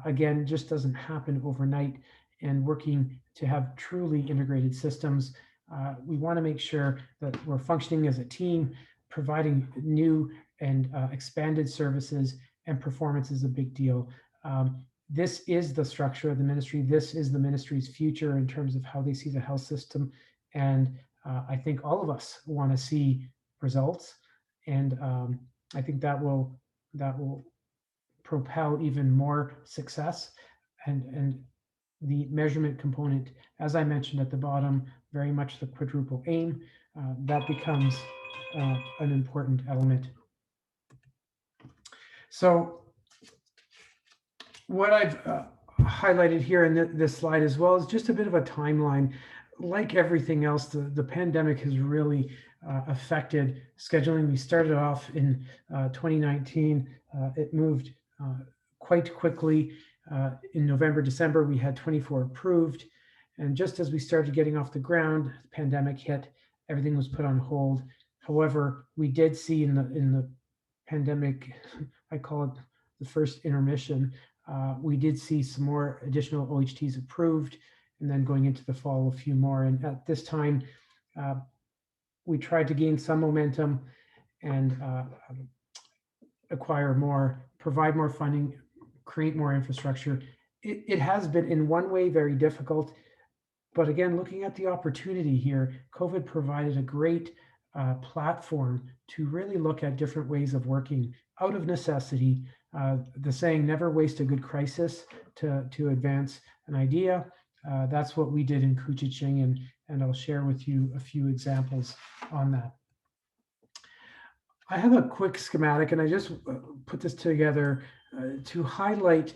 again, just doesn't happen overnight. And working to have truly integrated systems, we want to make sure that we're functioning as a team, providing new and expanded services, and performance is a big deal. This is the structure of the ministry. This is the ministry's future in terms of how they see the health system. And I think all of us want to see results. And I think that will propel even more success. And the measurement component, as I mentioned at the bottom, very much the quadruple aim, that becomes an important element. So what I've highlighted here in this slide as well is just a bit of a timeline. Like everything else, the pandemic has really affected scheduling. We started off in 2019. It moved quite quickly. In November, December, we had 24 approved. And just as we started getting off the ground, the pandemic hit, everything was put on hold. However, we did see in the pandemic, I call it the first intermission, we did see some more additional OHTs approved, and then going into the fall, a few more. And at this time, we tried to gain some momentum and acquire more, provide more funding, create more infrastructure. It has been in one way very difficult, but again, looking at the opportunity here, COVID provided a great platform to really look at different ways of working out of necessity. The saying, never waste a good crisis to advance an idea. That's what we did in Kuchiching, and I'll share with you a few examples on that. I have a quick schematic, and I just put this together to highlight.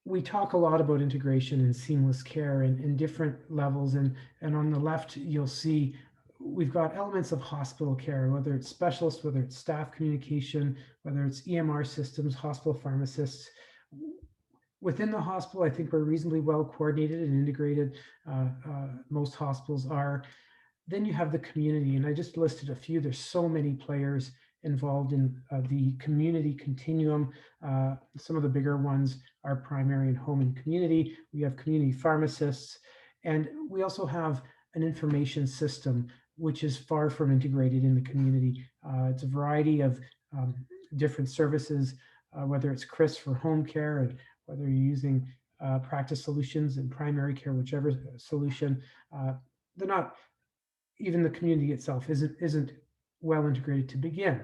We talk a lot about integration and seamless care in different levels, and on the left you'll see we've got elements of hospital care, whether it's specialists, whether it's staff communication, whether it's EMR systems, hospital pharmacists. Within the hospital, I think we're reasonably well coordinated and integrated. Most hospitals are. Then you have the community, and I just listed a few. There's so many players involved in the community continuum. Some of the bigger ones are primary and home and community. We have community pharmacists, and we also have an information system, which is far from integrated in the community. It's a variety of different services, whether it's CRIS for home care, and whether you're using practice solutions in primary care, whichever solution. They're not, even the community itself isn't well integrated to begin.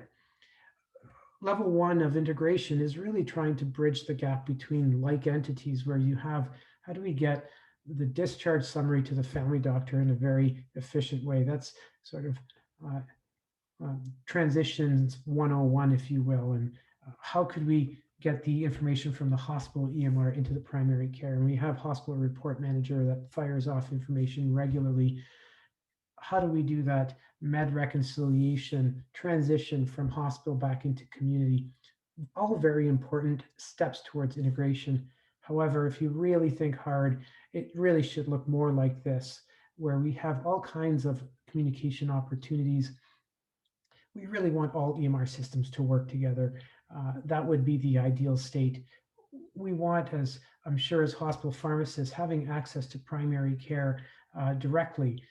Level 1 of integration is really trying to bridge the gap between like entities, where you have, how do we get the discharge summary to the family doctor in a very efficient way? That's sort of transitions 101, if you will. And how could we get the information from the hospital EMR into the primary care? And we have hospital report manager that fires off information regularly. How do we do that med reconciliation transition from hospital back into community? All very important steps towards integration. However, if you really think hard, it really should look more like this, where we have all kinds of communication opportunities. We really want all EMR systems to work together. That would be the ideal state. We want, as I'm sure as hospital pharmacists, having access to primary care directly,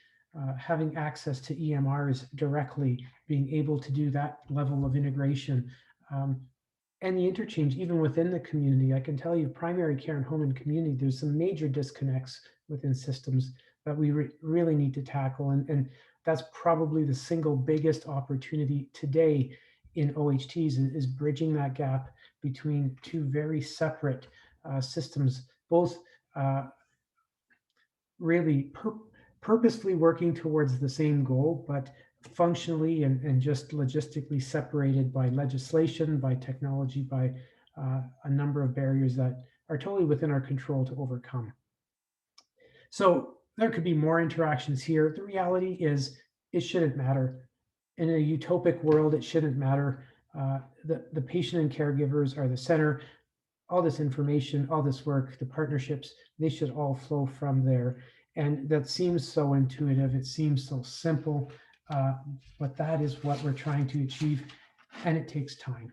having access to EMRs directly, being able to do that level of integration. And the interchange, even within the community. I can tell you, primary care and home and community, there's some major disconnects within systems that we really need to tackle. And that's probably the single biggest opportunity today in OHTs is bridging that gap between two very separate systems, both really purposefully working towards the same goal, but functionally and just logistically separated by legislation, by technology, by a number of barriers that are totally within our control to overcome. So there could be more interactions here. The reality is it shouldn't matter. In a utopic world, it shouldn't matter. The patient and caregivers are the center. All this information, all this work, the partnerships, they should all flow from there. And that seems so intuitive. It seems so simple, but that is what we're trying to achieve, and it takes time.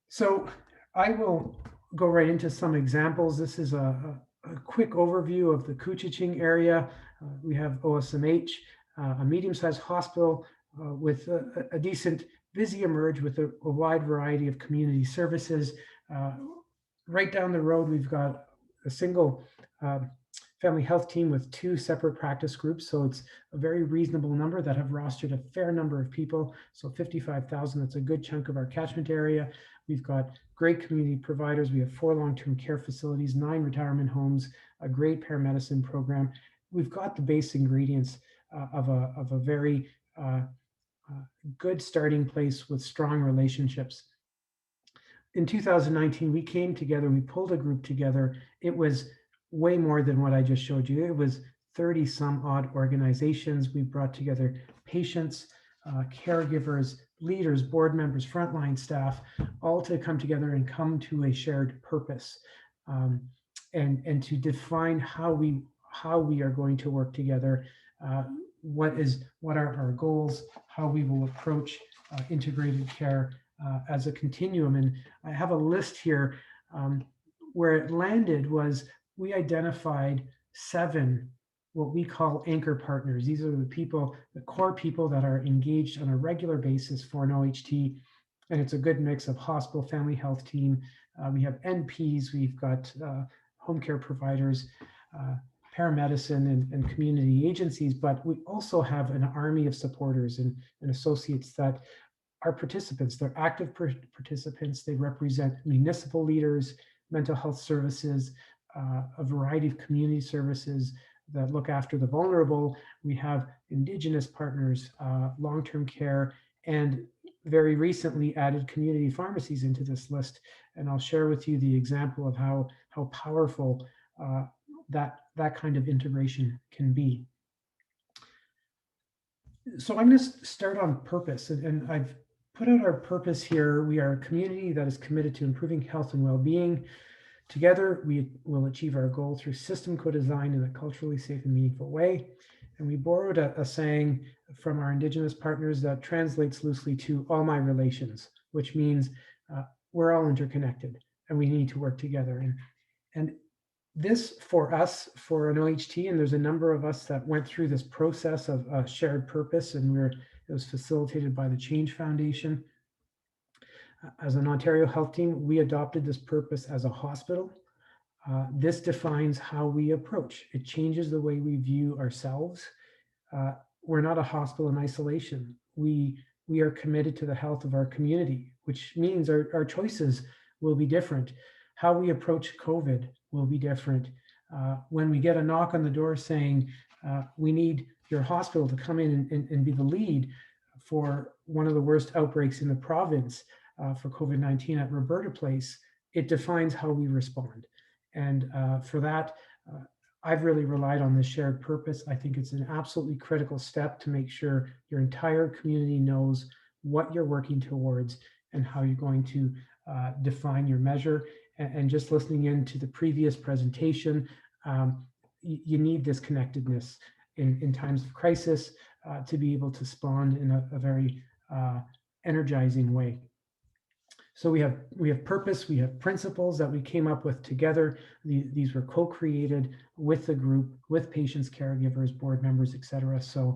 So I will go right into some examples. This is a quick overview of the Kuchiching area. We have OSMH, a medium-sized hospital with a decent busy emerge with a wide variety of community services. Right down the road, we've got a single family health team with 2 separate practice groups. So it's a very reasonable number that have rostered a fair number of people. So 55,000, that's a good chunk of our catchment area. We've got great community providers. We have 4 long-term care facilities, 9 retirement homes, a great paramedicine program. We've got the base ingredients of a very good starting place with strong relationships. In 2019, we came together, we pulled a group together. It was way more than what I just showed you. It was 30 some odd organizations. We brought together patients, caregivers, leaders, board members, frontline staff, all to come together and come to a shared purpose, and to define how we are going to work together, what are our goals, how we will approach integrated care as a continuum. And I have a list here. Where it landed was we identified 7 what we call anchor partners. These are the people, the core people that are engaged on a regular basis for an OHT. And it's a good mix of hospital, family health team. We have NPs, we've got home care providers, paramedicine and community agencies, but we also have an army of supporters and associates that are participants. They're active participants. They represent municipal leaders, mental health services, a variety of community services that look after the vulnerable. We have Indigenous partners, long-term care, and very recently added community pharmacies into this list. And I'll share with you the example of how powerful that kind of integration can be. So I'm going to start on purpose, and I've put out our purpose here. We are a community that is committed to improving health and well-being. Together, we will achieve our goal through system co-design in a culturally safe and meaningful way. And we borrowed a saying from our Indigenous partners that translates loosely to all my relations, which means we're all interconnected and we need to work together. And this for us, for an OHT, and there's a number of us that went through this process of shared purpose, and it was facilitated by the Change Foundation. As an Ontario Health Team, we adopted this purpose as a hospital. This defines how we approach. It changes the way we view ourselves. we're not a hospital in isolation. We are committed to the health of our community, which means our choices will be different. How we approach COVID will be different. When we get a knock on the door saying, we need your hospital to come in and be the lead for one of the worst outbreaks in the province for COVID-19 at Roberta Place, it defines how we respond. And for that, I've really relied on this shared purpose. I think it's an absolutely critical step to make sure your entire community knows what you're working towards and how you're going to define your measure. And just listening into the previous presentation, you need this connectedness in times of crisis to be able to spawn in a very energizing way. So we have purpose, we have principles that we came up with together. These were co-created with the group, with patients, caregivers, board members, etc. So,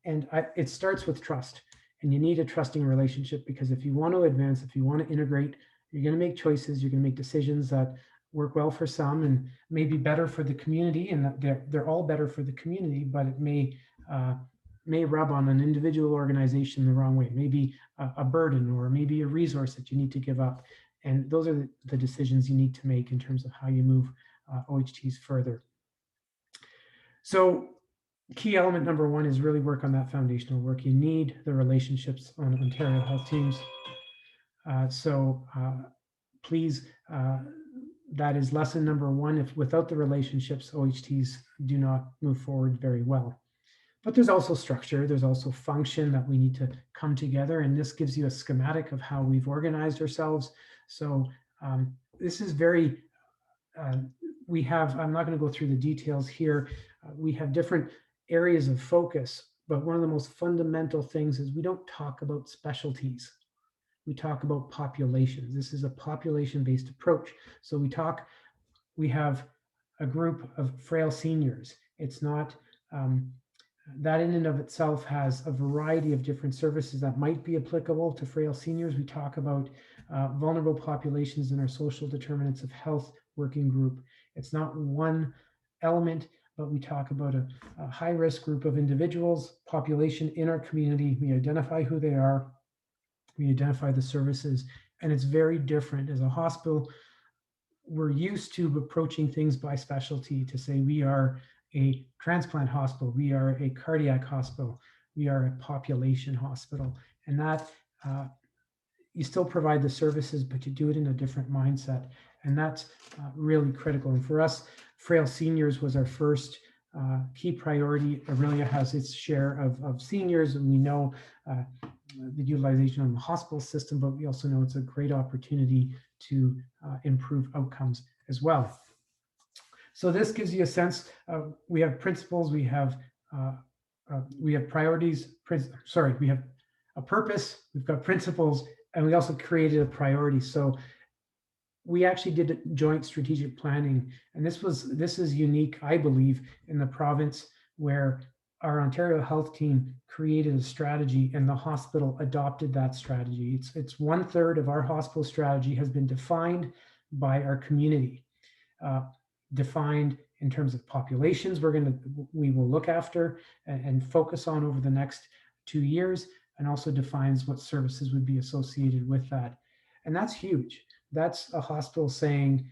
it starts with trust, and you need a trusting relationship, because if you want to advance, if you want to integrate, you're going to make choices, you're going to make decisions that work well for some and may be better for the community, and that they're all better for the community, but it may rub on an individual organization the wrong way, maybe a burden or maybe a resource that you need to give up. And those are the decisions you need to make in terms of how you move OHTs further. So key element number one is really work on that foundational work. You need the relationships on Ontario health teams. Please, that is lesson number one. If without the relationships, OHTs do not move forward very well. But there's also structure, there's also function that we need to come together. And this gives you a schematic of how we've organized ourselves. So this is very, we have, I'm not going to go through the details here. We have different areas of focus, but one of the most fundamental things is we don't talk about specialties. We talk about populations. This is a population-based approach. So we have a group of frail seniors. It's not, that in and of itself has a variety of different services that might be applicable to frail seniors. We talk about vulnerable populations in our social determinants of health working group. It's not one element, but we talk about a high-risk group of individuals, population in our community. We identify who they are. We identify the services, and it's very different. As a hospital, we're used to approaching things by specialty to say we are a transplant hospital, we are a cardiac hospital, we are a population hospital, and that you still provide the services, but you do it in a different mindset, and that's really critical. And for us, frail seniors was our first key priority. Aurelia has its share of seniors, and we know the utilization on the hospital system, but we also know it's a great opportunity to improve outcomes as well. So this gives you a sense of, we have principles, we have priorities, we have a purpose, we've got principles, and we also created a priority. So we actually did joint strategic planning, and this is unique, I believe, in the province, where our Ontario health team created a strategy and the hospital adopted that strategy. It's 1/3 of our hospital strategy has been defined by our community, defined in terms of populations we will look after and focus on over the next 2 years, and also defines what services would be associated with that. And that's huge. That's a hospital saying,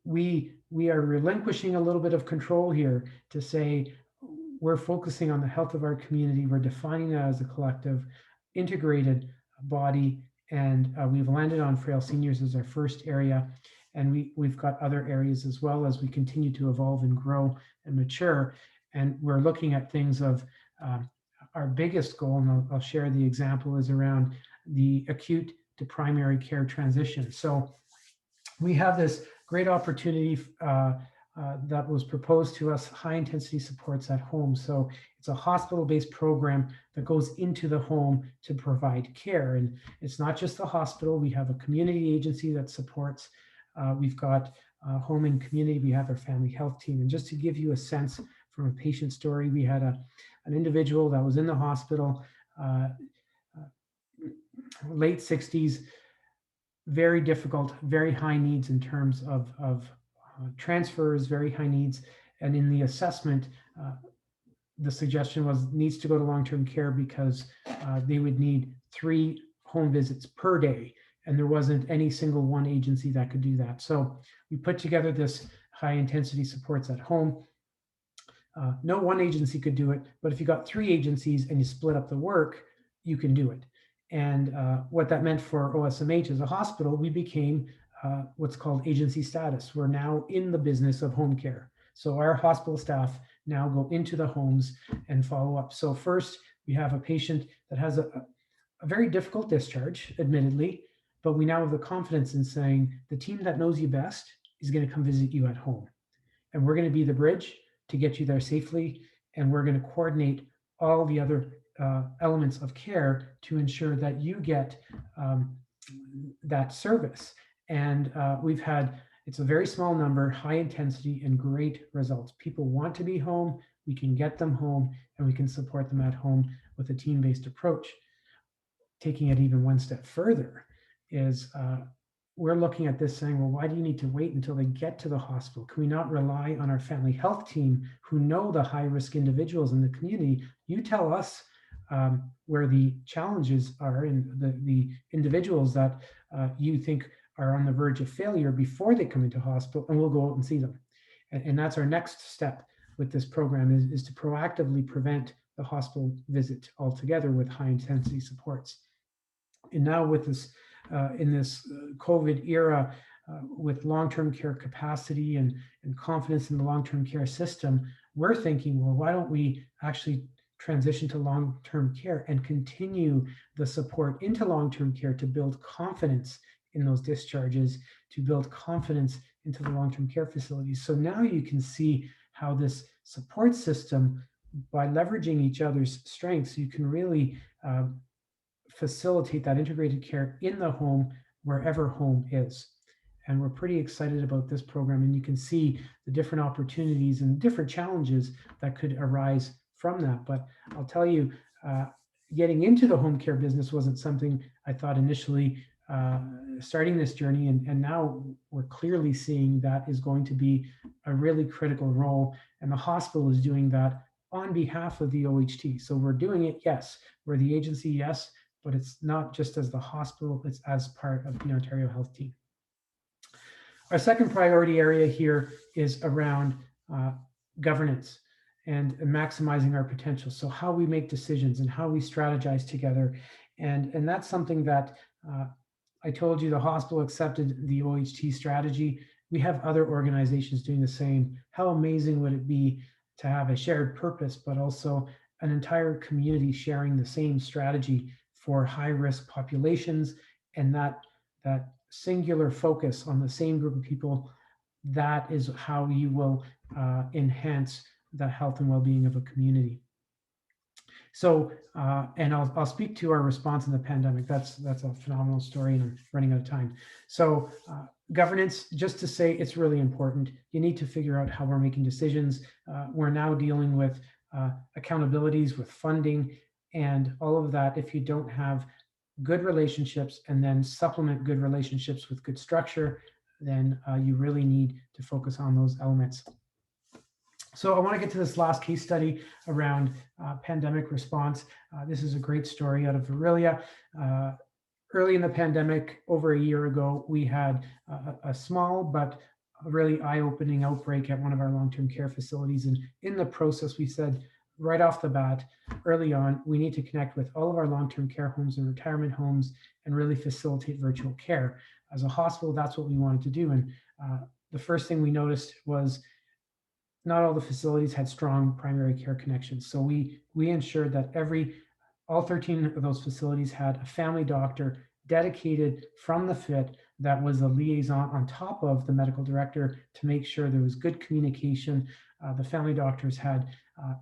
we are relinquishing a little bit of control here to say, we're focusing on the health of our community. We're defining that as a collective, integrated body, and we've landed on frail seniors as our first area. And we've got other areas as well as we continue to evolve and grow and mature. And we're looking at things of our biggest goal, and I'll share the example, is around the acute to primary care transition. So we have this great opportunity that was proposed to us, high intensity supports at home. So it's a hospital-based program that goes into the home to provide care. And it's not just the hospital, we have a community agency that supports. We've got home and community, we have our family health team. And just to give you a sense from a patient story, we had an individual that was in the hospital, late 60s, very difficult, very high needs in terms of transfers, very high needs. And in the assessment, the suggestion was needs to go to long-term care because they would need 3 home visits per day, and there wasn't any single one agency that could do that. So we put together this high intensity supports at home. No one agency could do it, but if you got 3 agencies and you split up the work, you can do it. And what that meant for OSMH as a hospital, we became what's called agency status. We're now in the business of home care. So our hospital staff now go into the homes and follow up. So first, we have a patient that has a very difficult discharge, admittedly, but we now have the confidence in saying the team that knows you best is going to come visit you at home. And we're going to be the bridge to get you there safely. And we're going to coordinate all the other elements of care to ensure that you get that service. And we've had, it's a very small number, high intensity and great results. People want to be home, we can get them home, and we can support them at home with a team-based approach. Taking it even one step further is we're looking at this saying, well, why do you need to wait until they get to the hospital? Can we not rely on our family health team who know the high-risk individuals in the community? You tell us where the challenges are and the individuals that you think are on the verge of failure before they come into hospital, and we'll go out and see them. And that's our next step with this program is to proactively prevent the hospital visit altogether with high intensity supports. And now with this, in this COVID era, with long-term care capacity and confidence in the long-term care system, we're thinking, well, why don't we actually transition to long-term care and continue the support into long-term care to build confidence in those discharges, to build confidence into the long-term care facilities. So now you can see how this support system, by leveraging each other's strengths, you can really facilitate that integrated care in the home, wherever home is. And we're pretty excited about this program, and you can see the different opportunities and different challenges that could arise from that. But I'll tell you, getting into the home care business wasn't something I thought initially starting this journey, and now we're clearly seeing that is going to be a really critical role, and the hospital is doing that on behalf of the OHT. So we're doing it, yes, we're the agency, yes, but it's not just as the hospital, it's as part of the Ontario Health Team. Our second priority area here is around governance and maximizing our potential. So how we make decisions and how we strategize together. And that's something that I told you the hospital accepted the OHT strategy. We have other organizations doing the same. How amazing would it be to have a shared purpose, but also an entire community sharing the same strategy for high-risk populations, and that singular focus on the same group of people, that is how you will enhance the health and well-being of a community. So, and I'll speak to our response in the pandemic. That's a phenomenal story, and I'm running out of time. So governance, just to say, it's really important. You need to figure out how we're making decisions. We're now dealing with accountabilities, with funding, and all of that. If you don't have good relationships and then supplement good relationships with good structure, then you really need to focus on those elements. So I want to get to this last case study around pandemic response. This is a great story out of Aurelia. Early in the pandemic, over a year ago, we had a small but a really eye-opening outbreak at one of our long-term care facilities. And in the process, we said right off the bat, early on, we need to connect with all of our long-term care homes and retirement homes and really facilitate virtual care. As a hospital, that's what we wanted to do. And the first thing we noticed was not all the facilities had strong primary care connections. So we ensured that all 13 of those facilities had a family doctor dedicated from the FIT that was a liaison on top of the medical director to make sure there was good communication. The family doctors had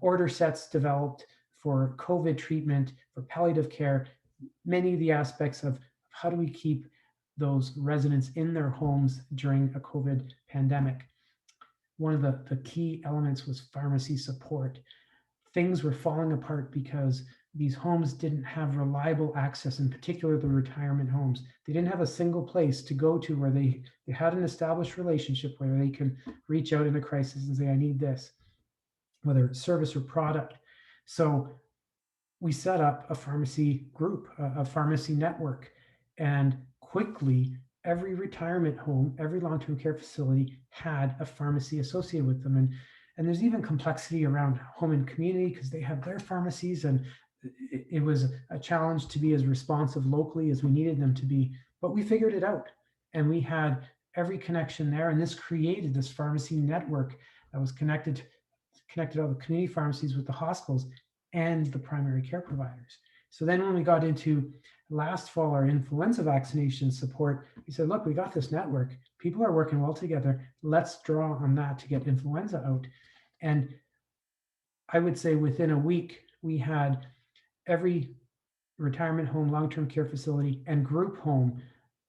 order sets developed for COVID treatment, for palliative care, many of the aspects of how do we keep those residents in their homes during a COVID pandemic. One of the key elements was pharmacy support. Things were falling apart because these homes didn't have reliable access, in particular the retirement homes. They didn't have a single place to go to where they had an established relationship where they can reach out in a crisis and say, I need this, whether it's service or product. So we set up a pharmacy group, a pharmacy network, and quickly every retirement home, every long-term care facility had a pharmacy associated with them. And there's even complexity around home and community because they have their pharmacies, and it was a challenge to be as responsive locally as we needed them to be, but we figured it out. And we had every connection there, and this created this pharmacy network that was connected all the community pharmacies with the hospitals and the primary care providers. So then when we got into last fall, our influenza vaccination support, we said, look, we got this network. People are working well together. Let's draw on that to get influenza out. And I would say within a week, we had every retirement home, long-term care facility, and group home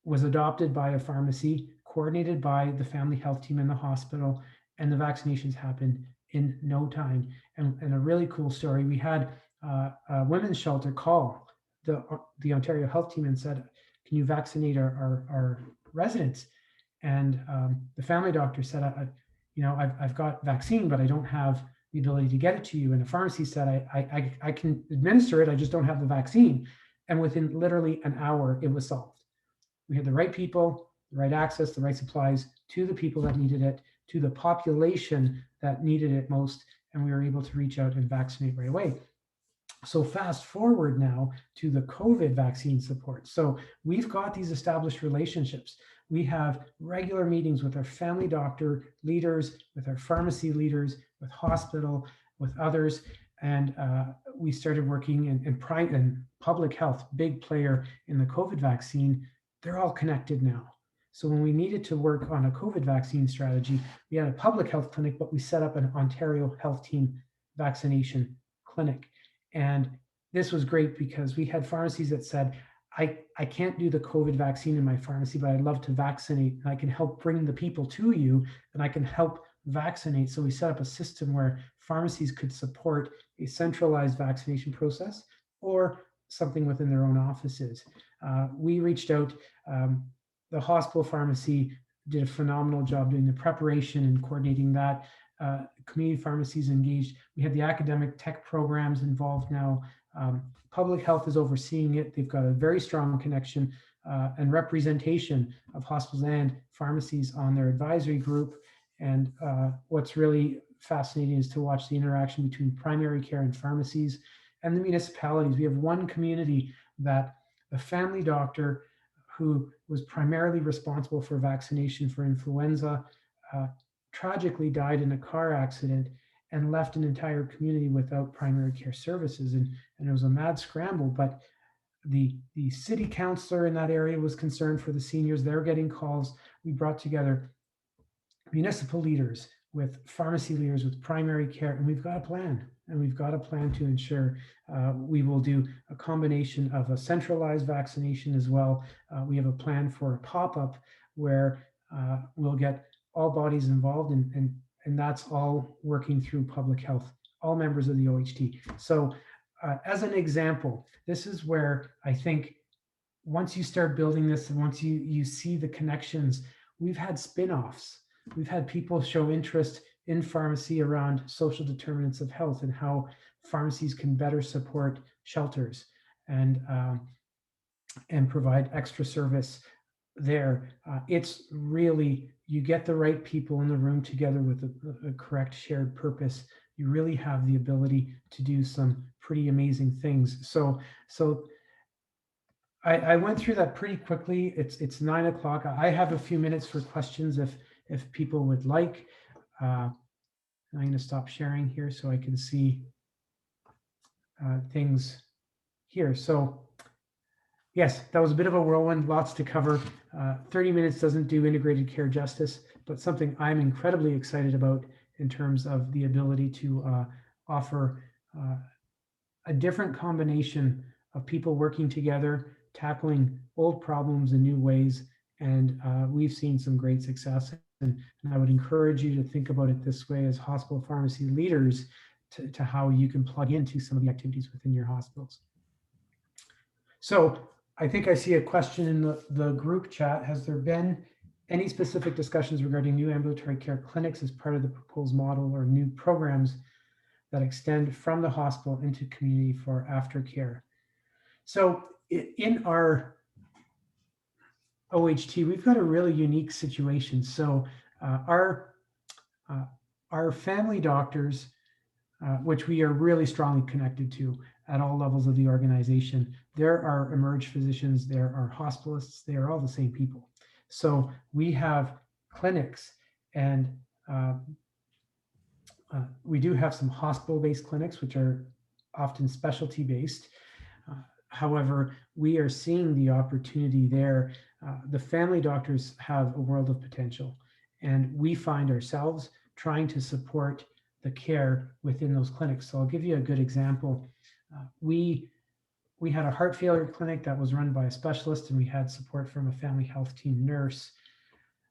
was adopted by a pharmacy, coordinated by the family health team in the hospital, and the vaccinations happened in no time. And a really cool story, we had a women's shelter call the Ontario health team and said, can you vaccinate our residents? And the family doctor said, I've got vaccine, but I don't have the ability to get it to you. And the pharmacy said, I can administer it, I just don't have the vaccine. And within literally an hour, it was solved. We had the right people, the right access, the right supplies to the people that needed it, to the population that needed it most, and we were able to reach out and vaccinate right away. So fast forward now to the COVID vaccine support. So we've got these established relationships. We have regular meetings with our family doctor leaders, with our pharmacy leaders, with hospital, with others. And we started working in public health, big player in the COVID vaccine. They're all connected now. So when we needed to work on a COVID vaccine strategy, we had a public health clinic, but we set up an Ontario health team vaccination clinic. And this was great because we had pharmacies that said, I can't do the COVID vaccine in my pharmacy, but I'd love to vaccinate. And I can help bring the people to you, and I can help vaccinate. So we set up a system where pharmacies could support a centralized vaccination process or something within their own offices. We reached out, the hospital pharmacy did a phenomenal job doing the preparation and coordinating that. Community pharmacies engaged. We had the academic tech programs involved now. Public health is overseeing it. They've got a very strong connection and representation of hospitals and pharmacies on their advisory group. And what's really fascinating is to watch the interaction between primary care and pharmacies and the municipalities. We have one community that the family doctor who was primarily responsible for vaccination for influenza tragically died in a car accident and left an entire community without primary care services. And it was a mad scramble, but the city councilor in that area was concerned for the seniors. They're getting calls. We brought together municipal leaders with pharmacy leaders, with primary care, and we've got a plan. And we've got a plan to ensure we will do a combination of a centralized vaccination as well. We have a plan for a pop-up where we'll get all bodies involved, and that's all working through public health, all members of the OHT. So as an example, this is where I think once you start building this and once you see the connections, we've had spin-offs. We've had people show interest in pharmacy around social determinants of health and how pharmacies can better support shelters and provide extra service there. It's really, you get the right people in the room together with a correct shared purpose, you really have the ability to do some pretty amazing things. So I went through that pretty quickly. It's 9 o'clock. I have a few minutes for questions if people would like. I'm going to stop sharing here so I can see things here. So yes, that was a bit of a whirlwind, lots to cover. 30 minutes doesn't do integrated care justice, but something I'm incredibly excited about in terms of the ability to offer a different combination of people working together, tackling old problems in new ways. And we've seen some great success. And I would encourage you to think about it this way as hospital pharmacy leaders to how you can plug into some of the activities within your hospitals. So I think I see a question in the group chat. Has there been any specific discussions regarding new ambulatory care clinics as part of the proposed model or new programs? that extend from the hospital into community for aftercare. So in our OHT, we've got a really unique situation. So our family doctors, which we are really strongly connected to at all levels of the organization, there are emerge physicians, there are hospitalists, they are all the same people. So we have clinics, and we do have some hospital-based clinics, which are often specialty-based. However, we are seeing the opportunity there. The family doctors have a world of potential, and we find ourselves trying to support the care within those clinics. So I'll give you a good example. We had a heart failure clinic that was run by a specialist, and we had support from a family health team nurse.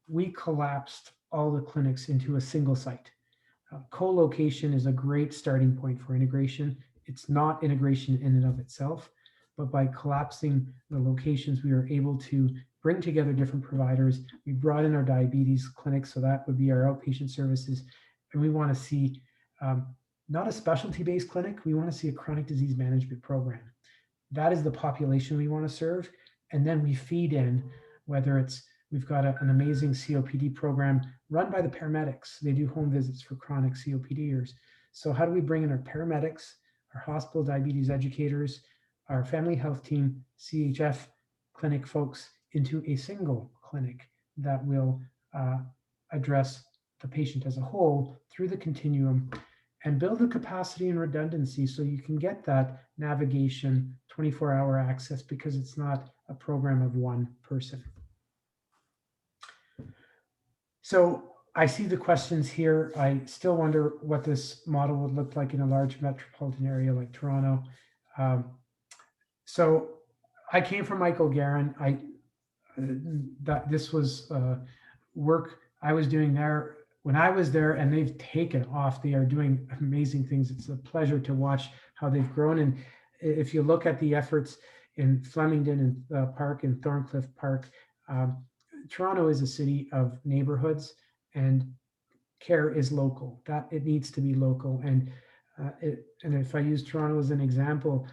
We collapsed all the clinics into a single site. Co-location is a great starting point for integration. It's not integration in and of itself, but by collapsing the locations, we were able to bring together different providers. We brought in our diabetes clinic, so that would be our outpatient services. And we want to see not a specialty-based clinic, we want to see a chronic disease management program. That is the population we want to serve. And then we feed in, whether it's, we've got an amazing COPD program run by the paramedics. They do home visits for chronic COPDers. So how do we bring in our paramedics, our hospital diabetes educators, our family health team, CHF clinic folks into a single clinic that will address the patient as a whole through the continuum, and build the capacity and redundancy so you can get that navigation 24-hour access, because it's not a program of one person. So I see the questions here. I still wonder what this model would look like in a large metropolitan area like Toronto. So I came from Michael Guerin. This was work I was doing there when I was there, and they've taken off. They are doing amazing things. It's a pleasure to watch how they've grown. And if you look at the efforts in Flemington and Park and Thorncliffe Park, Toronto is a city of neighborhoods, and care is local. That it needs to be local. And if I use Toronto as an example,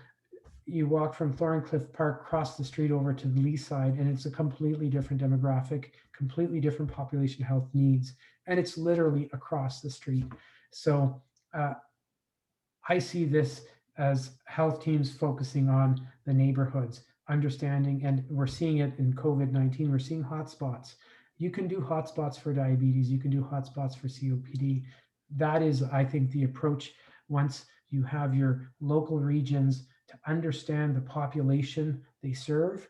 you walk from Thorncliffe Park across the street over to the Lee side, and it's a completely different demographic, completely different population health needs, and it's literally across the street. So I see this as health teams focusing on the neighborhoods, understanding, and we're seeing it in COVID-19, we're seeing hotspots. You can do hotspots for diabetes, you can do hotspots for COPD. That is, I think, the approach once you have your local regions to understand the population they serve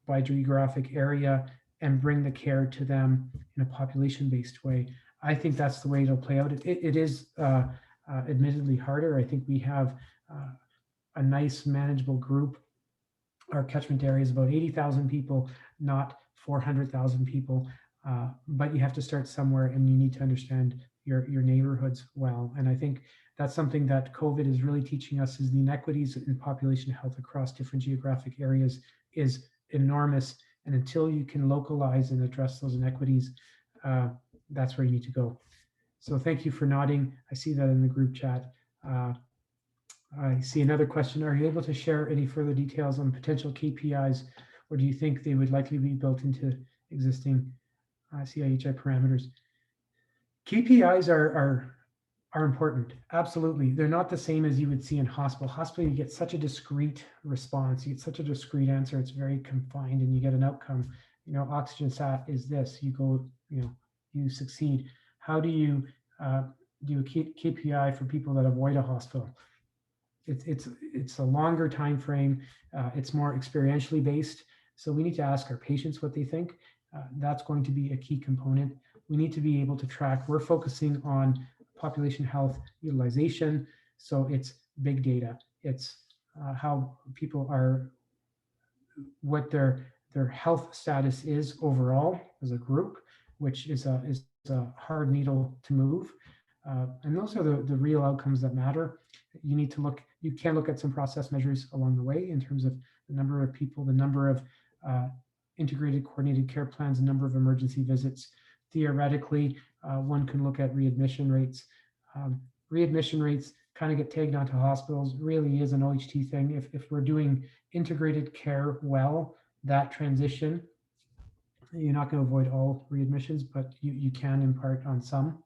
by geographic area and bring the care to them in a population-based way. I think that's the way it'll play out. It is admittedly harder. I think we have a nice manageable group. Our catchment area is about 80,000 people, not 400,000 people. But you have to start somewhere, and you need to understand your neighborhoods well. And I think that's something that COVID is really teaching us, is the inequities in population health across different geographic areas is enormous. And until you can localize and address those inequities, that's where you need to go. So thank you for nodding. I see that in the group chat. I see another question. Are you able to share any further details on potential KPIs, or do you think they would likely be built into existing CIHI parameters? KPIs are important. Absolutely. They're not the same as you would see in hospital. Hospital, you get such a discrete response. You get such a discrete answer. It's very confined, and you get an outcome. You know, oxygen sat is this. You go, you succeed. How do you do a KPI for people that avoid a hospital? It's a longer time frame. It's more experientially based. So we need to ask our patients what they think. That's going to be a key component. We need to be able to track. We're focusing on population health utilization. So it's big data. It's how people are, what their health status is overall as a group, which is a hard needle to move. And those are the real outcomes that matter. You need to look, you can look at some process measures along the way in terms of the number of people, the number of integrated coordinated care plans, the number of emergency visits. Theoretically, one can look at readmission rates. Readmission rates kind of get tagged onto hospitals really is an OHT thing. If we're doing integrated care well, that transition, you're not going to avoid all readmissions, but you can impart on some.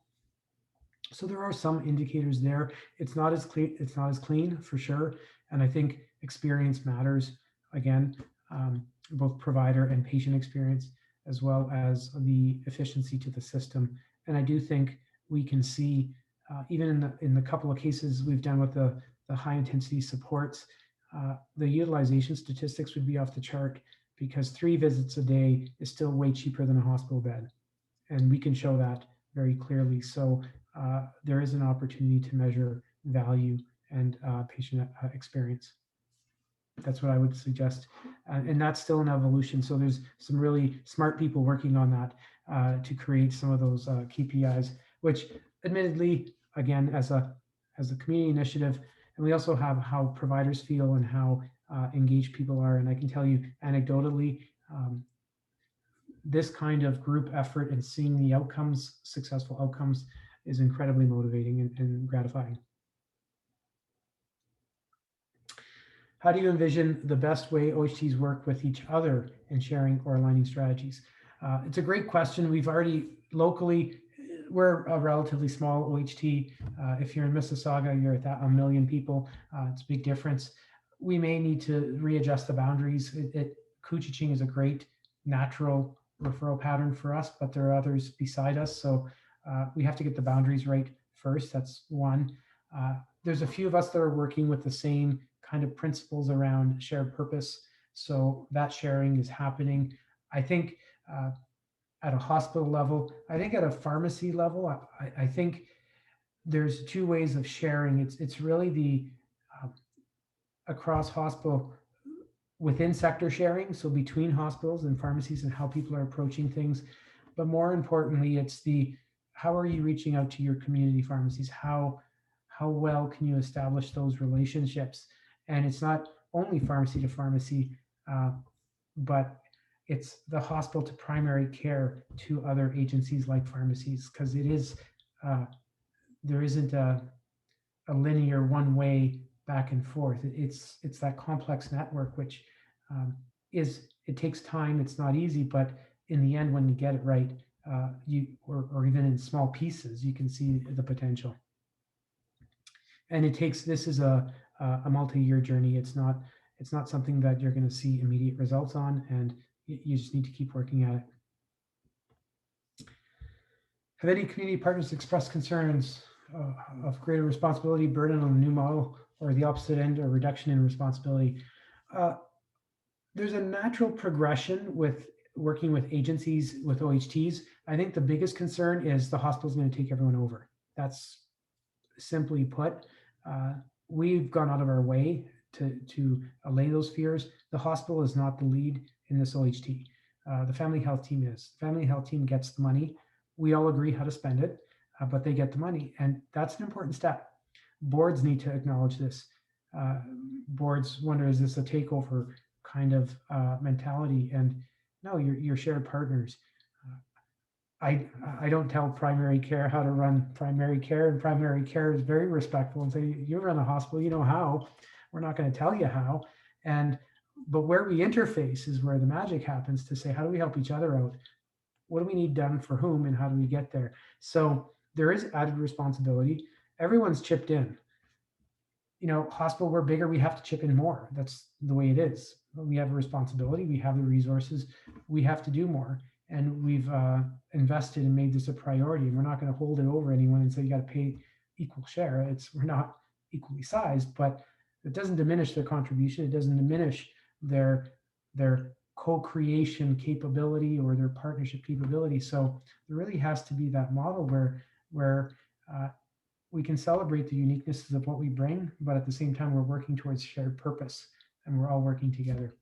So there are some indicators there. It's not as clean. It's not as clean for sure. And I think experience matters again, both provider and patient experience, as well as the efficiency to the system. And I do think we can see, even in the couple of cases we've done with the high intensity supports, the utilization statistics would be off the chart, because 3 visits a day is still way cheaper than a hospital bed. And we can show that very clearly. So there is an opportunity to measure value and patient experience. That's what I would suggest. And that's still an evolution. So there's some really smart people working on that to create some of those KPIs, which admittedly, again, as a community initiative, and we also have how providers feel and how engaged people are. And I can tell you anecdotally, this kind of group effort and seeing the outcomes, successful outcomes, is incredibly motivating and gratifying. How do you envision the best way OHTs work with each other in sharing or aligning strategies? It's a great question. We've already locally, we're a relatively small OHT. If you're in Mississauga, you're at 1 million people. It's a big difference. We may need to readjust the boundaries. Couchiching is a great natural referral pattern for us, but there are others beside us. So we have to get the boundaries right first. That's one. There's a few of us that are working with the same kind of principles around shared purpose. So that sharing is happening. I think at a hospital level, I think at a pharmacy level, I think there's 2 ways of sharing. It's really the across hospital within sector sharing, so between hospitals and pharmacies and how people are approaching things. But more importantly, it's the how are you reaching out to your community pharmacies? How well can you establish those relationships? And it's not only pharmacy to pharmacy, but it's the hospital to primary care to other agencies like pharmacies, because it is there isn't a linear one way back and forth. It's that complex network, which it takes time. It's not easy, but in the end, when you get it right, or even in small pieces, you can see the potential. And this is a multi-year journey. It's not something that you're going to see immediate results on, and you just need to keep working at it. Have any community partners expressed concerns of greater responsibility burden on the new model, or the opposite end, or reduction in responsibility? There's a natural progression with working with agencies with OHTs. I think the biggest concern is the hospital's going to take everyone over. That's simply put. We've gone out of our way to allay those fears. The hospital is not the lead in this OHT. The family health team is. The family health team gets the money. We all agree how to spend it, but they get the money. And that's an important step. Boards need to acknowledge this. Boards wonder, is this a takeover kind of mentality? And no, you're shared partners. I don't tell primary care how to run primary care, and primary care is very respectful and say, you run a hospital, you know how. We're not going to tell you how. But where we interface is where the magic happens, to say, how do we help each other out? What do we need done for whom, and how do we get there? So there is added responsibility. Everyone's chipped in. Hospital, we're bigger, we have to chip in more. That's the way it is. We have a responsibility, we have the resources, we have to do more. And we've invested and made this a priority. And we're not going to hold it over anyone and say, you got to pay equal share. We're not equally sized, but it doesn't diminish their contribution. It doesn't diminish their co-creation capability or their partnership capability. So there really has to be that model where we can celebrate the uniquenesses of what we bring, but at the same time, we're working towards shared purpose, and we're all working together.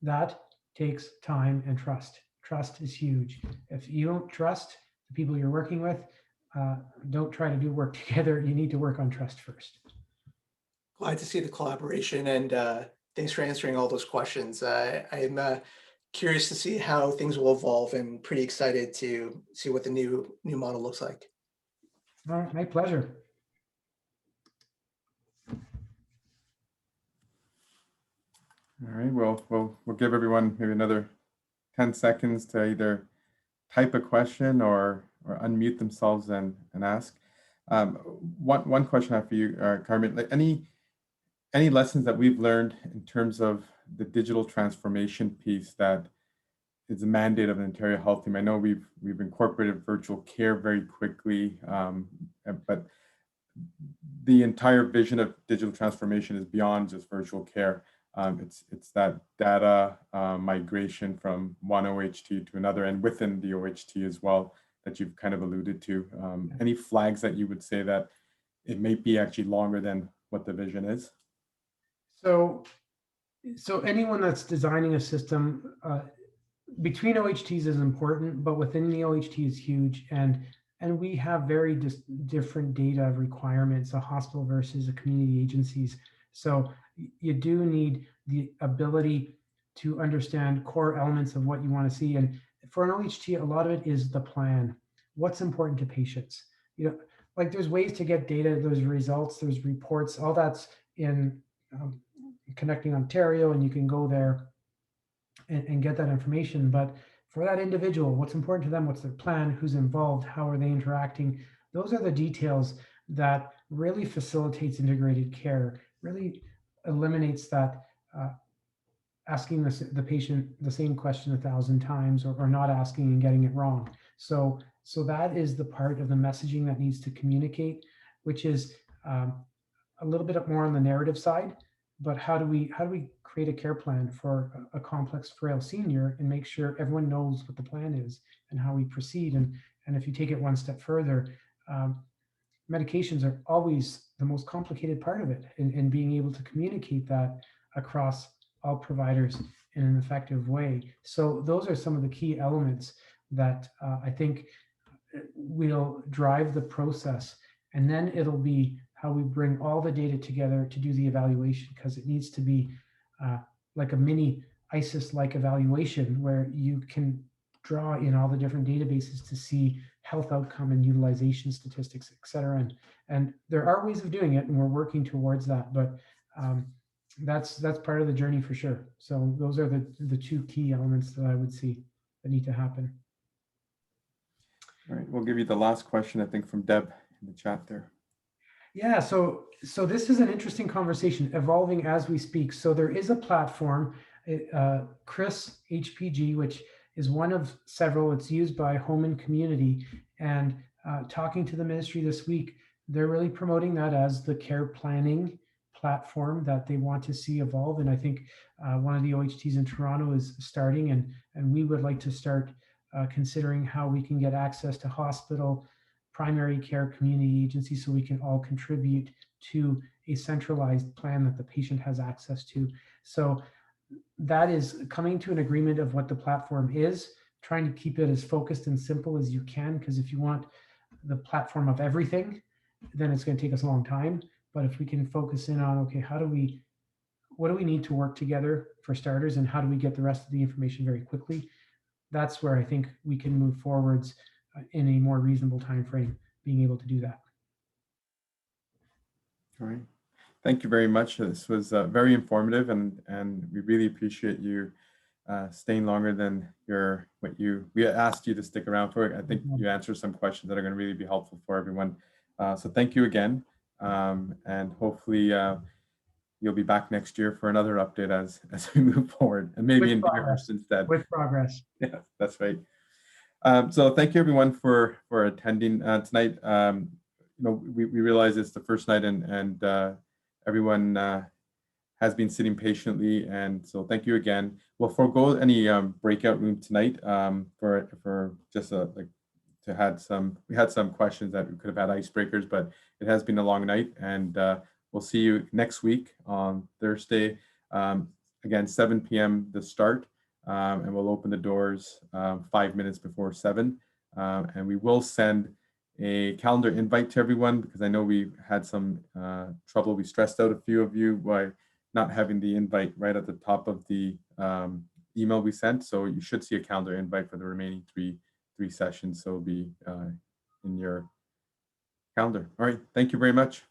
That takes time and trust. Trust is huge. If you don't trust the people you're working with, don't try to do work together. You need to work on trust first. Glad to see the collaboration, and thanks for answering all those questions. I'm curious to see how things will evolve, and pretty excited to see what the new model looks like. All right, my pleasure. All right, well, we'll give everyone maybe another 10 seconds to either type a question or unmute themselves and ask. One question I have for you, Carmen, like any lessons that we've learned in terms of the digital transformation piece that is a mandate of the Ontario Health Team? I know we've incorporated virtual care very quickly, but the entire vision of digital transformation is beyond just virtual care. It's that data migration from one OHT to another, and within the OHT as well, that you've kind of alluded to. Any flags that you would say that it may be actually longer than what the vision is? So anyone that's designing a system between OHTs is important, but within the OHT is huge, and we have very different data requirements, a hospital versus a community agencies. So you do need the ability to understand core elements of what you want to see. And for an OHT, a lot of it is the plan. What's important to patients? You know, like there's ways to get data, there's results, there's reports, all that's in Connecting Ontario, and you can go there and get that information. But for that individual, what's important to them, what's their plan, who's involved, how are they interacting? Those are the details that really facilitates integrated care, really eliminates that asking the patient the same question 1,000 times or not asking and getting it wrong. So that is the part of the messaging that needs to communicate, which is a little bit more on the narrative side. But how do we create a care plan for a complex frail senior and make sure everyone knows what the plan is and how we proceed? And if you take it one step further, medications are always the most complicated part of it, and being able to communicate that across all providers in an effective way. So those are some of the key elements that I think will drive the process. And then it'll be how we bring all the data together to do the evaluation, because it needs to be like a mini ISIS-like evaluation where you can draw in all the different databases to see health outcome and utilization statistics, et cetera. And there are ways of doing it, and we're working towards that. But that's part of the journey for sure. So those are the two key elements that I would see that need to happen. All right, we'll give you the last question, I think, from Deb in the chat there. Yeah, so this is an interesting conversation evolving as we speak. So there is a platform, Chris HPG, which is one of several. It's used by Home and Community, and talking to the ministry this week, they're really promoting that as the care planning platform that they want to see evolve. And I think one of the OHTs in Toronto is starting, and we would like to start considering how we can get access to hospital, primary care, community agencies, so we can all contribute to a centralized plan that the patient has access to. So that is coming to an agreement of what the platform is, trying to keep it as focused and simple as you can, because if you want the platform of everything, then it's going to take us a long time. But if we can focus in on, okay, what do we need to work together for starters, and how do we get the rest of the information very quickly? That's where I think we can move forwards in a more reasonable time frame, being able to do that. All right. Thank you very much. This was very informative, and we really appreciate you staying longer than we asked you to stick around for. I think you answered some questions that are going to really be helpful for everyone. So thank you again, and hopefully you'll be back next year for another update as we move forward, and maybe in Deerhurst instead. With progress. Yeah, that's right. So thank you everyone for attending tonight. We realize it's the first night, and everyone has been sitting patiently, and so thank you again. We'll forego any breakout room tonight for just we had some questions that we could have had icebreakers, but it has been a long night, and we'll see you next week on Thursday. Again, 7 p.m. the start. And we'll open the doors 5 minutes before 7. And we will send a calendar invite to everyone, because I know we had some trouble. We stressed out a few of you by not having the invite right at the top of the email we sent. So you should see a calendar invite for the remaining three sessions. So it'll be in your calendar. All right. Thank you very much.